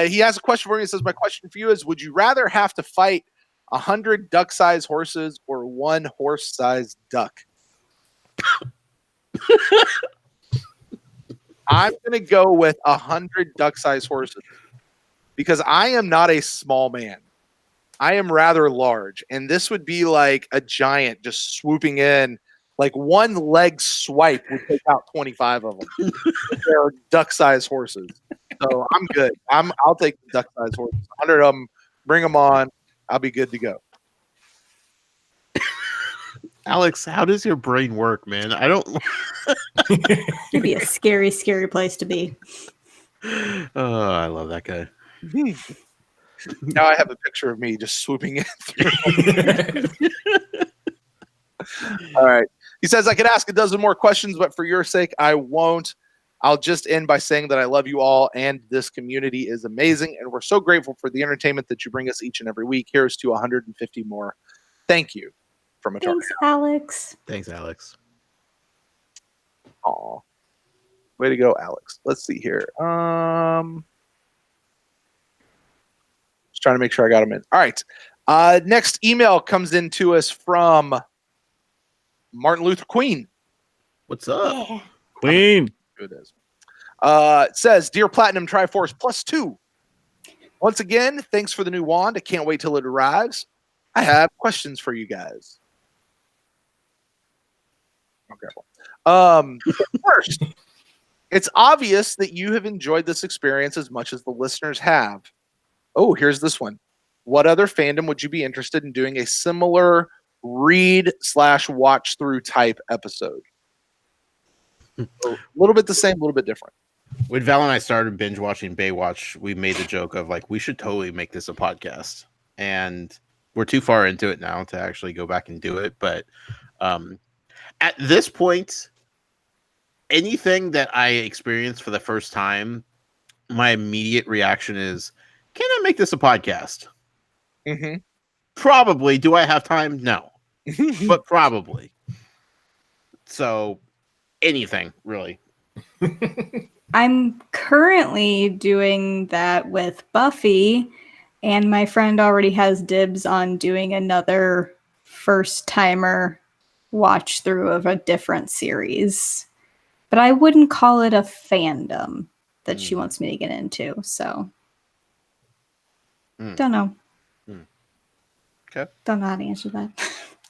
He has a question for me. He says, my question for you is, would you rather have to fight 100 duck-sized horses or 1 horse-sized duck? I'm going to go with 100 duck-sized horses because I am not a small man. I am rather large, and this would be like a giant just swooping in. Like one leg swipe would take out 25 of them. They're duck-sized horses. So I'm good. I'll take the duck-sized horses. 100 of them. Bring them on. I'll be good to go. Alex, how does your brain work, man? I don't. It'd be a scary, scary place to be. Oh, I love that guy. Now I have a picture of me just swooping in through. All right. He says, I could ask a dozen more questions, but for your sake, I won't. I'll just end by saying that I love you all, and this community is amazing, and we're so grateful for the entertainment that you bring us each and every week. Here's to 150 more. Thank you. From Atari. Thanks, Alex. Thanks, Alex. Aw. Way to go, Alex. Let's see here. Just trying to make sure I got them in. All right. Next email comes in to us from Martin Luther Queen. What's up? Yeah. Queen. It is. It says, Dear Platinum Triforce +2. Once again, thanks for the new wand. I can't wait till it arrives. I have questions for you guys. Okay. First, it's obvious that you have enjoyed this experience as much as the listeners have. Oh, here's this one. What other fandom would you be interested in doing a similar read/watch through type episode? A little bit the same, a little bit different. When Val and I started binge watching Baywatch, we made the joke of like, we should totally make this a podcast. And we're too far into it now to actually go back and do it. But at this point, anything that I experience for the first time, my immediate reaction is, can I make this a podcast? Mm-hmm. Probably. Do I have time? No. But probably. So anything, really. I'm currently doing that with Buffy, and my friend already has dibs on doing another first-timer watch through of a different series. But I wouldn't call it a fandom that she wants me to get into, so don't know. Okay. Don't know how to answer that.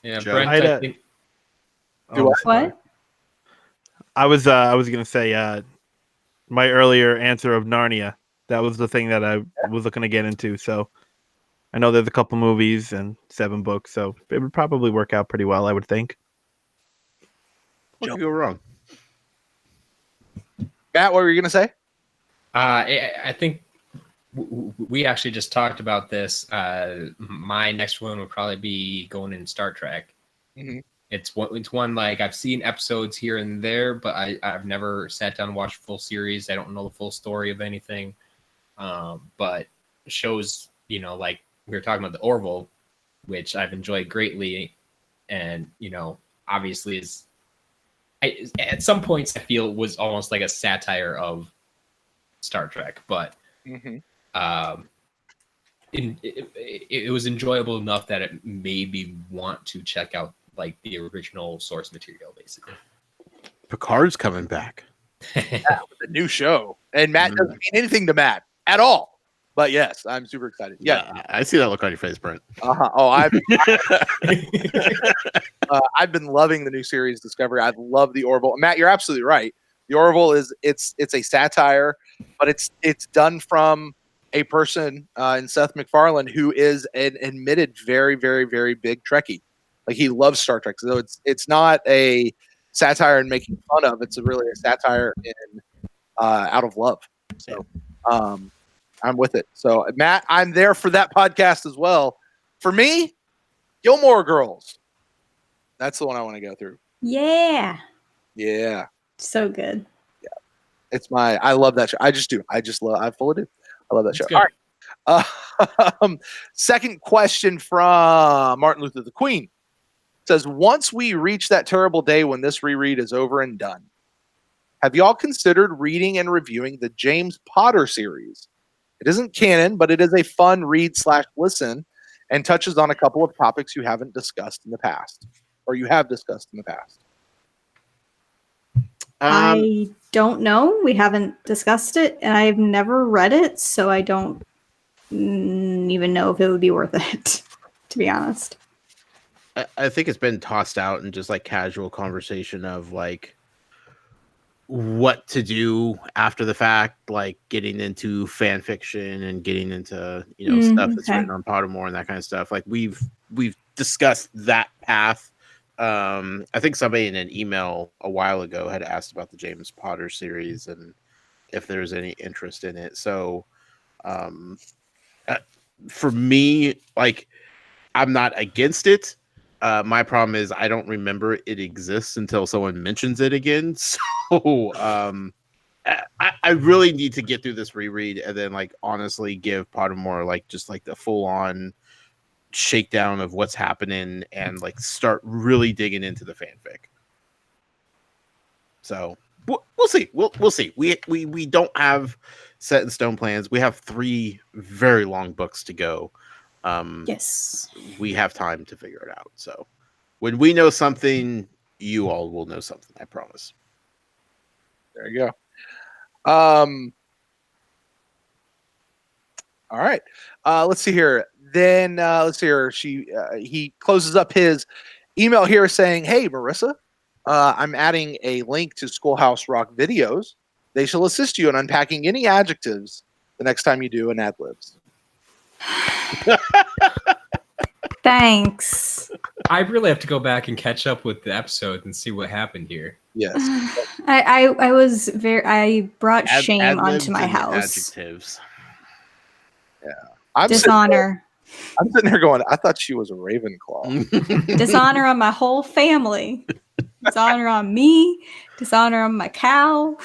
Yeah, Joe? Brent, I'd, I think What? I was gonna say my earlier answer of Narnia. That was the thing that I was looking to get into. So I know there's a couple movies and 7 books, so it would probably work out pretty well, I would think. What could go wrong? Matt, what were you going to say? I think we actually just talked about this. My next one would probably be going in Star Trek. Mm-hmm. It's one like I've seen episodes here and there, but I've never sat down and watched a full series. I don't know the full story of anything. But shows, like we were talking about the Orville, which I've enjoyed greatly, and obviously at some points I feel it was almost like a satire of Star Trek, but it was enjoyable enough that it made me want to check out like the original source material, basically. Picard's coming back. Yeah, with the new show. And Matt doesn't mean anything to Matt at all. But yes, I'm super excited. Yeah. I see that look on your face, Brent. Oh, I've been loving the new series Discovery. I love the Orville. Matt, you're absolutely right. The Orville it's a satire, but it's done from a person in Seth MacFarlane who is an admitted very, very, very big Trekkie. Like he loves Star Trek. So it's not a satire and making fun of. It's really a satire in out of love. So I'm with it. So Matt, I'm there for that podcast as well. For me, Gilmore Girls. That's the one I want to go through. Yeah. Yeah. So good. Yeah. I love that show. I just do. I fully do. I love that show. Good. All right. Second question from Martin Luther the Queen. It says, once we reach that terrible day when this reread is over and done, have y'all considered reading and reviewing the James Potter series? It isn't canon, but it is a fun read/listen and touches on a couple of topics you haven't discussed in the past, or you have discussed in the past. I don't know. We haven't discussed it, and I've never read it, so I don't even know if it would be worth it, to be honest. I think it's been tossed out in just like casual conversation of like what to do after the fact, like getting into fan fiction and getting into stuff that's written on Pottermore and that kind of stuff. Like we've discussed that path. I think somebody in an email a while ago had asked about the James Potter series and if there's any interest in it. So for me, like I'm not against it. My problem is I don't remember it exists until someone mentions it again. So I really need to get through this reread and then like honestly give Pottermore like just like the full on shakedown of what's happening and like start really digging into the fanfic. So we'll see. We'll see. We don't have set in stone plans. We have 3 very long books to go. Yes. We have time to figure it out. So when we know something, you all will know something, I promise. There you go. All right. Let's see here. Then let's see here. He closes up his email here saying, "Hey, Marissa, I'm adding a link to Schoolhouse Rock videos. They shall assist you in unpacking any adjectives the next time you do an ad libs." Thanks. I really have to go back and catch up with the episode and see what happened here. Yes. I brought shame Ad-libs onto my and house. Adjectives. I'm Dishonor. sitting there going, I thought she was a Ravenclaw. Dishonor on my whole family. Dishonor on me. Dishonor on my cow.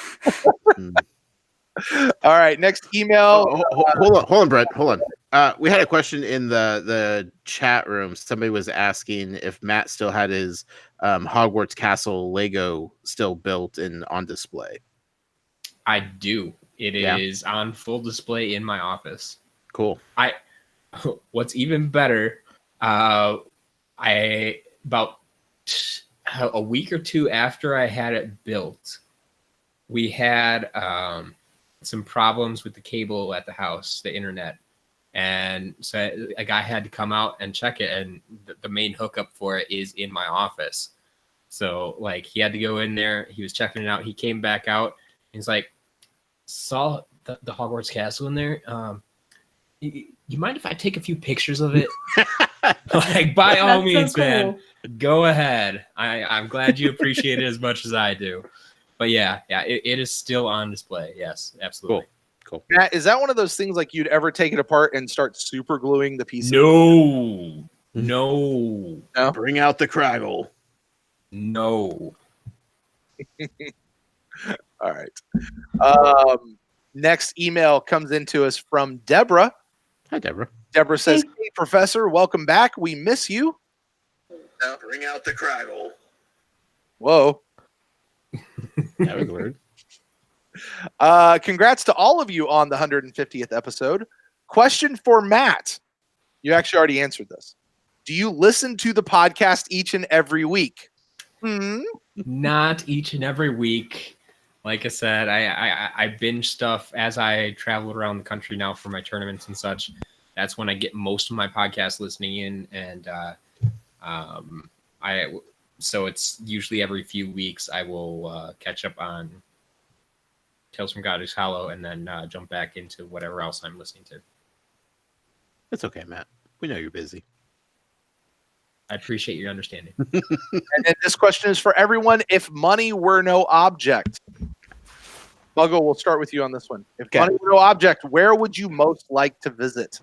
All right, next email. Hold on, Brett. Hold on. We had a question in the chat room. Somebody was asking if Matt still had his Hogwarts Castle Lego still built and on display. I do. It is on full display in my office. Cool. What's even better, about a week or two after I had it built, we had some problems with the cable at the house, the internet. And so a guy had to come out and check it, and the main hookup for it is in my office. So like he had to go in there, he was checking it out, he came back out, he's like, saw the Hogwarts Castle in there. You mind if I take a few pictures of it? Like, by all means, man, go ahead. I'm glad you appreciate it as much as I do. But yeah, it is still on display. Yes, absolutely. Cool. Matt, is that one of those things like you'd ever take it apart and start super gluing the pieces? No. Bring out the Craggle. No. All right. Next email comes into us from Deborah. Hi, Deborah. Deborah says, "Hey, Professor, welcome back. We miss you." Now bring out the Craggle. Whoa. That was weird. Congrats to all of you on the 150th episode. Question for Matt. You actually already answered this. Do you listen to the podcast each and every week? Not each and every week. Like I said, I binge stuff as I travel around the country now for my tournaments and such. That's when I get most of my podcast listening in, and so it's usually every few weeks I will catch up on Tales from Godric's Hollow and then jump back into whatever else I'm listening to. It's okay, Matt. We know you're busy. I appreciate your understanding. And then this question is for everyone. If money were no object, Muggle, we'll start with you on this one. If money were no object, where would you most like to visit?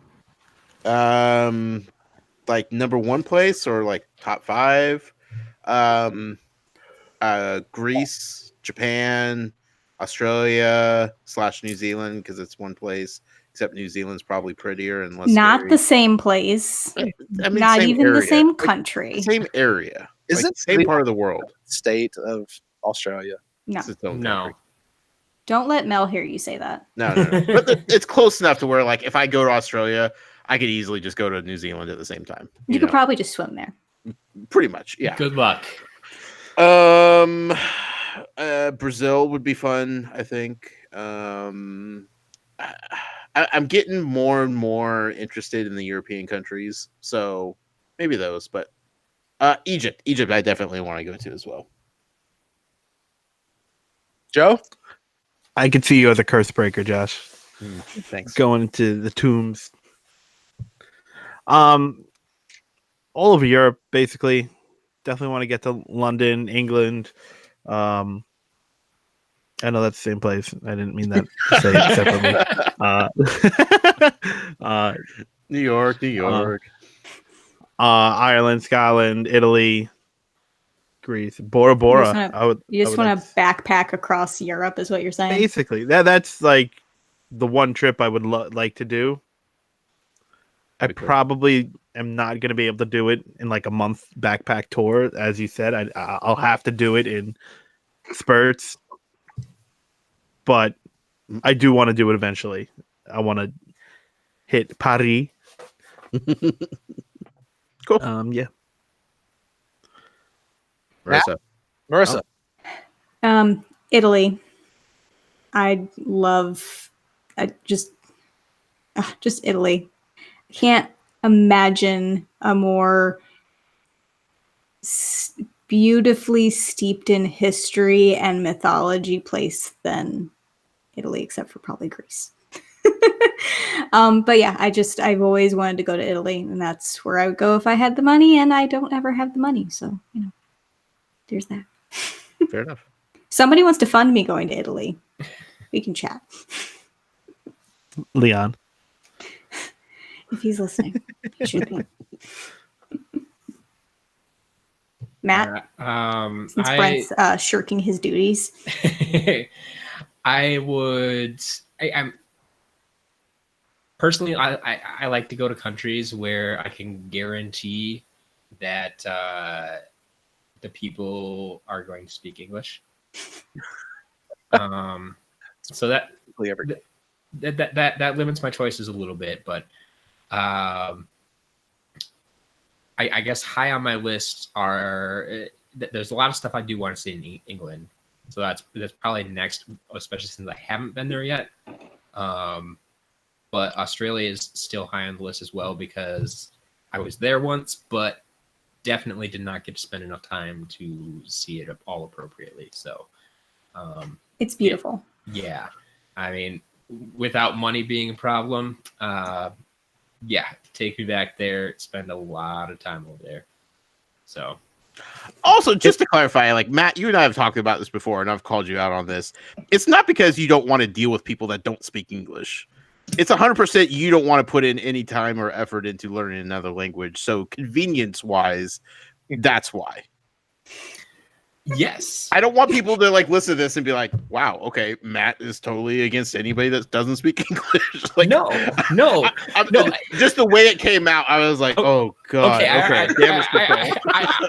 Like number one place or like top 5? Greece, Japan, Australia / New Zealand, because it's one place. Except New Zealand's probably prettier and less. Not scary. the same place. I mean, Not even area. the same country. Same area. Is it same part of the world? State of Australia. No. It's its own No. country. Don't let Mel hear you say that. No. But it's close enough to where, like, if I go to Australia, I could easily just go to New Zealand at the same time. You could probably just swim there. Pretty much, yeah. Good luck. Brazil would be fun, I think. I'm getting more and more interested in the European countries, so maybe those. But Egypt, I definitely want to go to as well. Joe, I could see you as a curse breaker, Josh. Thanks. Going to the tombs. All over Europe, basically. Definitely want to get to London, England. I know that's the same place. I didn't mean that to say it separately. New York. Ireland, Scotland, Italy, Greece, Bora Bora. You just want to backpack across Europe, is what you're saying? Basically, that's like the one trip I would like to do. I probably am not going to be able to do it in like a month backpack tour, as you said. I'll have to do it in spurts, but I do want to do it eventually. I want to hit Paris. Cool. Yeah. Marissa. Italy. I love just Italy. Can't imagine a more beautifully steeped in history and mythology place than Italy, except for probably Greece. But yeah, I've always wanted to go to Italy, and that's where I would go if I had the money, and I don't ever have the money, so there's that. Fair enough. Somebody wants to fund me going to Italy. We can chat. Leon. If he's listening, he should be. Matt, since Brent's shirking his duties. I'm personally, I like to go to countries where I can guarantee that the people are going to speak English. So that limits my choices a little bit, but I guess high on my list are there's a lot of stuff I do want to see in England, so that's probably next, especially since I haven't been there yet. But Australia is still high on the list as well because I was there once, but definitely did not get to spend enough time to see it all appropriately. So it's beautiful. Yeah, I mean, without money being a problem, take me back there, spend a lot of time over there. So also, just to clarify, like Matt, you and I have talked about this before, and I've called you out on this. It's not because you don't want to deal with people that don't speak English. It's 100% you don't want to put in any time or effort into learning another language. So convenience-wise, that's why. Yes. I don't want people to like listen to this and be like, wow, okay, Matt is totally against anybody that doesn't speak English. Like, no. Just the way it came out, I was like, oh god. Okay.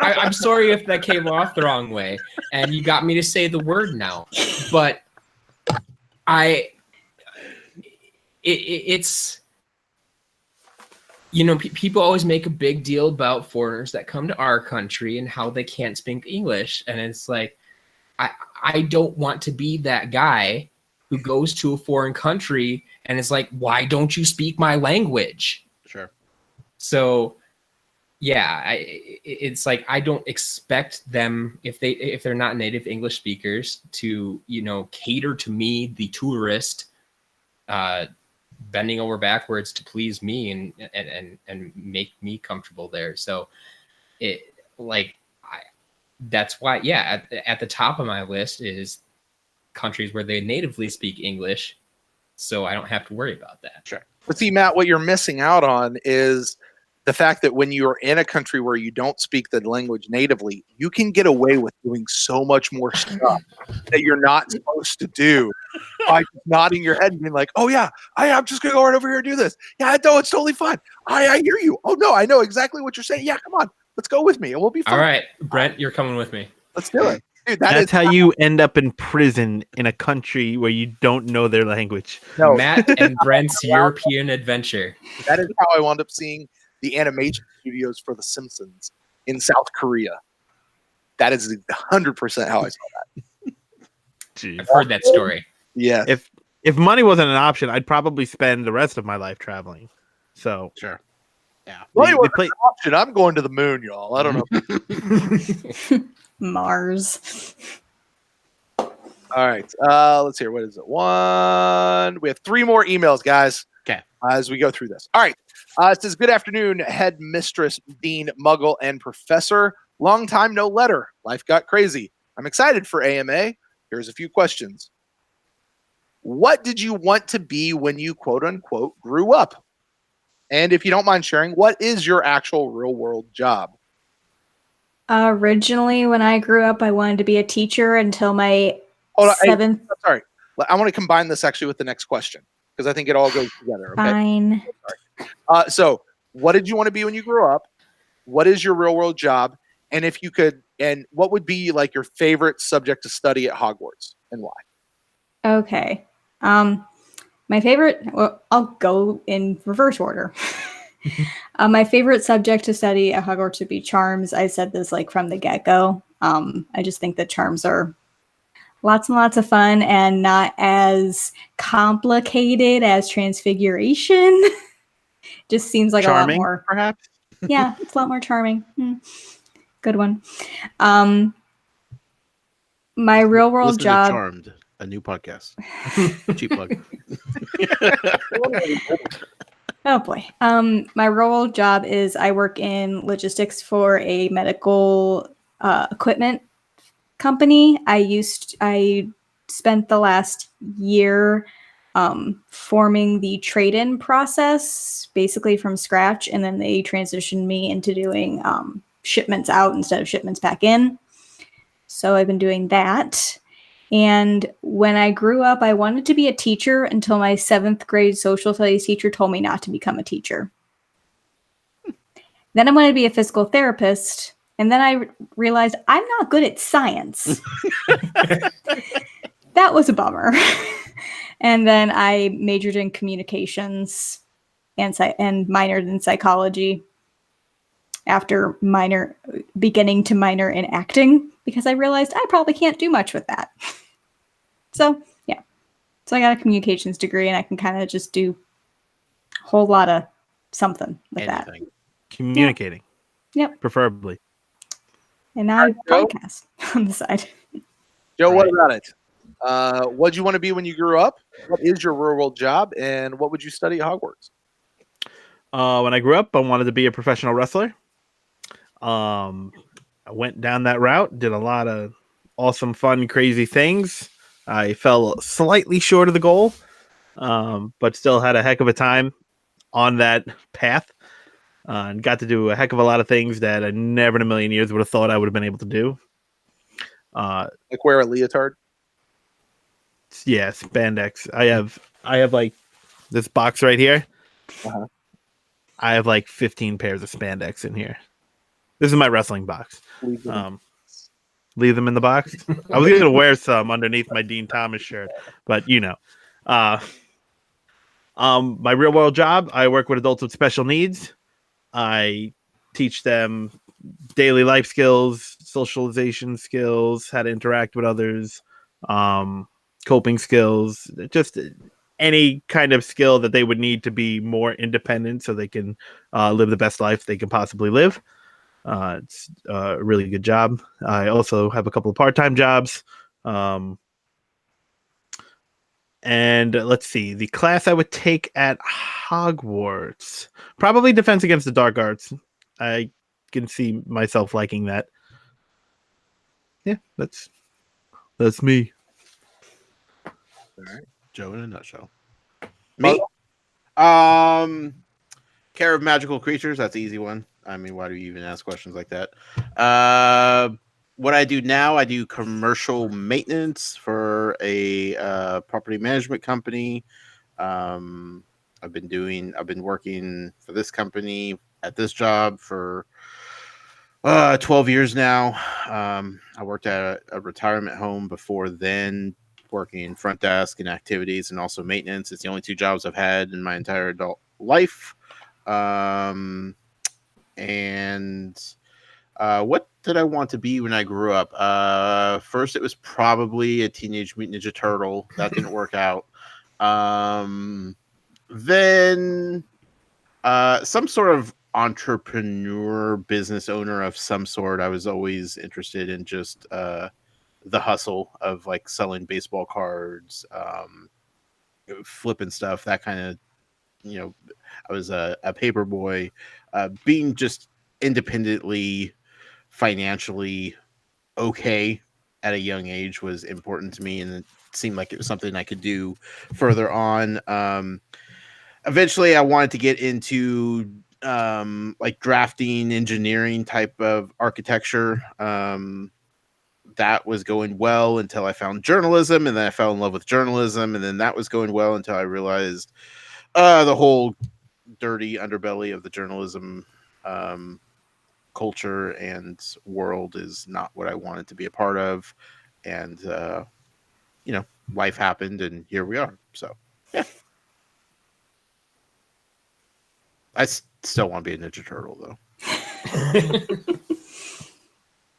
I'm sorry if that came off the wrong way, and you got me to say the word now, but it's people always make a big deal about foreigners that come to our country and how they can't speak English. And it's like, I don't want to be that guy who goes to a foreign country and is like, why don't you speak my language? Sure. So yeah, it's like, I don't expect them, if they're not native English speakers, to, cater to me, the tourist, bending over backwards to please me and make me comfortable there. So that's why, at the top of my list is countries where they natively speak English, so I don't have to worry about that. Sure. But see, Matt, what you're missing out on is the fact that when you're in a country where you don't speak the language natively, you can get away with doing so much more stuff that you're not supposed to do by nodding your head and being like, oh yeah, I'm just gonna go right over here and do this. Yeah, no, it's totally fine. I hear you. Oh no, I know exactly what you're saying. Yeah, come on, let's go with me and we'll be fine. All right, Brent, you're coming with me. Let's do it. Dude, that's how you end up in prison in a country where you don't know their language. No. Matt and Brent's European adventure. That is how I wound up seeing the animation studios for The Simpsons in South Korea. That is 100% how I saw that. Jeez. I've heard that story. Yeah. If money wasn't an option, I'd probably spend the rest of my life traveling. So sure. Yeah. Money wasn't an option. I'm going to the moon, y'all. I don't know. Mars. All right. Let's hear. What is it? We have 3 more emails, guys. Okay. As we go through this. All right. It says, good afternoon, head mistress, dean, muggle, and professor. Long time no letter. Life got crazy. I'm excited for AMA. Here's a few questions. What did you want to be when you quote unquote grew up? And if you don't mind sharing, what is your actual real world job? Originally, when I grew up, I wanted to be a teacher until my seventh. Sorry. I want to combine this actually with the next question because I think it all goes together. Okay? Fine. So what did you want to be when you grew up? What is your real world job? And if you could, and what would be like your favorite subject to study at Hogwarts and why? Okay. My favorite, well, I'll go in reverse order. My favorite subject to study at Hogwarts would be charms. I said this like from the get-go. I just think that charms are lots and lots of fun and not as complicated as transfiguration. Just seems like charming, a lot more. Perhaps? Yeah, it's a lot more charming. Good one. My real world Listen job. To Charmed, a new podcast. Cheap plug. Oh boy. My real world job is I work in logistics for a medical equipment company. I spent the last year forming the trade-in process basically from scratch, and then they transitioned me into doing shipments out instead of shipments back in. So I've been doing that. And when I grew up, I wanted to be a teacher until my 7th grade social studies teacher told me not to become a teacher. Then I wanted to be a physical therapist, and then I realized I'm not good at science. That was a bummer. And then I majored in communications and minored in psychology after beginning to minor in acting, because I realized I probably can't do much with that. So, yeah. So I got a communications degree, and I can kind of just do a whole lot of something with that. Communicating. Yep. Preferably. And now I podcast on the side. Joe, what about it? What did you want to be when you grew up? What is your real world job, and what would you study at Hogwarts? When I grew up, I wanted to be a professional wrestler. I went down that route, did a lot of awesome, fun, crazy things. I fell slightly short of the goal, but still had a heck of a time on that path, and got to do a heck of a lot of things that I never in a million years would have thought I would have been able to do. Like wear a leotard? Yeah, spandex. I have like this box right here. Uh-huh. I have like 15 pairs of spandex in here. This is my wrestling box. Leave them in the box. I was going to wear some underneath my Dean Thomas shirt, but you know. My real world job, I work with adults with special needs. I teach them daily life skills, socialization skills, how to interact with others, coping skills, just any kind of skill that they would need to be more independent so they can live the best life they can possibly live. It's a really good job. I also have a couple of part-time jobs. And let's see, the class I would take at Hogwarts, probably Defense Against the Dark Arts. I can see myself liking that. Yeah, that's me. All right, Joe in a nutshell. Me? Care of magical creatures. That's an easy one. I mean, why do you even ask questions like that? What I do now, I do commercial maintenance for a property management company. I've been working for this company at this job for 12 years now. I worked at a retirement home before then, working front desk and activities and also maintenance. It's the only 2 jobs I've had in my entire adult life. What did I want to be when I grew up? First, it was probably a Teenage Mutant Ninja Turtle. That didn't work out. Then some sort of entrepreneur, business owner of some sort. I was always interested in just the hustle of like selling baseball cards, flipping stuff, that kind of, I was a paper boy. Being just independently financially okay at a young age was important to me, and it seemed like it was something I could do further on. Eventually I wanted to get into like drafting, engineering type of architecture. That was going well until I found journalism, and then I fell in love with journalism, and then that was going well until I realized the whole dirty underbelly of the journalism culture and world is not what I wanted to be a part of. And life happened, and here we are. So yeah, I still want to be a Ninja Turtle though.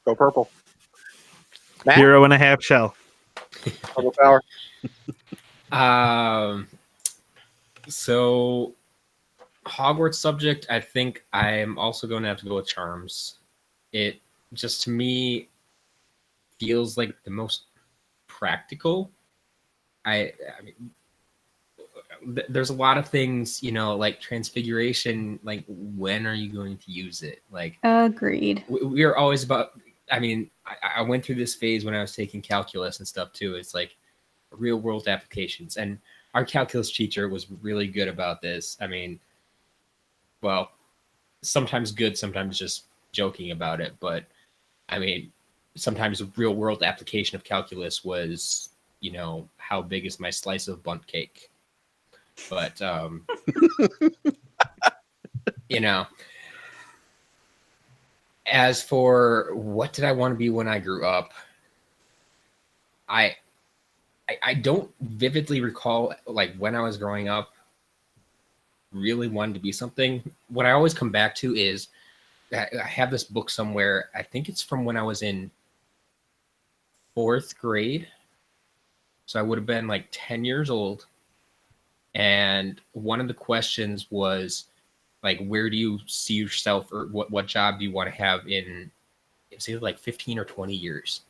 Go purple. Matt? 0.5 shell. Purple power. So Hogwarts subject, I think I'm also going to have to go with charms. It just to me feels like the most practical. I mean, there's a lot of things, like transfiguration. Like, when are you going to use it? Like, Agreed. we are always about. I mean, I went through this phase when I was taking calculus and stuff too. It's like real world applications, and our calculus teacher was really good about this. I mean, well, sometimes good, sometimes just joking about it, but I mean, sometimes a real world application of calculus was, how big is my slice of bundt cake? But as for what did I want to be when I grew up, I don't vividly recall like when I was growing up really wanted to be something. What I always come back to is I have this book somewhere. I think it's from when I was in 4th grade. So I would have been like 10 years old. And one of the questions was like, where do you see yourself, or what job do you want to have in, it's either like 15 or 20 years.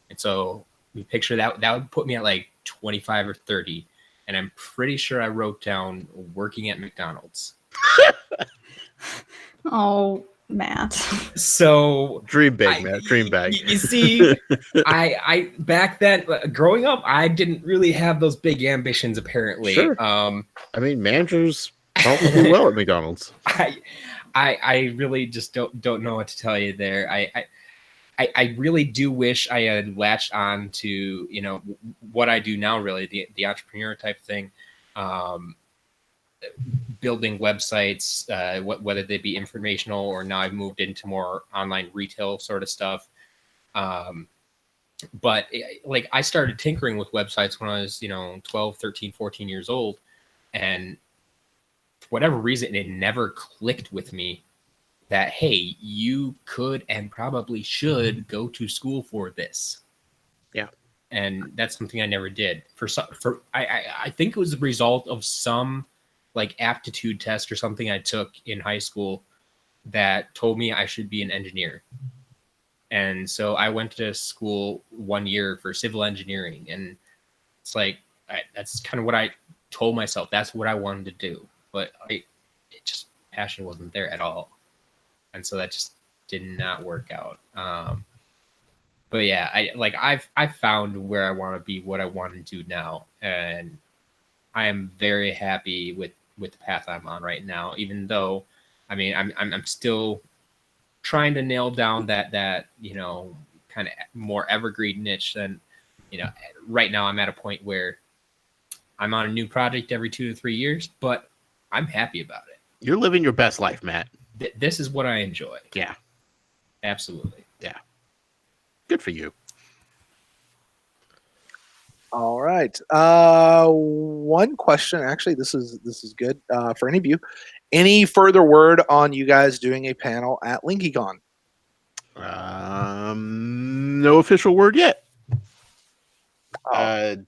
And so we picture that would put me at like 25 or 30. And I'm pretty sure I wrote down working at McDonald's. Oh, Matt. So dream big, Matt. Dream big. You see, I back then growing up, I didn't really have those big ambitions. Apparently, Sure. I mean, managers don't do well at McDonald's. I really just don't know what to tell you there. I really do wish I had latched on to what I do now. Really, the entrepreneur type thing. Building websites, whether they be informational or now I've moved into more online retail sort of stuff. But like I started tinkering with websites when I was, 12, 13, 14 years old. And for whatever reason, it never clicked with me that, hey, you could and probably should go to school for this. Yeah. And that's something I never did. I think it was the result of some like aptitude test or something I took in high school that told me I should be an engineer. And so I went to school 1 year for civil engineering. And it's like, that's kind of what I told myself. That's what I wanted to do. But passion wasn't there at all. And so that just did not work out. But yeah, I've found where I want to be, what I want to do now. And I am very happy with the path I'm on right now, even though, I mean, I'm still trying to nail down that kind of more evergreen niche. Than right now I'm at a point where I'm on a new project every 2 to 3 years, but I'm happy about it. You're living your best life, Matt. This is what I enjoy. Yeah, absolutely. Yeah, good for you. All right. One question. Actually, this is good for any of you. Any further word on you guys doing a panel at LinkyCon? No official word yet.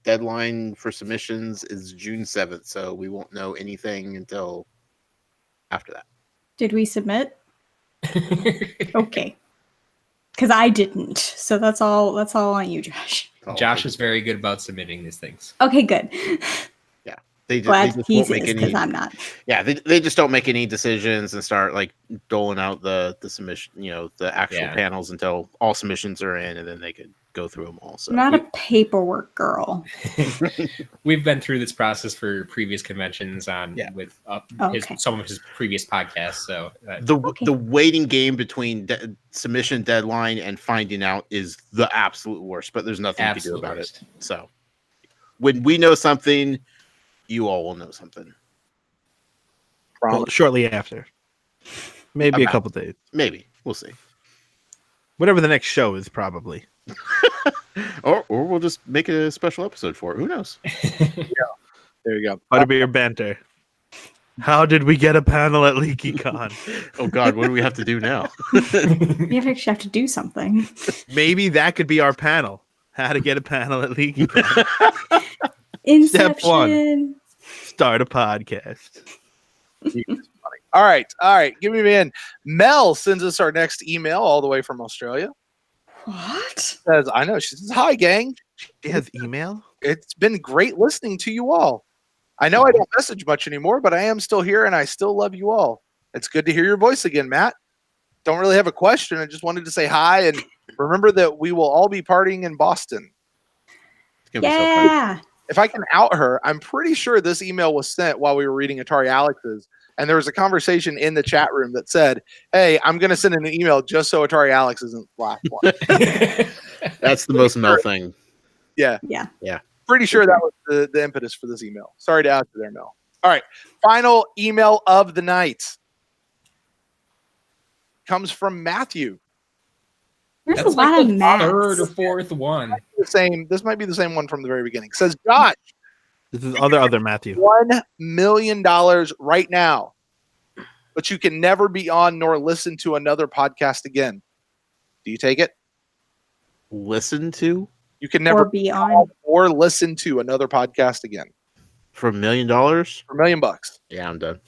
Deadline for submissions is June 7th, so we won't know anything until after that. Did we submit? Okay. Because I didn't. So that's all on you, Josh. Josh is very good about submitting these things. Okay, good. Yeah. They just won't he make is, any, because I'm not. Yeah, they just don't make any decisions and start like doling out the submission, the actual panels until all submissions are in, and then they could go through them all. So I'm not a paperwork girl. We've been through this process for previous conventions with some of his previous podcasts. So the waiting game between submission deadline and finding out is the absolute worst. But there's nothing you can do about it. So when we know something, you all will know something. Well, shortly after, maybe a couple days. Maybe we'll see. Whatever the next show is, probably. or we'll just make a special episode for it. Who knows? Yeah, there you go. Butterbeer banter. How did we get a panel at LeakyCon? Oh God, what do we have to do now? We actually have to do something. Maybe that could be our panel. How to get a panel at LeakyCon. Inception. Step 1. Start a podcast. All right. Give me in. Mel sends us our next email all the way from Australia. What? Says, I know. She says, hi, gang. She has email? It's been great listening to you all. I know I don't message much anymore, but I am still here and I still love you all. It's good to hear your voice again, Matt. Don't really have a question. I just wanted to say hi and Remember that we will all be partying in Boston. It's gonna be so fun. Yeah. If I can out her, I'm pretty sure this email was sent while we were reading Atari Alex's. And there was a conversation in the chat room that said, hey, I'm going to send an email just so Atari Alex isn't the last one. That's the most Mel thing. Yeah. Yeah. Pretty sure that was the impetus for this email. Sorry to out you there, Mel. All right. Final email of the night comes from Matthew. There's a That's lot like of the maths. third or fourth one. This might be the same one from the very beginning. It says, Josh, This is other Matthew. $1 million right now, but you can never be on nor listen to another podcast again. Do you take it? Listen to You can never Or be on. or listen to another podcast again for $1 million? for $1 million. Yeah, I'm done.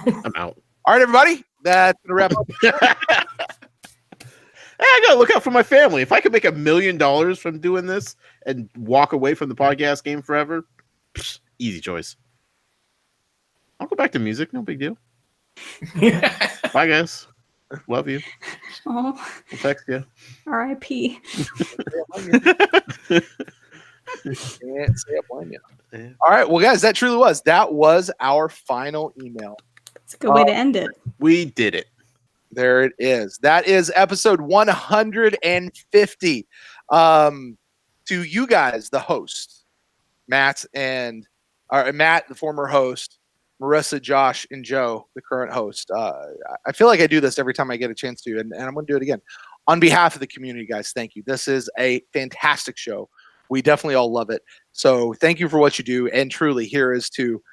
I'm out. All right, everybody. That's gonna wrap up. I gotta look out for my family. If I could make $1 million from doing this and walk away from the podcast game forever, easy choice. I'll go back to music. No big deal. Bye, guys. Love you. Oh, I'll text you. R.I.P. Can't say I blame you. All right, well, guys, that truly was. That was our final email. It's a good way to end it. We did it. There it is. That is episode 150. To you guys, the host, Matt, the former host, Marissa, Josh, and Joe, the current host. I feel like I do this every time I get a chance to, and I'm going to do it again. On behalf of the community, guys, thank you. This is a fantastic show. We definitely all love it. So thank you for what you do. And truly, here is to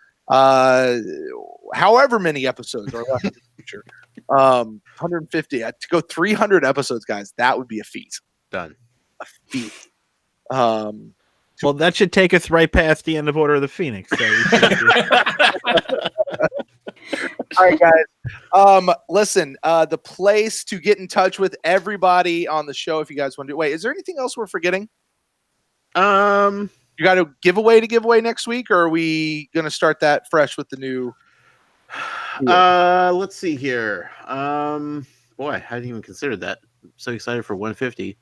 however many episodes are left in the future. 150. To go 300 episodes, guys, that would be a feat. Done. A feat. Well, that should take us right past the end of Order of the Phoenix. So All right, guys. Listen, the place to get in touch with everybody on the show, if you guys want to. Wait, is there anything else we're forgetting? You got a giveaway to give away next week, or are we going to start that fresh with the new? Let's see here. Boy, I hadn't even considered that. I'm so excited for 150.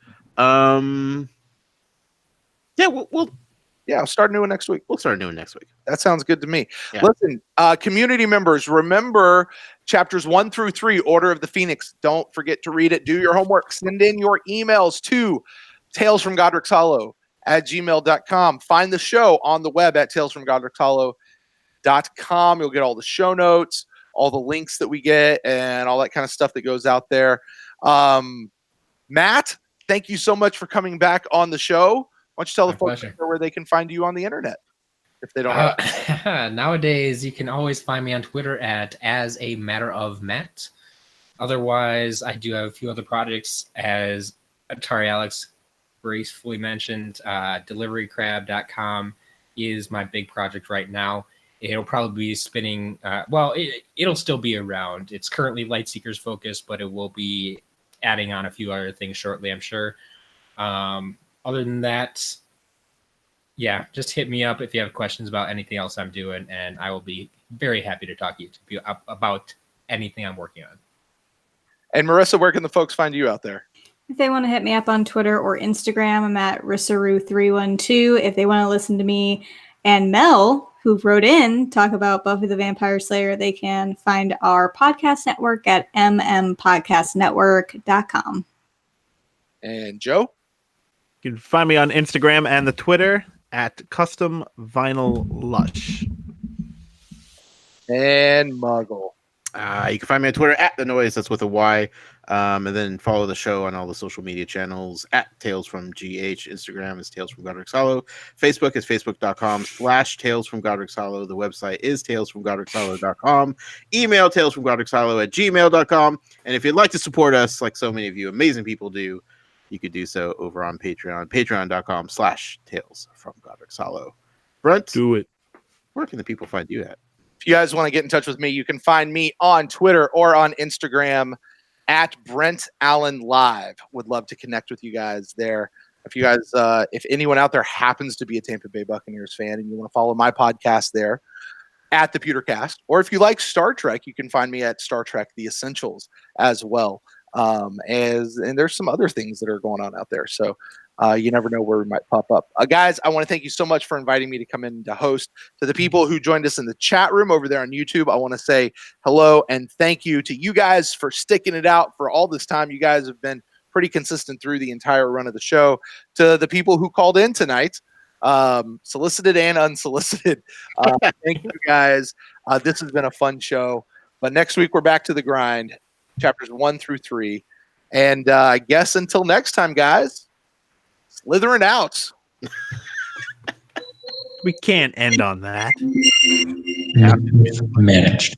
Yeah, I'll start a new one next week. We'll start doing next week. That sounds good to me. Yeah. Listen, community members, remember chapters 1 through 3, Order of the Phoenix. Don't forget to read it. Do your homework. Send in your emails to talesfromgodricshollow@gmail.com. Find the show on the web at talesfromgodricshollow.com. You'll get all the show notes, all the links that we get, and all that kind of stuff that goes out there. Matt, thank you so much for coming back on the show. Why don't you tell the folks where they can find you on the internet if they don't know? Nowadays, you can always find me on Twitter at As a Matter of Matt. Otherwise, I do have a few other projects, as Atari Alex gracefully mentioned. Deliverycrab.com is my big project right now. It'll probably be spinning. It'll still be around. It's currently Lightseekers focused, but it will be adding on a few other things shortly, I'm sure. Other than that, yeah, just hit me up if you have questions about anything else I'm doing, and I will be very happy to talk to you about anything I'm working on. And Marissa, where can the folks find you out there? If they want to hit me up on Twitter or Instagram, I'm at Rissaru312. If they want to listen to me and Mel, who wrote in, talk about Buffy the Vampire Slayer, they can find our podcast network at mmpodcastnetwork.com. And Joe? you can find me on Instagram and the Twitter at Custom Vinyl Lush. And Muggle. You can find me on Twitter at The Noise, that's with a Y. And then follow the show on all the social media channels at Tales from GH. Instagram is Tales from Godric's Hollow. Facebook is facebook.com/Tales from Godric's Hollow. The website is talesfromgodricshollow.com. Email talesfromgodricshollow@gmail.com. And if you'd like to support us, like so many of you amazing people do, you could do so over on Patreon, patreon.com/Tales from Godric's Hollow. Brent, Do it. where can the people find you at? If you guys want to get in touch with me, you can find me on Twitter or on Instagram at Brent Allen Live. Would love to connect with you guys there. If you guys, if anyone out there happens to be a Tampa Bay Buccaneers fan and you want to follow my podcast there at the Pewtercast, or if you like Star Trek, you can find me at Star Trek The Essentials as well. and there's some other things that are going on out there. So you never know where we might pop up. Guys, I want to thank you so much for inviting me to come in to host. To the people who joined us in the chat room over there on YouTube, I want to say hello and thank you to you guys for sticking it out for all this time. You guys have been pretty consistent through the entire run of the show. To the people who called in tonight, solicited and unsolicited, thank you guys. This has been a fun show. But next week, we're back to the grind, chapters 1 through 3. And I guess until next time, guys, Slytherin out. We can't end on that. Managed.